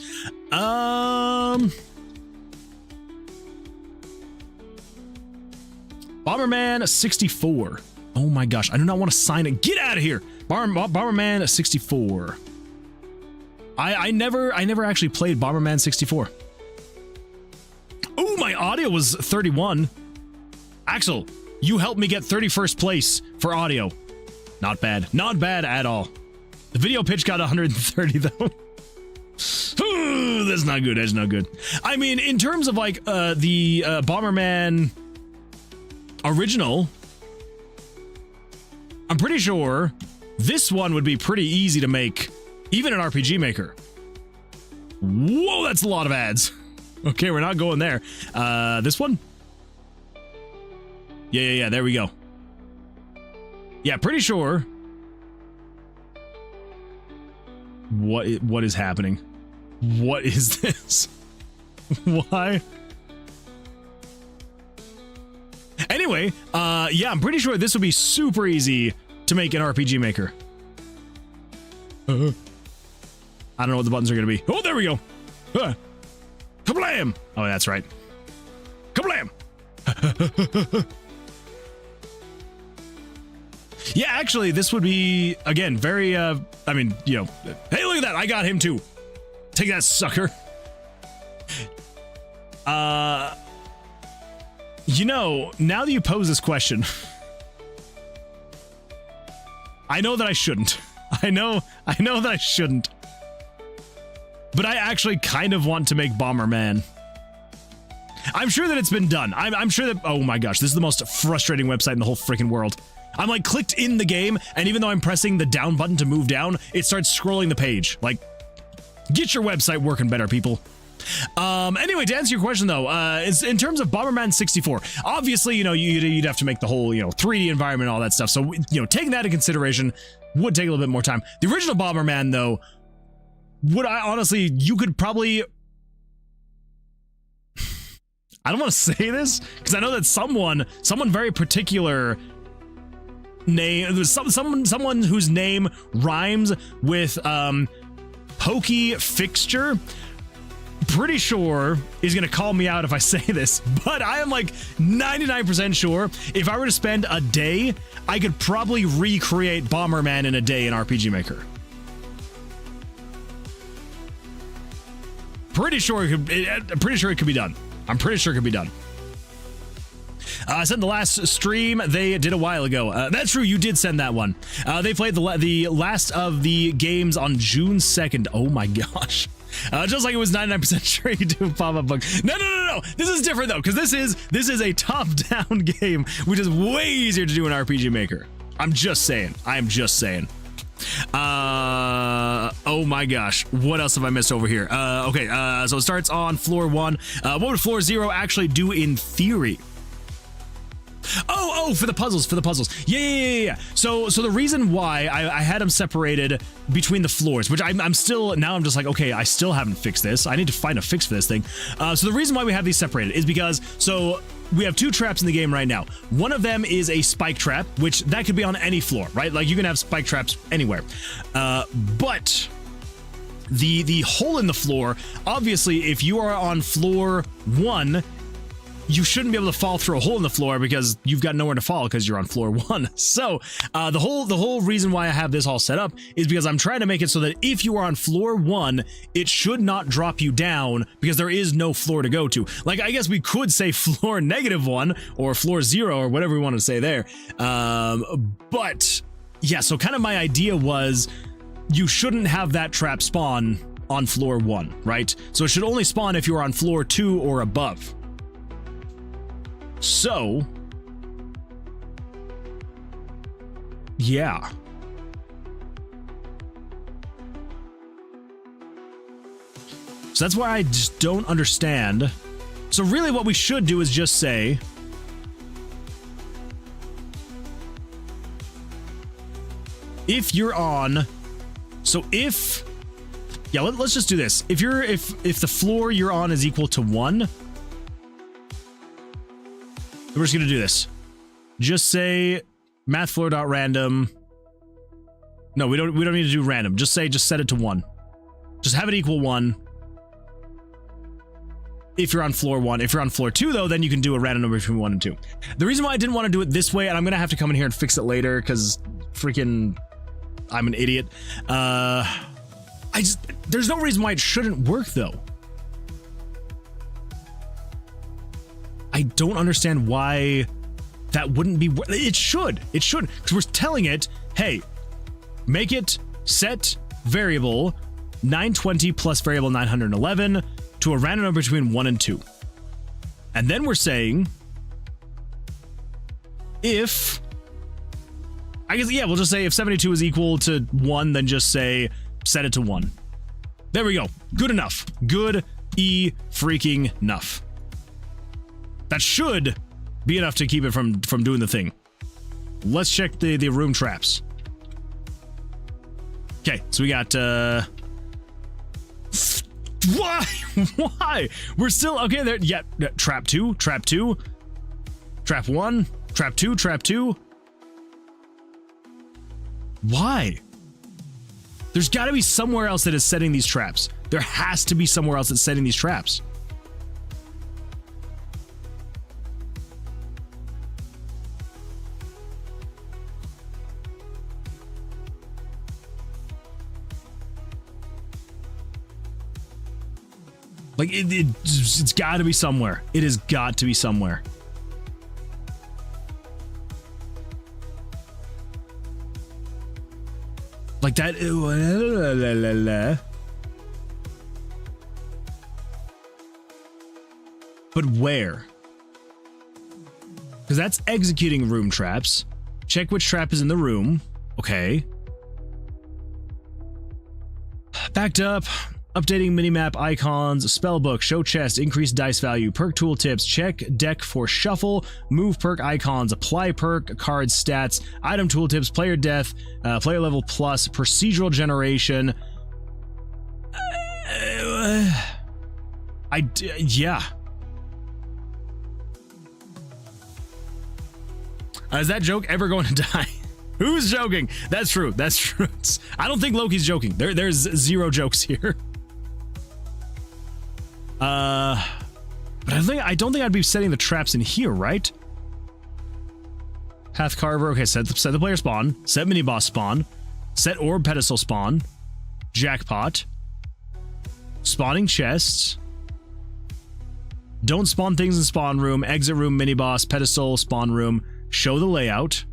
Bomberman 64. Oh my gosh, I do not want to sign it. Get out of here. Bomberman 64. I never actually played Bomberman 64. Oh, my audio was 31. Axel, you helped me get 31st place for audio. Not bad. Not bad at all. The video pitch got 130 though. Ooh, that's not good. That's not good. I mean, in terms of like the Bomberman original, I'm pretty sure this one would be pretty easy to make, even an RPG Maker. Whoa, that's a lot of ads. Okay, we're not going there. This one? Yeah, there we go. Yeah, pretty sure. What is happening? What is this? Why? Anyway, yeah, I'm pretty sure this would be super easy to make an RPG Maker. I don't know what the buttons are going to be. Oh, there we go. Kablam! Oh, that's right. Kablam! Yeah, actually, this would be, again, very, I mean, you know, hey, look at that, I got him too. Take that, sucker. You know, now that you pose this question, I know that I shouldn't. I know that I shouldn't. But I actually kind of want to make Bomberman. I'm sure that it's been done. I'm sure that, oh my gosh, this is the most frustrating website in the whole freaking world. I'm like clicked in the game, and even though I'm pressing the down button to move down, it starts scrolling the page. Like, get your website working better, people. Anyway, to answer your question though, in terms of Bomberman 64, obviously, you know, you'd have to make the whole, you know, 3D environment and all that stuff. So, you know, taking that into consideration would take a little bit more time. The original Bomberman though, you could probably, I don't want to say this because I know that someone very particular name, someone whose name rhymes with Pokey Fixture, pretty sure is gonna call me out if I say this, but I am like 99% sure if I were to spend a day, I could probably recreate Bomberman in a day in RPG Maker. Pretty sure it could be done. I'm pretty sure it could be done. I sent the last stream they did a while ago. That's true, you did send that one. They played the last of the games on June 2nd. Oh my gosh. Just like it was 99% sure you do a pop-up book. No. This is different though, because this is a top-down game, which is way easier to do in RPG Maker. I'm just saying. I am just saying. Oh my gosh, what else have I missed over here? Okay, so it starts on floor 1. What would floor 0 actually do in theory? Oh, for the puzzles, Yeah. So the reason why I had them separated between the floors, which I'm still, now I'm just like, okay, I still haven't fixed this. I need to find a fix for this thing. So the reason why we have these separated is because, so we have two traps in the game right now. One of them is a spike trap, which that could be on any floor, right? Like you can have spike traps anywhere. But the hole in the floor, obviously, if you are on floor 1, you shouldn't be able to fall through a hole in the floor because you've got nowhere to fall because you're on floor 1. So the whole reason why I have this all set up is because I'm trying to make it so that if you are on floor 1, it should not drop you down because there is no floor to go to. Like, I guess we could say floor -1 or floor 0 or whatever we want to say there. But yeah, so kind of my idea was you shouldn't have that trap spawn on floor 1, right? So it should only spawn if you're on floor 2 or above. So, yeah. So that's why I just don't understand. So really what we should do is just say, if you're on, so if, yeah, let's just do this. If the floor you're on is equal to 1, we're just gonna do this. Just say mathfloor.random. No, we don't need to do random. Just set it to 1. Just have it equal 1. If you're on floor 1. If you're on floor 2, though, then you can do a random number between 1 and 2. The reason why I didn't want to do it this way, and I'm gonna have to come in here and fix it later, because freaking I'm an idiot. There's no reason why it shouldn't work though. I don't understand why that wouldn't be. It should, because we're telling it, hey, make it set variable 920 plus variable 911 to a random number between 1 and 2. And then we're saying, if, I guess, yeah, we'll just say if 72 is equal to 1, then just say set it to 1. There we go. Good enough. Freaking enough. That should be enough to keep it from doing the thing. Let's check the room traps. Okay, so we got why? We're still okay there. Yeah, trap 2, trap 1, trap 2. Why? There's got to be somewhere else that is setting these traps. There has to be somewhere else that's setting these traps. Like, it's got to be somewhere. It has got to be somewhere. Like that. But where? Because that's executing room traps. Check which trap is in the room. Okay. Backed up. Updating minimap icons, spellbook, show chest, increase dice value, perk tooltips, check deck for shuffle, move perk icons, apply perk, card stats, item tooltips, player death, player level plus, procedural generation. Yeah. Is that joke ever going to die? Who's joking? That's true. That's true. I don't think Loki's joking. There's zero jokes here. But I don't think I'd be setting the traps in here, right? Path Carver. Okay, set the player spawn. Set mini boss spawn. Set orb pedestal spawn. Jackpot. Spawning chests. Don't spawn things in spawn room. Exit room, mini boss, pedestal, spawn room. Show the layout.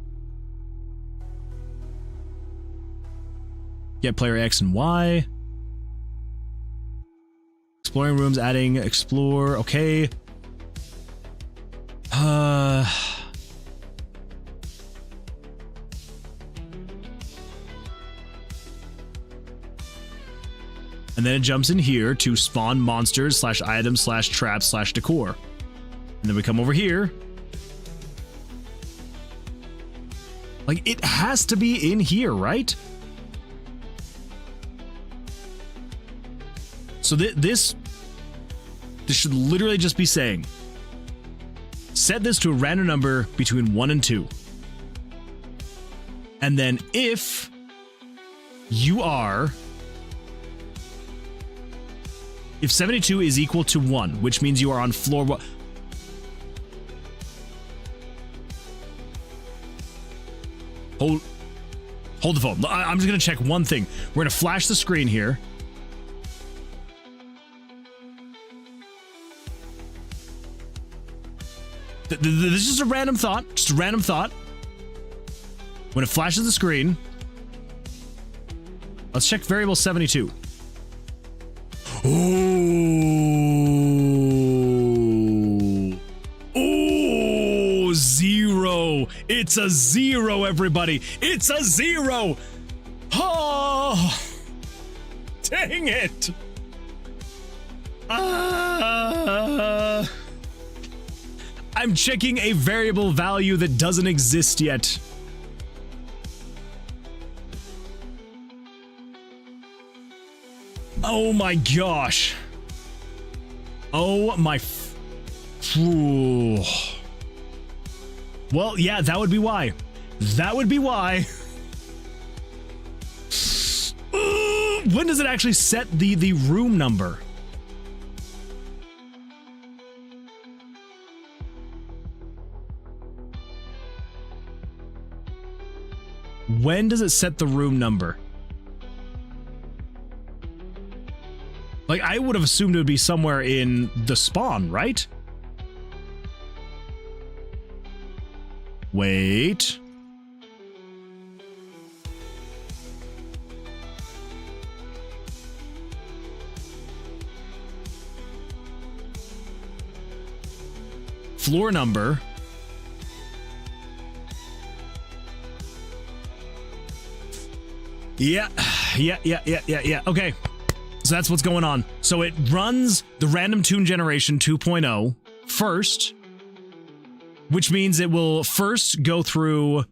Get player X and Y. Exploring rooms, adding explore. Okay. And then it jumps in here to spawn monsters /items /traps /decor. And then we come over here. Like, it has to be in here, right? So this should literally just be saying, set this to a random number between 1 and 2. And then if you are... If 72 is equal to 1, which means you are on floor 1... Hold the phone. I'm just going to check one thing. We're going to flash the screen here. This is just a random thought. Just a random thought. When it flashes the screen, let's check variable 72. Oh, 0. It's a 0, everybody. It's a 0. Oh, dang it. I'm checking a variable value that doesn't exist yet. Oh my gosh. Oh my... Well, yeah, that would be why. That would be why. When does it actually set the room number? When does it set the room number? Like, I would have assumed it would be somewhere in the spawn, right? Wait. Floor number. Yeah. Okay. So that's what's going on. So it runs the random tune generation 2.0 first, which means it will first go through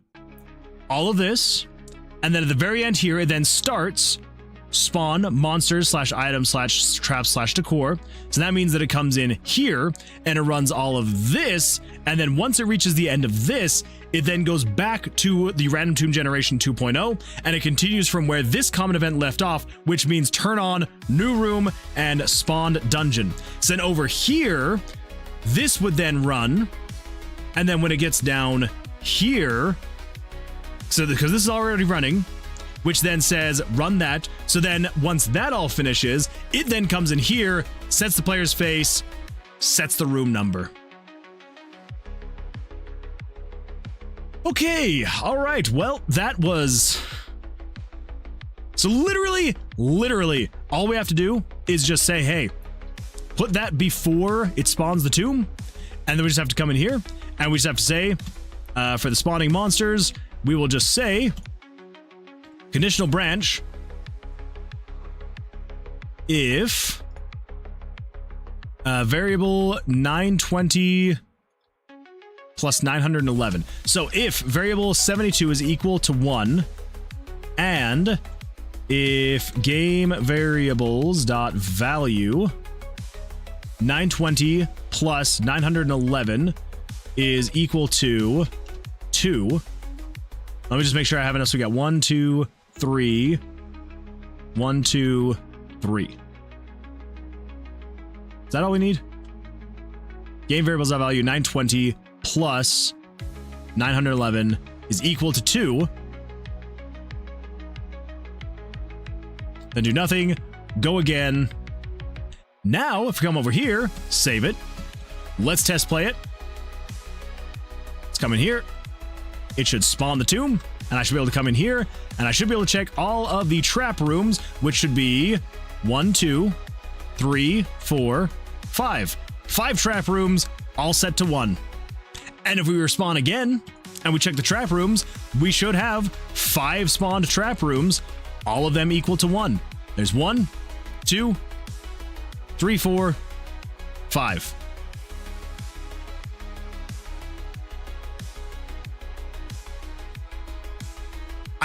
all of this, and then at the very end here, it then starts spawn monsters / items / traps / decor. So that means that it comes in here and it runs all of this, and then once it reaches the end of this, it then goes back to the random tune generation 2.0, and it continues from where this common event left off, which means turn on new room and spawned dungeon. So then over here, this would then run, and then when it gets down here, so because this is already running, which then says run that. So then once that all finishes, it then comes in here, sets the player's face, sets the room number. Okay, all right. Well, that was... So literally, all we have to do is just say, hey, put that before it spawns the tomb, and then we just have to come in here, and we just have to say, for the spawning monsters, we will just say, conditional branch, if variable 920 plus 911. So if variable 72 is equal to 1, and if game variables dot value 920 plus 911 is equal to 2. Let me just make sure I have enough. So we got 1, 2, 3. 1, 2, 3. Is that all we need? Game variables dot value 920 plus 911 is equal to 2. Then do nothing. Go again. Now, if we come over here, save it. Let's test play it. Let's come in here. It should spawn the tomb, and I should be able to come in here, and I should be able to check all of the trap rooms, which should be 1, 2, 3, 4, 5. 5 trap rooms, all set to 1. And if we respawn again, and we check the trap rooms, we should have 5 spawned trap rooms, all of them equal to 1. There's 1, 2, 3, 4, 5.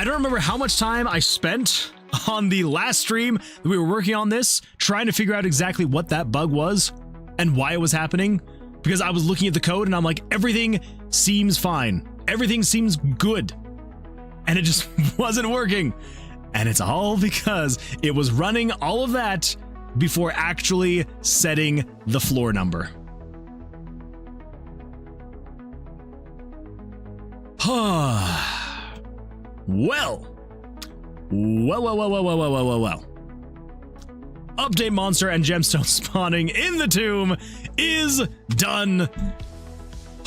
I don't remember how much time I spent on the last stream that we were working on this, trying to figure out exactly what that bug was and why it was happening, because I was looking at the code and I'm like, everything seems fine. Everything seems good. And it just wasn't working. And it's all because it was running all of that before actually setting the floor number. Well. Update monster and gemstone spawning in the tomb is done.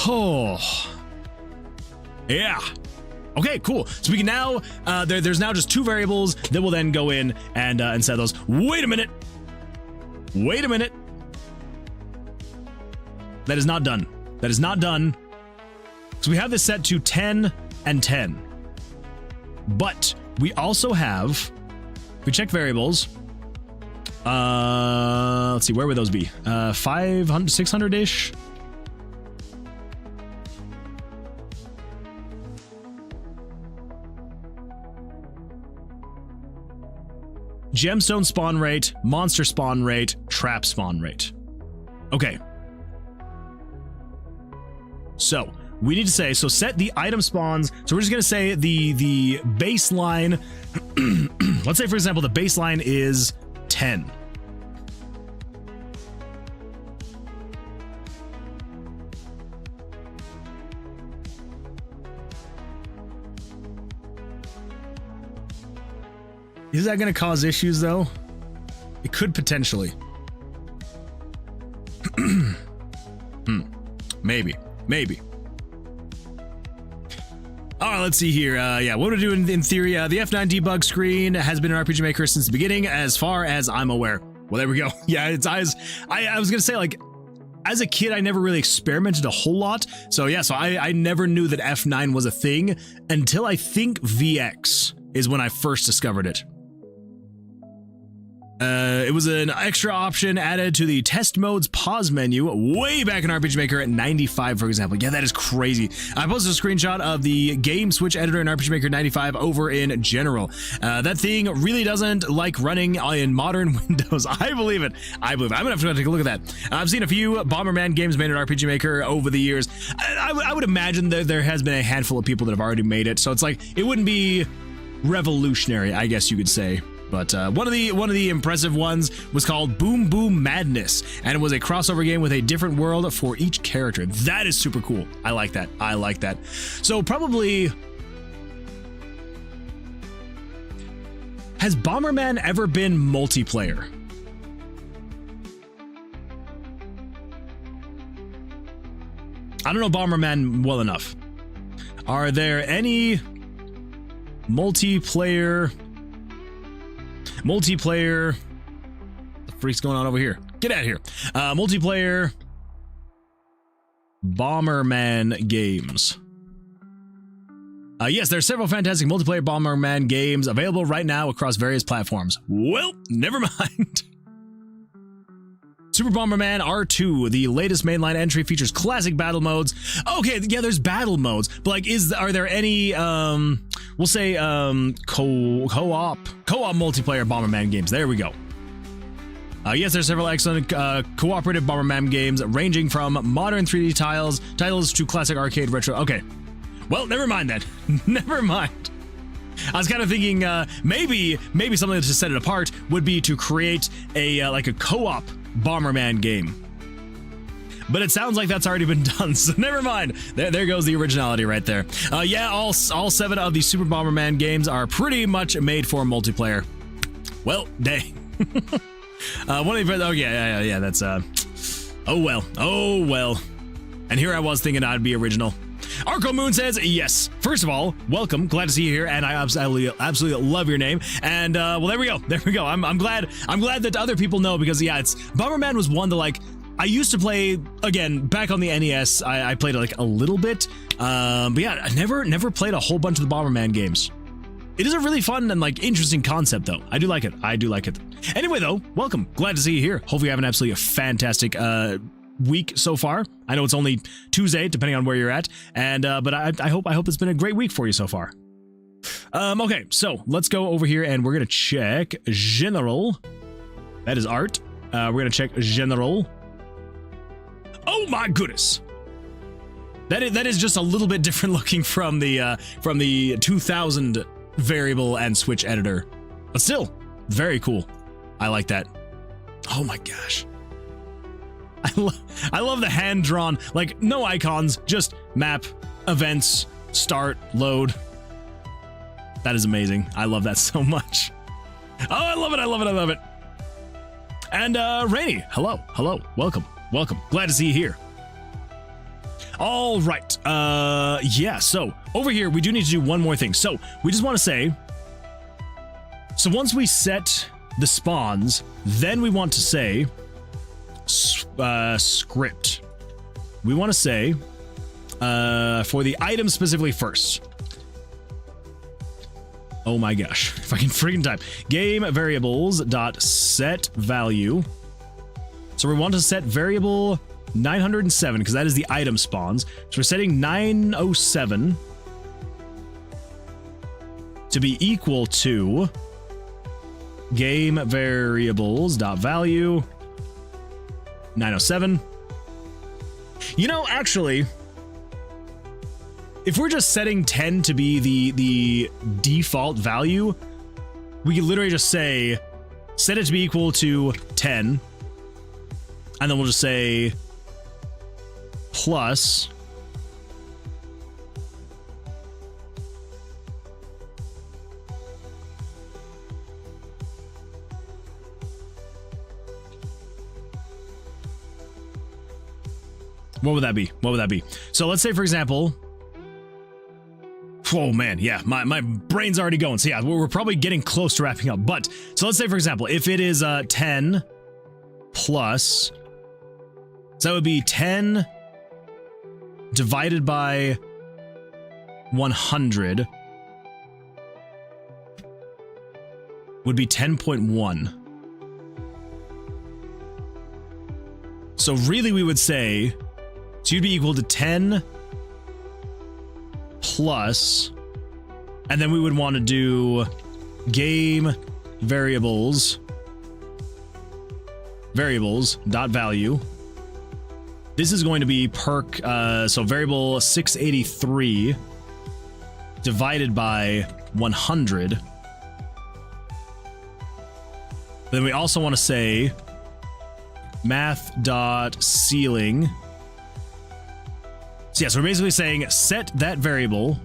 Oh. Yeah. Okay, cool. So we can now, there's now just 2 variables that will then go in and set those. Wait a minute. That is not done. That is not done. So we have this set to 10 and 10. But we also have, if we check variables, let's see, where would those be? 500, 600-ish? Gemstone spawn rate, monster spawn rate, trap spawn rate. Okay. So we need to say, so set the item spawns. So we're just going to say the baseline. Let's say, for example, the baseline is 10. Is that going to cause issues, though? It could potentially. Maybe. All right, let's see here. Yeah, what we're doing in theory, the F9 debug screen has been in RPG Maker since the beginning, as far as I'm aware. Well, there we go. Yeah, it's I was going to say, like, as a kid, I never really experimented a whole lot. So yeah, so I never knew that F9 was a thing until I think VX is when I first discovered it. It was an extra option added to the test mode's pause menu way back in RPG Maker at 95, for example. Yeah, that is crazy. I posted a screenshot of the game switch editor in RPG Maker 95 over in general. That thing really doesn't like running in modern Windows. I believe it. I'm gonna have to take a look at that. I've seen a few Bomberman games made in RPG Maker over the years. I would imagine that there has been a handful of people that have already made it, so it's like it wouldn't be revolutionary, I guess you could say. But one of the impressive ones was called Boom Boom Madness, and it was a crossover game with a different world for each character. That is super cool. I like that. I like that. So probably, has Bomberman ever been multiplayer? I don't know Bomberman well enough. Are there any multiplayer? What the freak's going on over here? Get out of here. Multiplayer Bomberman games. Yes, there are several fantastic multiplayer Bomberman games available right now across various platforms. Well, never mind. Super Bomberman R2, the latest mainline entry, features classic battle modes. Okay, yeah, there's battle modes, but like, are there any, we'll say, co-op multiplayer Bomberman games? There we go. Yes, there's several excellent cooperative Bomberman games, ranging from modern 3D titles to classic arcade retro. Okay, well, never mind then. Never mind. I was kind of thinking maybe something to set it apart would be to create a like a co-op Bomberman game. But it sounds like that's already been done, so never mind. There goes the originality right there. Yeah, all 7 of the Super Bomberman games are pretty much made for multiplayer. Well, dang. One of the, oh yeah, that's oh well. And here I was thinking I'd be original. Arco Moon says, yes. First of all, welcome. Glad to see you here, and I absolutely love your name. And well, there we go. I'm glad that other people know, because yeah, it's Bomberman was one that, like, I used to play, again, back on the NES. I played like a little bit, but yeah, I never played a whole bunch of the Bomberman games. It is a really fun and like interesting concept, though. I do like it. Anyway, though, welcome. Glad to see you here. Hopefully you have an absolutely fantastic week so far. I know it's only Tuesday, depending on where you're at, and but I hope it's been a great week for you so far. Okay, so let's go over here and we're gonna check general. That is art. We're gonna check general. Oh my goodness. That is just a little bit different looking from the 2000 variable and switch editor, but still very cool. I like that. Oh my gosh. I love the hand drawn, like no icons, just map, events, start, load. That is amazing. I love that so much. Oh, I love it. I love it. I love it. And Rainy, hello. Hello. Welcome. Welcome. Glad to see you here. All right. Yeah, so over here we do need to do one more thing. So we just want to say, so once we set the spawns, then we want to say script. We want to say for the item specifically first. Oh my gosh, if I can freaking type. Game variables dot set value. So we want to set variable 907 because that is the item spawns. So we're setting 907 to be equal to game variables dot value 907. You know, actually, if we're just setting 10 to be the default value, we could literally just say set it to be equal to 10, and then we'll just say plus what would that be? What would that be? So let's say, for example, oh man, yeah, my brain's already going. So yeah, we're probably getting close to wrapping up. But so let's say, for example, if it is 10 plus, so that would be 10 divided by 100 would be 10.1. So really we would say, so you'd be equal to 10 plus, and then we would want to do game variables dot value. This is going to be perk, so variable 683 divided by 100. Then we also want to say math dot ceiling. So yeah, so we're basically saying set that variable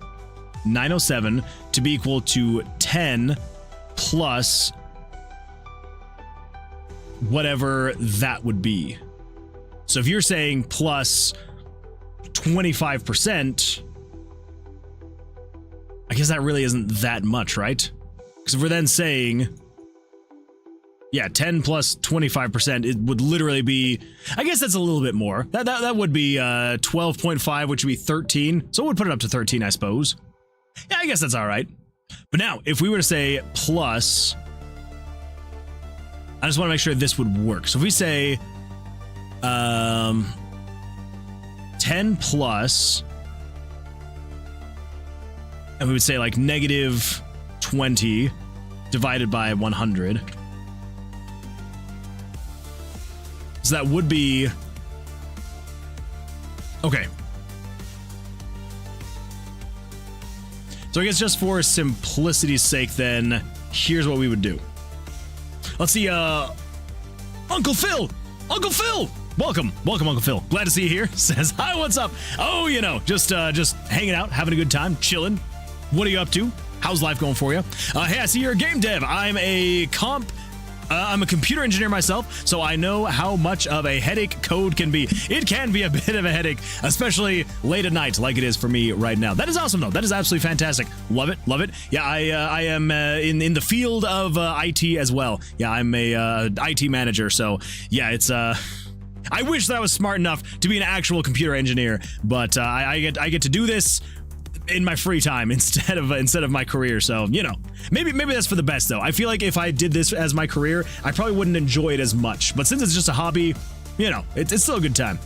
907 to be equal to 10 plus whatever that would be. So if you're saying plus 25%, I guess that really isn't that much, right? Because if we're then saying, yeah, 10 plus 25%, it would literally be, I guess that's a little bit more. That would be 12.5, which would be 13. So it would put it up to 13, I suppose. Yeah, I guess that's all right. But now, if we were to say plus, I just want to make sure this would work. So if we say 10 plus, and we would say like negative 20 divided by 100. So that would be, okay. So I guess just for simplicity's sake, then here's what we would do. Let's see, Uncle Phil! Uncle Phil! Welcome, Uncle Phil. Glad to see you here. Says, hi, what's up? Oh, you know, just hanging out, having a good time, chilling. What are you up to? How's life going for you? Hey, I see you're a game dev. I'm a computer engineer myself, so I know how much of a headache code can be. It can be a bit of a headache, especially late at night, like it is for me right now. That is awesome, though. That is absolutely fantastic. Love it, love it. Yeah, I am in the field of IT as well. Yeah, I'm a IT manager, so yeah, it's I wish that I was smart enough to be an actual computer engineer, but I get to do this in my free time instead of my career. So, you know, maybe that's for the best, though. I feel like if I did this as my career, I probably wouldn't enjoy it as much. But since it's just a hobby, you know, it's still a good time.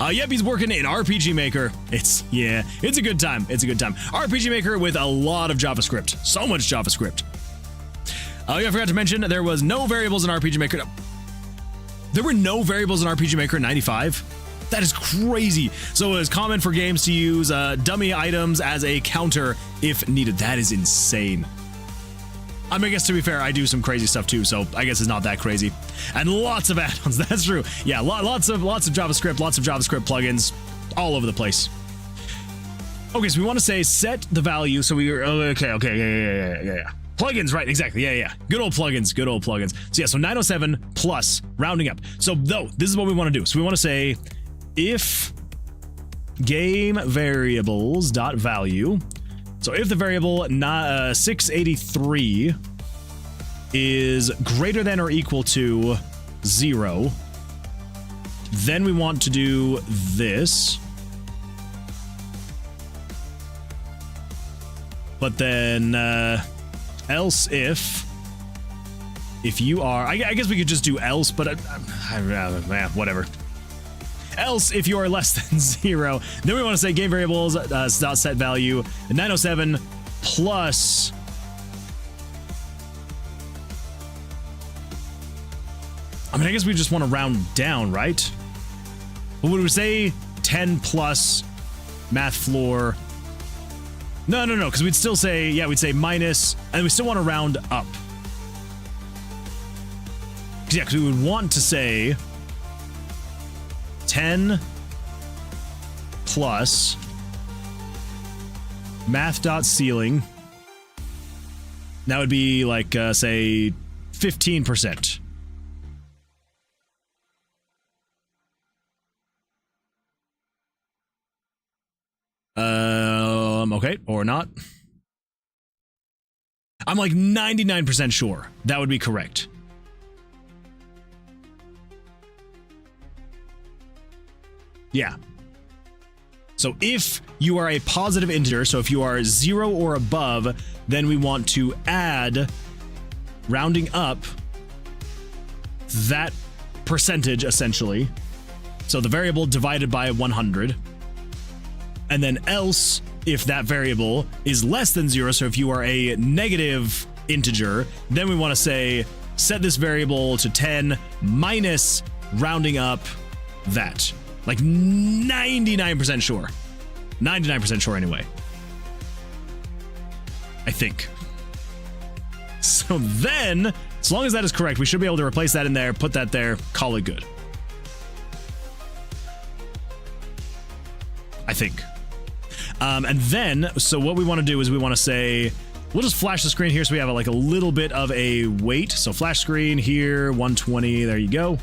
Yep, he's working in RPG Maker. It's a good time. It's a good time. RPG Maker with a lot of JavaScript. So much JavaScript. I forgot to mention there was no variables in RPG Maker. There were no variables in RPG Maker in 95. That is crazy. So it was common for games to use dummy items as a counter if needed. That is insane. I mean, I guess to be fair, I do some crazy stuff too, so I guess it's not that crazy. And lots of add-ons, that's true. Yeah, lots of JavaScript, lots of JavaScript plugins all over the place. Okay, so we want to say set the value, so we okay, yeah. Plugins, right, exactly, yeah. Good old plugins. So yeah, so 907 plus rounding up. So though, this is what we want to do. So we want to say if game variables dot value. So if the variable 683 is greater than or equal to 0, then we want to do this. But then else if you are, I guess we could just do else, but whatever. Else, if you are less than 0, then we want to say game variables dot set value 907 plus I mean, I guess we just want to round down, right? But would we say 10 plus math floor? No, because we'd still say, yeah, we'd say minus, and we still want to round up. Yeah, because we would want to say 10 plus math.ceiling. That would be like, say, 15%. Okay, or not. I'm like 99% sure that would be correct. Yeah. So if you are a positive integer, so if you are 0 or above, then we want to add, rounding up, that percentage essentially. So the variable divided by 100. And then else, if that variable is less than 0, so if you are a negative integer, then we want to say set this variable to 10 minus rounding up that. Like 99% sure. 99% sure anyway. I think. So then, as long as that is correct, we should be able to replace that in there, put that there, call it good. I think. And then, so what we want to do is we want to say, we'll just flash the screen here so we have like a little bit of a weight. So flash screen here, 120, there you go.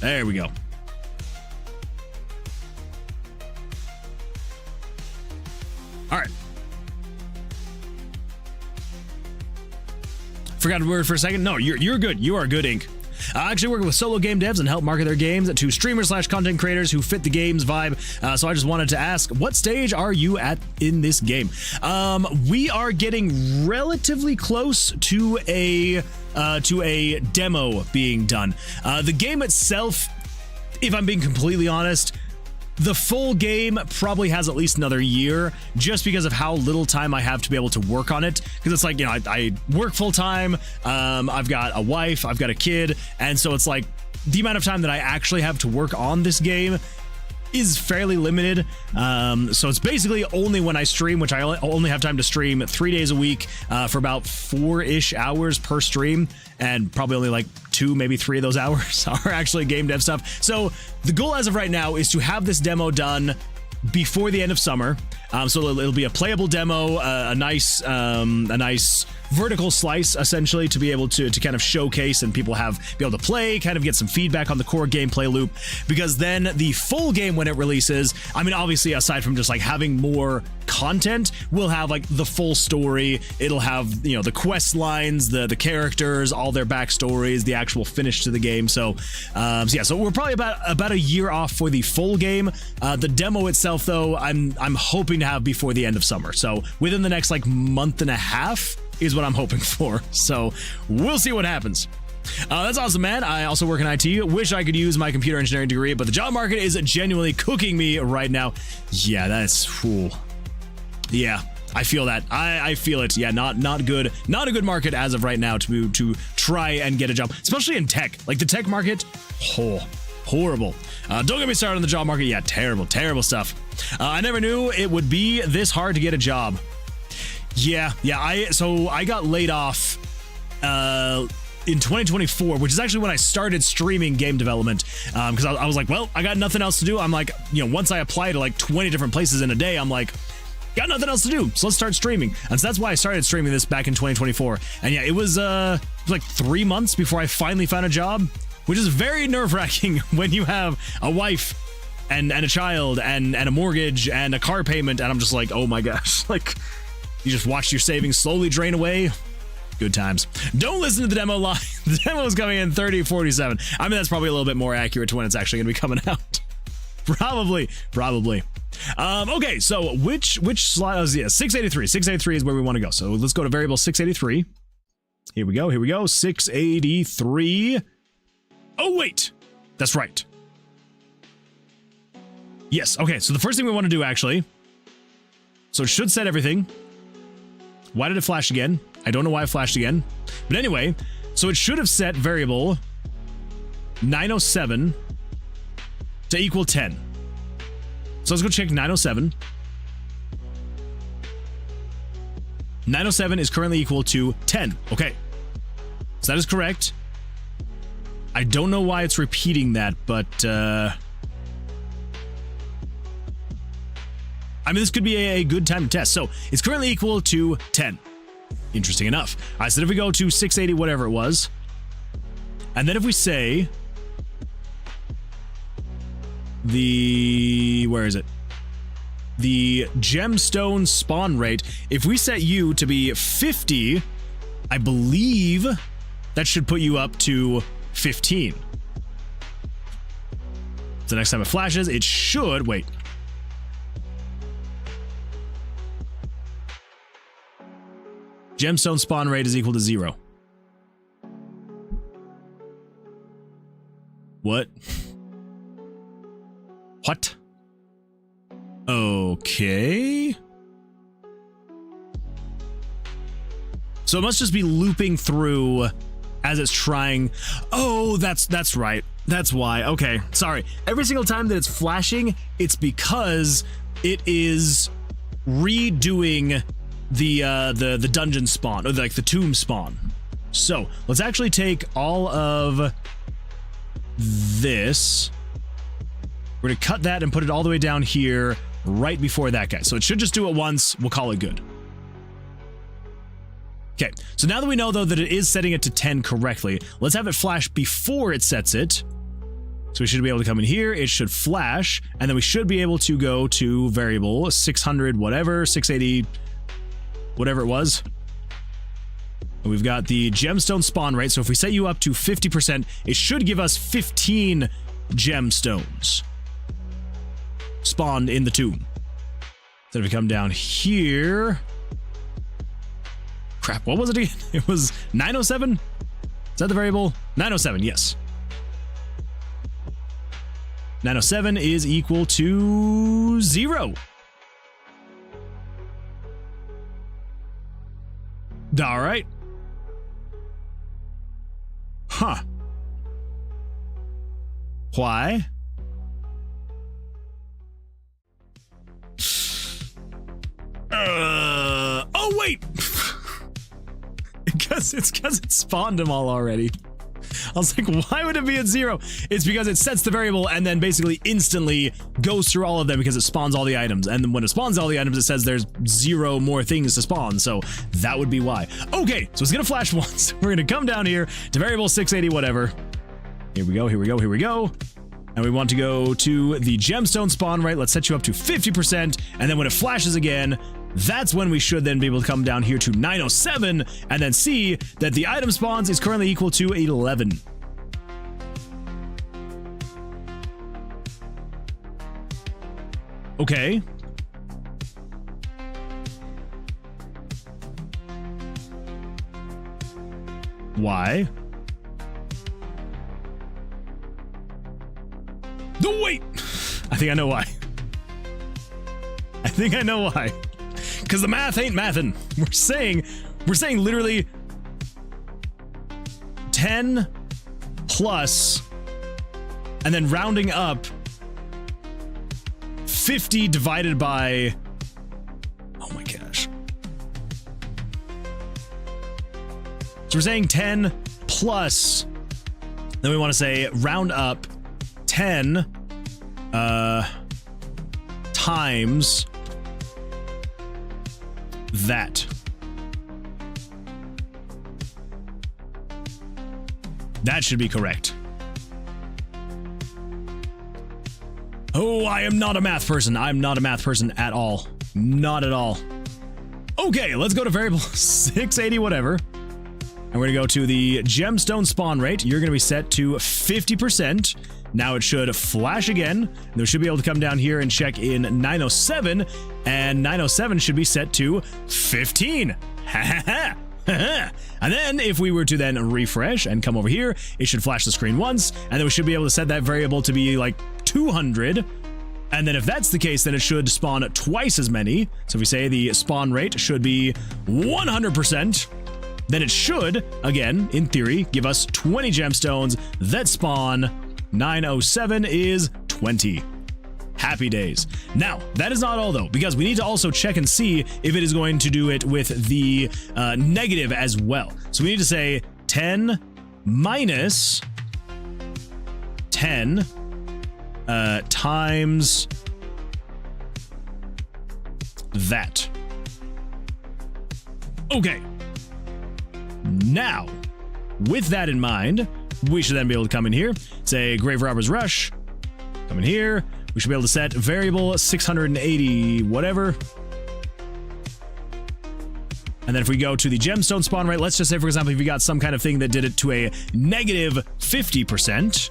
There we go. All right. Forgot a word for a second. No, you're good. You are good, Inc. I actually work with solo game devs and help market their games to streamers/content creators who fit the game's vibe. So I just wanted to ask, what stage are you at in this game? We are getting relatively close to a demo being done. The game itself, if I'm being completely honest, the full game probably has at least another year just because of how little time I have to be able to work on it. Because it's like, you know, I work full time. I've got a wife, I've got a kid. And so it's like the amount of time that I actually have to work on this game is fairly limited. So it's basically only when I stream, which I only have time to stream 3 days a week for about 4-ish hours per stream. And probably only like 2, maybe 3 of those hours are actually game dev stuff. So the goal as of right now is to have this demo done before the end of summer. So it'll be a playable demo, a nice vertical slice essentially to be able to kind of showcase and people be able to play, kind of get some feedback on the core gameplay loop, because then the full game when it releases, I mean, obviously aside from just like having more content, we'll have like the full story. It'll have, you know, the quest lines, the characters, all their backstories, the actual finish to the game. So yeah, so we're probably about a year off for the full game. The demo itself though, I'm hoping to have before the end of summer. So within the next like month and a half is what I'm hoping for. So we'll see what happens. That's awesome, man. I also work in IT. Wish I could use my computer engineering degree, but the job market is genuinely cooking me right now. Yeah, that's cool. Yeah, I feel that. I feel it. Yeah, not good. Not a good market as of right now to try and get a job, especially in tech. Like the tech market, horrible. Don't get me started on the job market. Yeah, terrible stuff. I never knew it would be this hard to get a job. Yeah. So I got laid off in 2024, which is actually when I started streaming game development, because I was like, well, I got nothing else to do. I'm like, once I apply to like 20 different places in a day, I'm like, got nothing else to do, so let's start streaming. And so that's why I started streaming this back in 2024. And yeah, it was like 3 months before I finally found a job, which is very nerve-wracking when you have a wife and a child and a mortgage and a car payment, and I'm just like, oh my gosh, like you just watched your savings slowly drain away. Good times. Don't listen to the demo live. The demo is coming in 3047. I mean, that's probably a little bit more accurate to when it's actually going to be coming out. Probably. Okay, so which slide? Oh, yeah, 683. 683 is where we want to go. So let's go to variable 683. Here we go. 683. Oh, wait. That's right. Yes, okay, so the first thing we want to do, actually, so it should set everything. Why did it flash again? I don't know why it flashed again. But anyway, so it should have set variable 907 to equal 10. So let's go check 907. 907 is currently equal to 10. Okay. So that is correct. I don't know why it's repeating that, but I mean, this could be a good time to test. So it's currently equal to 10. Interesting enough. All right, so if we go to 680, whatever it was, and then if we say where is it? The gemstone spawn rate, if we set you to be 50, I believe that should put you up to 15. So next time it flashes, it should, wait. Gemstone spawn rate is equal to 0. What? What? Okay. So it must just be looping through as it's trying. Oh, that's right. That's why. Okay, sorry. Every single time that it's flashing, it's because it is redoing the dungeon spawn, or like the tomb spawn. So let's actually take all of this. We're gonna cut that and put it all the way down here right before that guy. So it should just do it once. We'll call it good. Okay, so now that we know though that it is setting it to 10 correctly, let's have it flash before it sets it. So we should be able to come in here, it should flash, and then we should be able to go to variable 600 whatever, 680 whatever it was. And we've got the gemstone spawn rate, so if we set you up to 50%, it should give us 15 gemstones spawned in the tomb. Then if we come down here, crap, what was it again? It was 907? Is that the variable? 907, yes. 907 is equal to 0. All right. Huh. Why? Oh wait. Because it spawned them all already. I was like, why would it be at 0? It's because it sets the variable and then basically instantly goes through all of them because it spawns all the items. And then when it spawns all the items, it says there's 0 more things to spawn. So that would be why. Okay, so it's gonna flash once. We're gonna come down here to variable 680 whatever. Here we go. And we want to go to the gemstone spawn rate. Let's set you up to 50%. And then when it flashes again, that's when we should then be able to come down here to 907 and then see that the item spawns is currently equal to 11. Okay. Why? No, wait! I think I know why. I think I know why. Because the math ain't mathin'. We're saying literally 10 plus, and then rounding up 50 divided by, oh my gosh. So we're saying 10 plus, then we want to say round up 10 times that. That should be correct. Oh, I am not a math person. I'm not a math person at all. Not at all. Okay, let's go to variable 680 whatever. And we're gonna go to the gemstone spawn rate. You're gonna be set to 50%. Now it should flash again. And we should be able to come down here and check in 907, and 907 should be set to 15. Ha ha ha. And then if we were to then refresh and come over here, it should flash the screen once, and then we should be able to set that variable to be like 200. And then if that's the case, then it should spawn twice as many. So if we say the spawn rate should be 100%, then it should, again, in theory, give us 20 gemstones that spawn 907 is 20. Happy days. Now, that is not all though, because we need to also check and see if it is going to do it with the negative as well. So we need to say 10 minus 10 times that. Okay. Now, with that in mind, we should then be able to come in here, say Grave Robber's Rush, come in here, we should be able to set variable 680 whatever. And then if we go to the gemstone spawn rate, let's just say, for example, if you got some kind of thing that did it to a negative 50%,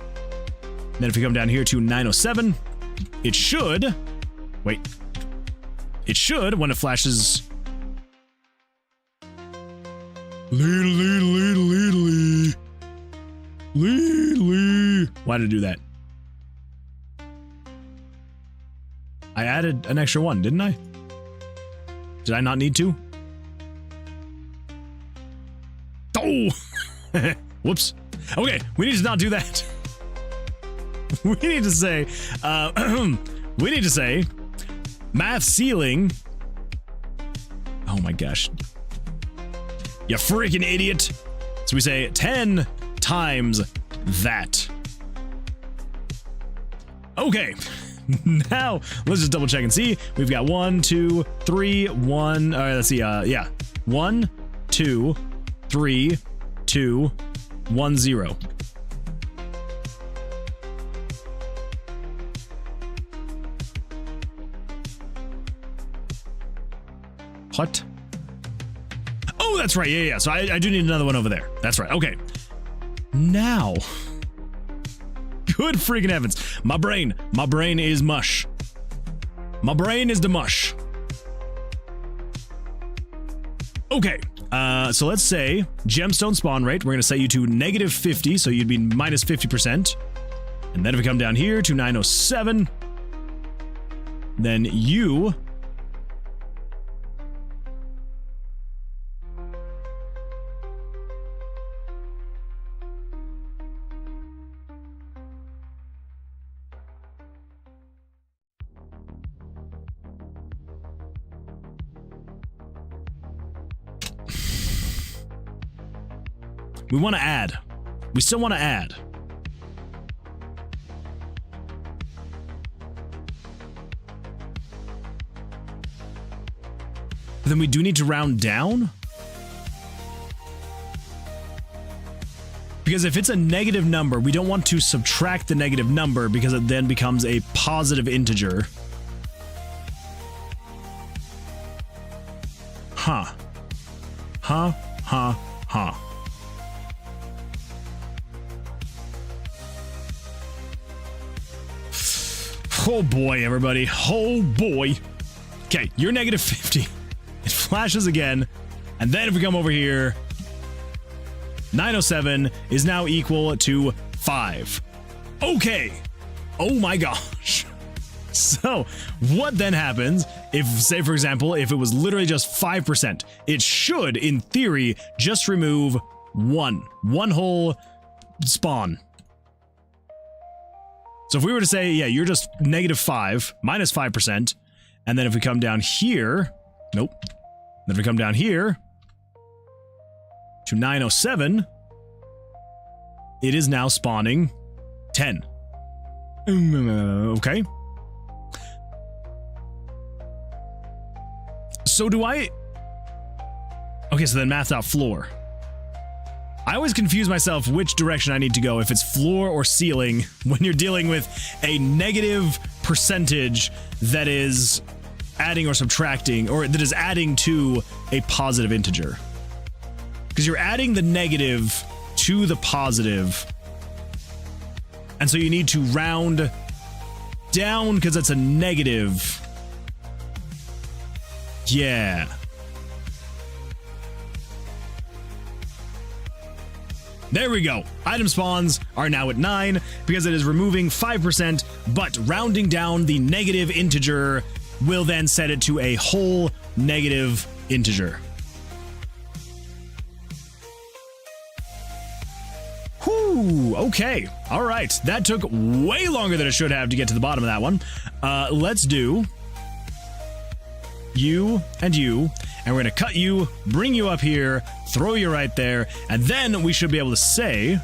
then if we come down here to 907, it should, wait, it should, when it flashes, Why did it do that? I added an extra one, didn't I? Did I not need to? Oh! Whoops. Okay, we need to not do that. We need to say, math ceiling. Oh my gosh. You freaking idiot. So we say 10 times that. Okay. Now, let's just double check and see. We've got 1, 2, 3, 1. All right, let's see. Yeah. 1, 2, 3, 2, 1, 0. What? Oh, that's right. Yeah. So I do need another one over there. That's right. Okay. Now. Good freaking heavens. My brain is mush. My brain is the mush. Okay. So let's say gemstone spawn rate. We're going to set you to negative 50. So you'd be minus 50%. And then if we come down here to 907, then you... We want to add. We still want to add. But then we do need to round down. Because if it's a negative number, we don't want to subtract the negative number because it then becomes a positive integer. Huh. Huh, huh, huh. Oh boy, everybody. Oh boy. Okay, you're negative 50. It flashes again. And then if we come over here, 907 is now equal to 5. Okay. Oh my gosh. So what then happens if, say for example, if it was literally just 5%, it should, in theory, just remove one whole spawn. So if we were to say, yeah, you're just -5, minus 5%, and then if we come down here, nope. Then if we come down here to 907, it is now spawning 10. Okay. So do I... Okay, so then mathed out floor. I always confuse myself which direction I need to go, if it's floor or ceiling, when you're dealing with a negative percentage that is adding or subtracting, or that is adding to a positive integer. Because you're adding the negative to the positive, and so you need to round down because it's a negative. Yeah. There we go. Item spawns are now at 9 because it is removing 5%, but rounding down the negative integer will then set it to a whole negative integer. Whew, okay. All right. That took way longer than it should have to get to the bottom of that one. Let's do you and you, and we're going to cut you, bring you up here, throw you right there, and then we should be able to say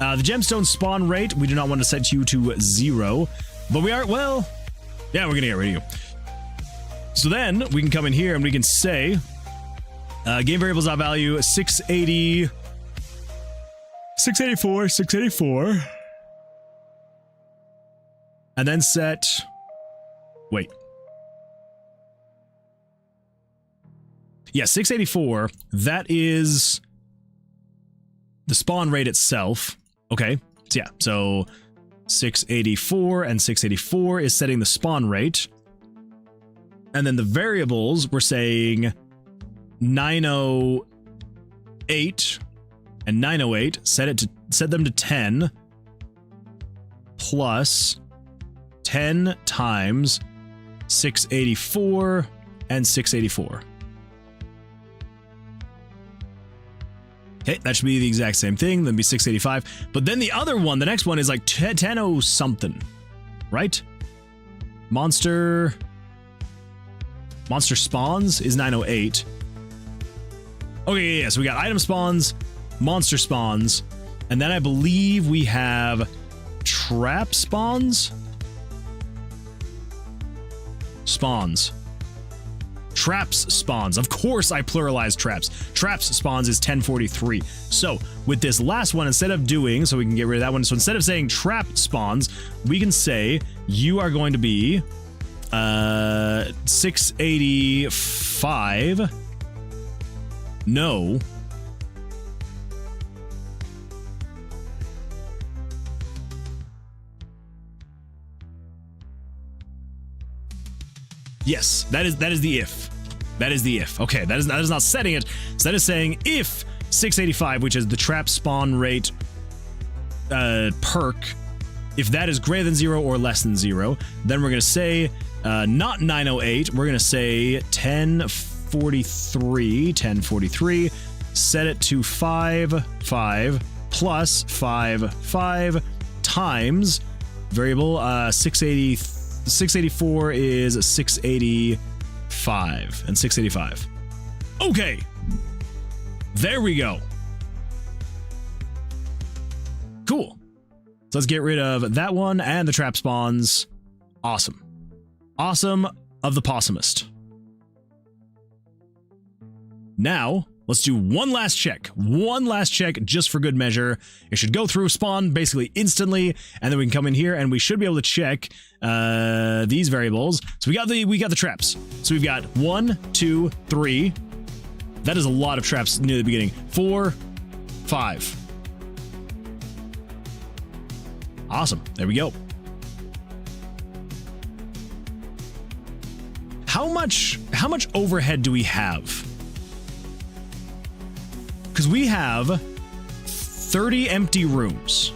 the gemstone spawn rate, we do not want to set you to 0, but we are, well, yeah, we're going to get rid of you. So then we can come in here and we can say game variables dot value 680, 684, 684, and then set, wait. Yeah, 684, that is the spawn rate itself. Okay, so yeah, so 684 and 684 is setting the spawn rate. And then the variables, we're saying 908 and 908, set them to 10 plus 10 times 684 and 684. Okay, that should be the exact same thing. Then be 685. But then the other one, the next one is like 10 something, right? Monster spawns is 908. Okay, yeah, so we got item spawns, monster spawns, and then I believe we have trap spawns. Traps spawns. Of course I pluralized traps. Traps spawns is 1043. So with this last one, instead of doing, so we can get rid of that one. So instead of saying trap spawns, we can say you are going to be 685. No. Yes, that is the if. That is the if. Okay, that is not setting it. So that is saying if 685, which is the trap spawn rate perk, if that is greater than 0 or less than 0, then we're going to say not 908, we're going to say 1043, set it to 5 plus 5 times variable 684 is 685 and 685. Okay, there we go. Cool. So let's get rid of that one and the trap spawns. Awesome. Awesome of the possumist. Now, let's do one last check. One last check just for good measure. It should go through spawn basically instantly, and then we can come in here and we should be able to check these variables. So we got the traps. So we've got 1, 2, 3. That is a lot of traps near the beginning. 4, 5. Awesome. There we go. How much overhead do we have? Because we have 30 empty rooms.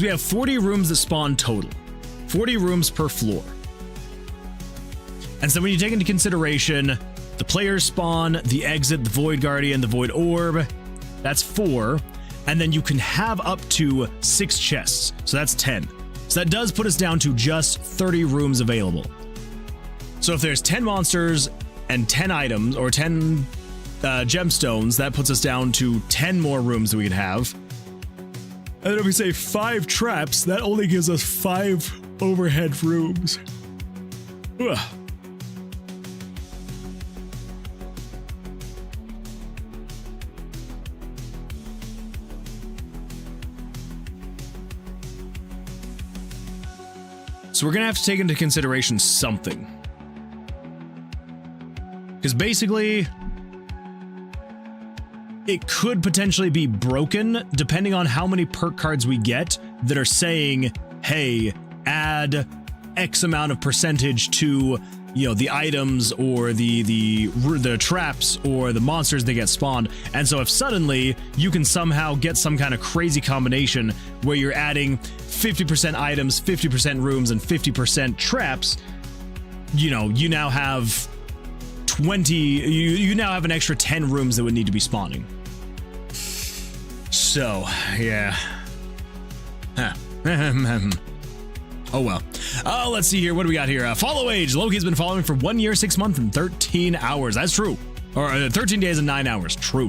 because we have 40 rooms that spawn total, 40 rooms per floor. And so when you take into consideration the players spawn, the exit, the Void Guardian, the Void Orb, that's 4. And then you can have up to 6 chests, so that's 10. So that does put us down to just 30 rooms available. So if there's 10 monsters and 10 items, or 10 gemstones, that puts us down to 10 more rooms that we could have. And then if we say 5 traps, that only gives us 5 overhead rooms. Ugh. So we're gonna have to take into consideration something. Because basically, it could potentially be broken depending on how many perk cards we get that are saying, hey, add X amount of percentage to, you know, the items or the traps or the monsters that get spawned. And so if suddenly you can somehow get some kind of crazy combination where you're adding 50% items, 50% rooms, and 50% traps, you know, you now have 20, you now have an extra 10 rooms that would need to be spawning. So, yeah. Huh. Oh well. Let's see here. What do we got here? Follow age. Loki's been following for 1 year, 6 months, and 13 hours. That's true. Or 13 days and 9 hours. True.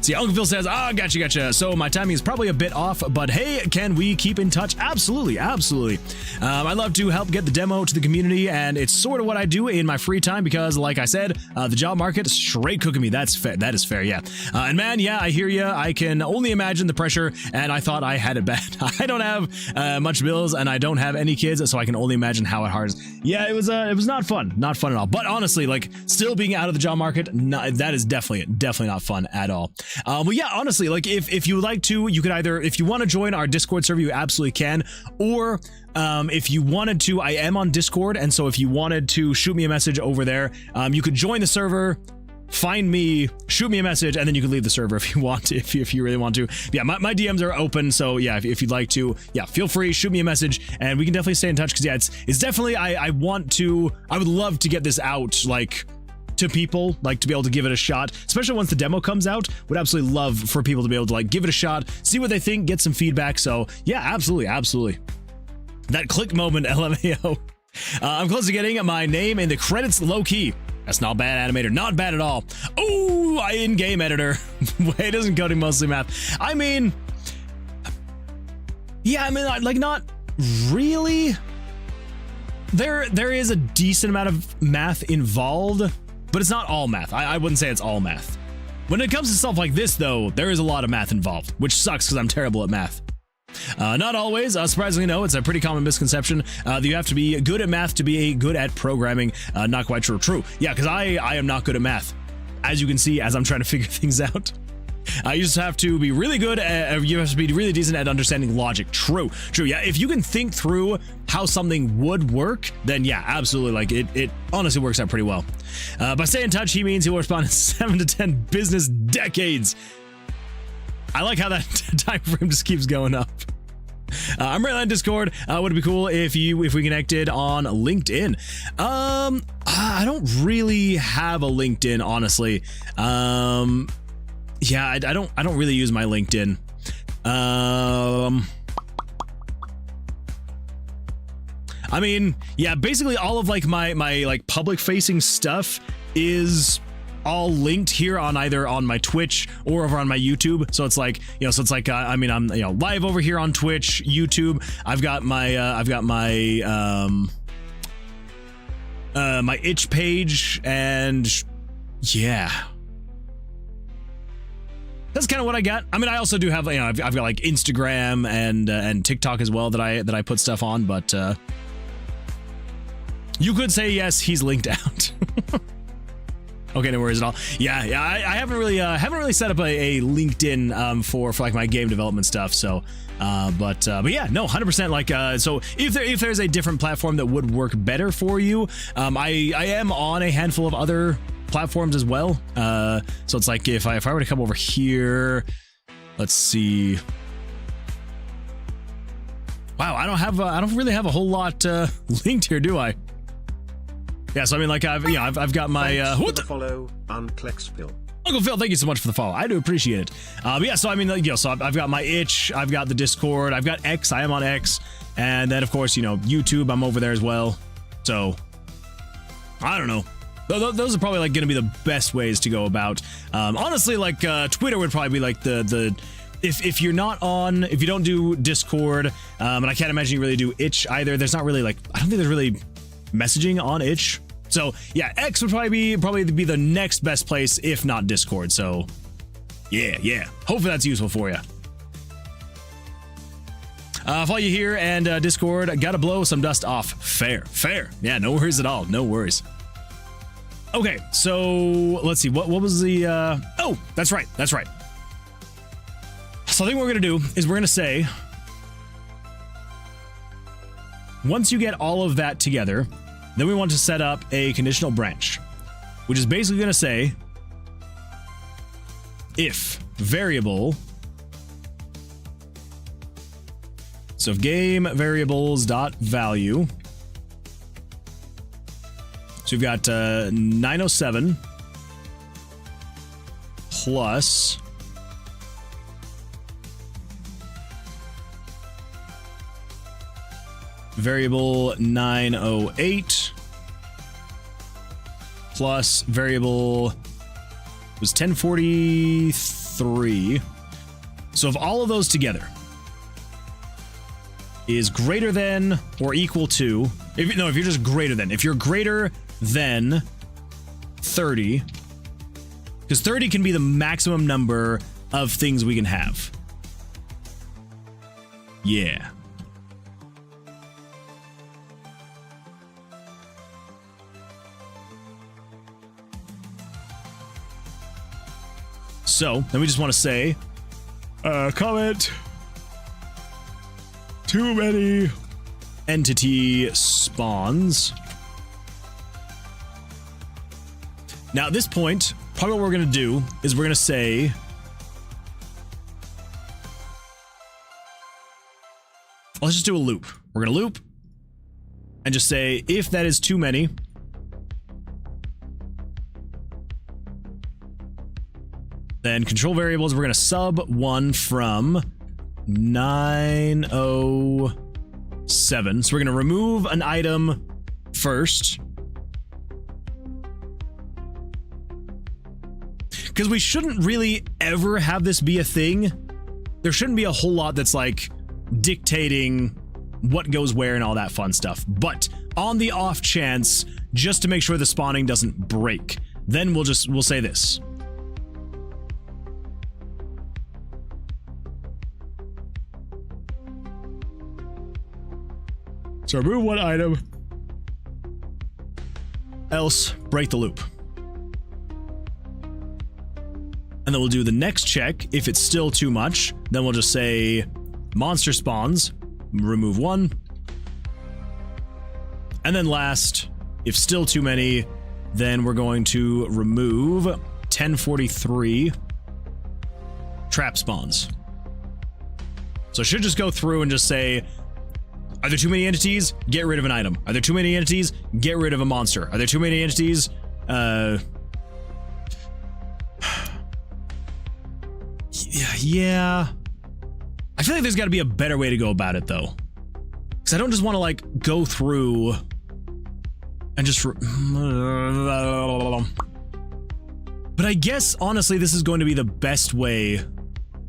See, Uncle Phil says, gotcha. So my timing is probably a bit off, but hey, can we keep in touch? Absolutely. I'd love to help get the demo to the community, and it's sort of what I do in my free time because, like I said, the job market is straight cooking me. That's fair. That is fair, yeah. And man, yeah, I hear you. I can only imagine the pressure, and I thought I had it bad. I don't have much bills, and I don't have any kids, so I can only imagine how hard it is. Yeah, it was not fun. Not fun at all. But honestly, like, still being out of the job market, that is definitely not fun at all. But yeah, honestly, like if you would like to, you could either, if you want to join our Discord server, you absolutely can, or if you wanted to, I am on Discord, and so if you wanted to shoot me a message over there, you could join the server, find me, shoot me a message, and then you can leave the server if you want to, if you really want to. But yeah, my DMs are open, so yeah, if you'd like to, yeah, feel free, shoot me a message, and we can definitely stay in touch, because yeah, it's definitely, I would love to get this out, like, to people, like, to be able to give it a shot, especially once the demo comes out. Would absolutely love for people to be able to, like, give it a shot, see what they think, get some feedback. So yeah, absolutely. That click moment, LMAO. I'm close to getting my name in the credits low-key. That's not bad, animator. Not bad at all. Oh, in-game editor. Wait, isn't coding mostly math? I mean, yeah, I mean, like, not really. There is a decent amount of math involved, but it's not all math. I wouldn't say it's all math. When it comes to stuff like this, though, there is a lot of math involved, which sucks because I'm terrible at math. Not always. Surprisingly, no, it's a pretty common misconception that you have to be good at math to be good at programming. Not quite true. Yeah, because I am not good at math, as you can see, as I'm trying to figure things out. You just have to be really good at, you have to be really decent at understanding logic. True. Yeah, if you can think through how something would work, then yeah, absolutely. Like, it honestly works out pretty well. By stay in touch, he means he'll respond in 7 to 10 business decades. I like how that time frame just keeps going up. I'm right on Discord. Would it be cool if we connected on LinkedIn? I don't really have a LinkedIn, honestly. Yeah, I don't really use my LinkedIn. I mean, yeah, basically all of like my like public facing stuff is all linked here on either on my Twitch or over on my YouTube. So it's like, you know, I mean, I'm, you know, live over here on Twitch, YouTube. I've got my itch page, and yeah. That's kind of what I got. I mean, I also do have, you know, I've got like Instagram and TikTok as well that I put stuff on, but you could say yes, he's linked out. Okay, no worries at all. Yeah, I haven't really set up a LinkedIn for like my game development stuff. So, but yeah, no, 100%. Like, so if there's a different platform that would work better for you, I am on a handful of other platforms as well. So it's like if I were to come over here, let's see. Wow, I don't really have a whole lot linked here, do I? Yeah, so I mean, like I've got my what the follow Unclexpill. Uncle Phil, thank you so much for the follow. I do appreciate it. But yeah, so I mean, so I've got my itch, I've got the Discord, I've got X, I am on X, and then of course, YouTube, I'm over there as well. So I don't know. Those are probably like going to be the best ways to go about. Honestly, like Twitter would probably be like the if you're not on, if you don't do Discord, and I can't imagine you really do itch either. There's not really like, I don't think there's really messaging on itch. So yeah, X would probably be the next best place, if not Discord. So yeah. Hopefully that's useful for you. Follow you here and Discord. Gotta blow some dust off. Fair. Yeah, no worries at all. No worries. Okay, so let's see. What was the? Oh, that's right. So I think what we're gonna do is we're gonna say, once you get all of that together, then we want to set up a conditional branch, which is basically going to say if variable, so if game variables dot value, so we've got 907 plus variable 908 plus variable was 1043. So if all of those together is greater than or equal to, if you're just greater than, if you're greater than 30, because 30 can be the maximum number of things we can have. Yeah. So then we just want to say, comment, too many entity spawns. Now at this point, probably what we're going to do is we're going to say, let's just do a loop. We're going to loop and just say, if that is too many, then control variables, we're going to sub 1 from 907. So we're going to remove an item first, because we shouldn't really ever have this be a thing. There shouldn't be a whole lot that's like dictating what goes where and all that fun stuff. But on the off chance, just to make sure the spawning doesn't break, then we'll say this. So remove one item, else break the loop. And then we'll do the next check. If it's still too much, then we'll just say monster spawns, remove 1. And then last, if still too many, then we're going to remove 1043 trap spawns. So it should just go through and just say, are there too many entities? Get rid of an item. Are there too many entities? Get rid of a monster. Are there too many entities? Yeah. I feel like there's got to be a better way to go about it, though. Because I don't just want to, like, go through and just... But I guess, honestly, this is going to be the best way,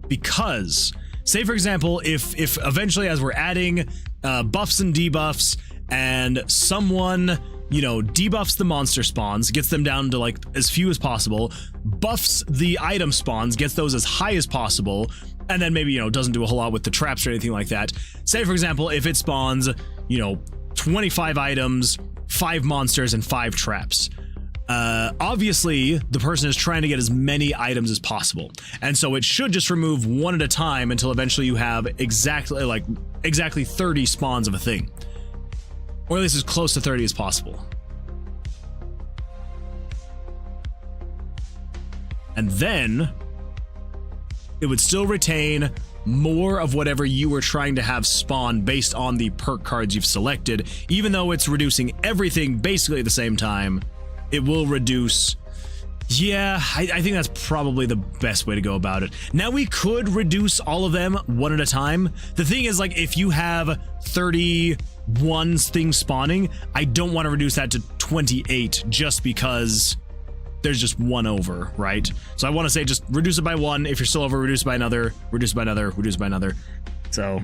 because... Say, for example, if eventually, as we're adding buffs and debuffs, and someone, debuffs the monster spawns, gets them down to, like, as few as possible, buffs the item spawns, gets those as high as possible, and then maybe, doesn't do a whole lot with the traps or anything like that. Say, for example, if it spawns, 25 items, 5 monsters, and 5 traps. Obviously, the person is trying to get as many items as possible, and so it should just remove 1 at a time until eventually you have exactly 30 spawns of a thing, or at least as close to 30 as possible. And then it would still retain more of whatever you were trying to have spawn based on the perk cards you've selected. Even though it's reducing everything basically at the same time, it will reduce. Yeah, I think that's probably the best way to go about it. Now, we could reduce all of them one at a time. The thing is, like, if you have 31 things spawning, I don't want to reduce that to 28 just because there's just one over, right? So I want to say just reduce it by one. If you're still over, reduce it by another, reduce it by another, reduce it by another. So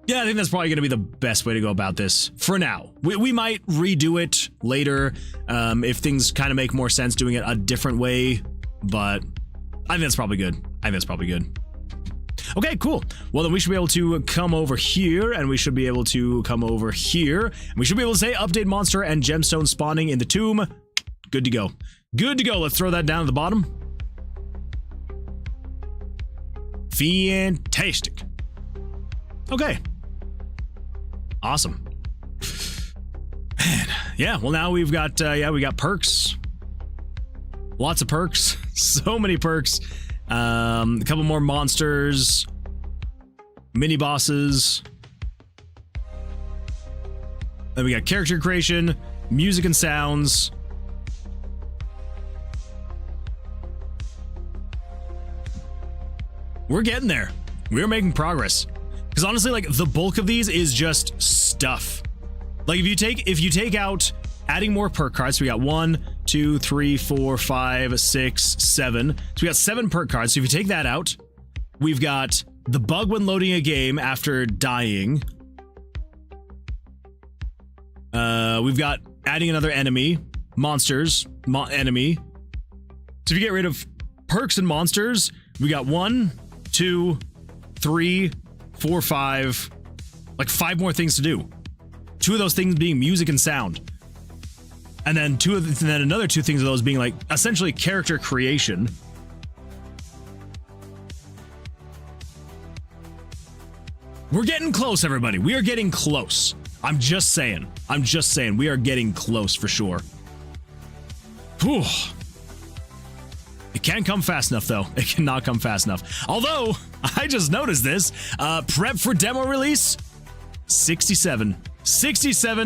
yeah, I think that's probably going to be the best way to go about this for now. We might redo it later if things kind of make more sense doing it a different way, but I think that's probably good. I think that's probably good. Okay, cool. Well, then we should be able to come over here, and we should be able to come over here. And we should be able to say update monster and gemstone spawning in the tomb. Good to go. Good to go. Let's throw that down at the bottom. Fantastic. Okay. Awesome. Man. Yeah, well now we've got we got perks. Lots of perks. So many perks. A couple more monsters. Mini bosses. Then we got character creation, music and sounds. We're getting there. We're making progress. Because honestly, like, the bulk of these is just stuff. Like, if you take out adding more perk cards, so we got 1, 2, 3, 4, 5, 6, 7. So we got 7 perk cards. So if you take that out, we've got the bug when loading a game after dying. We've got adding another enemy, monsters, enemy. So if you get rid of perks and monsters, we got 1, 2, 3, 4, 5, like 5 more things to do. 2 of those things being music and sound. And then another 2 things of those being like essentially character creation. We're getting close, everybody. We are getting close. I'm just saying. We are getting close for sure. Whew. It can't come fast enough, though. It cannot come fast enough. Although, I just noticed this. Prep for demo release, 67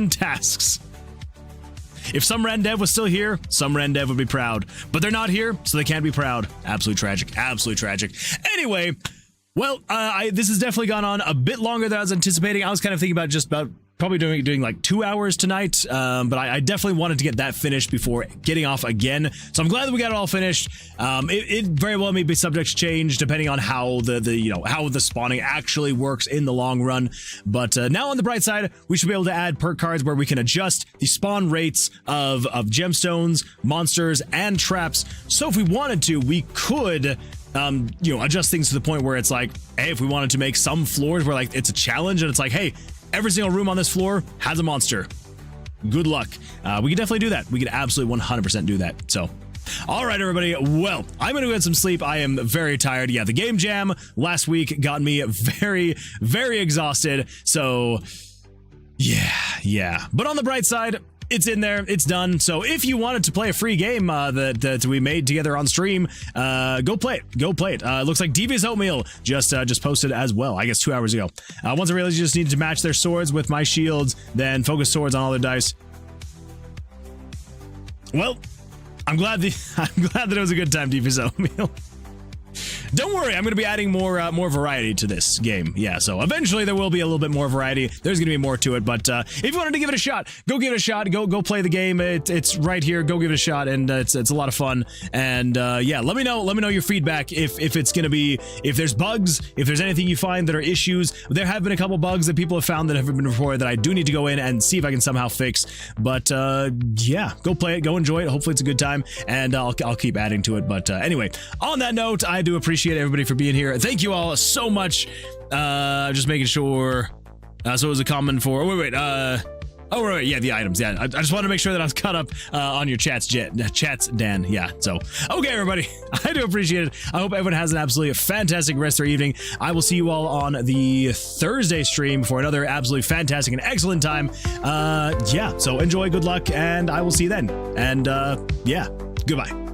tasks. If some random dev was still here, some random dev would be proud. But they're not here, so they can't be proud. Absolutely tragic. Absolutely tragic. Anyway, well, this has definitely gone on a bit longer than I was anticipating. I was kind of thinking about probably doing like 2 hours tonight, but I definitely wanted to get that finished before getting off again. So I'm glad that we got it all finished. It very well may be subject to change depending on how the spawning actually works in the long run. But now on the bright side, we should be able to add perk cards where we can adjust the spawn rates of gemstones, monsters, and traps. So if we wanted to, we could adjust things to the point where it's like, hey, if we wanted to make some floors where like it's a challenge and it's like, hey, every single room on this floor has a monster. Good luck. We could definitely do that. We could absolutely 100% do that. So, all right, everybody. Well, I'm going to get some sleep. I am very tired. Yeah, the game jam last week got me very, very exhausted. So, yeah. But on the bright side, it's in there. It's done. So if you wanted to play a free game that we made together on stream, go play it. It looks like Devious Oatmeal just posted as well, I guess 2 hours ago. Once I realized you just needed to match their swords with my shields, then focus swords on all their dice. Well, I'm glad that it was a good time, Devious Oatmeal. Don't worry, I'm going to be adding more variety to this game. Yeah, so eventually there will be a little bit more variety. There's going to be more to it, but if you wanted to give it a shot, go give it a shot. Go play the game. It's right here. Go give it a shot, and it's a lot of fun. And yeah, let me know your feedback if it's going to be, if there's bugs, if there's anything you find that are issues. There have been a couple bugs that people have found that have been reported that I do need to go in and see if I can somehow fix. But yeah, go play it, go enjoy it. Hopefully it's a good time, and I'll keep adding to it. But anyway, on that note, I do appreciate everybody for being here. Thank you all so much. Just making sure. So it was a comment for. Oh wait. Oh right. Yeah, the items. Yeah, I just wanted to make sure that I was caught up on your chats, Dan. Yeah. So okay, everybody. I do appreciate it. I hope everyone has an absolutely fantastic rest of their evening. I will see you all on the Thursday stream for another absolutely fantastic and excellent time. Yeah. So enjoy. Good luck, and I will see you then. And yeah. Goodbye.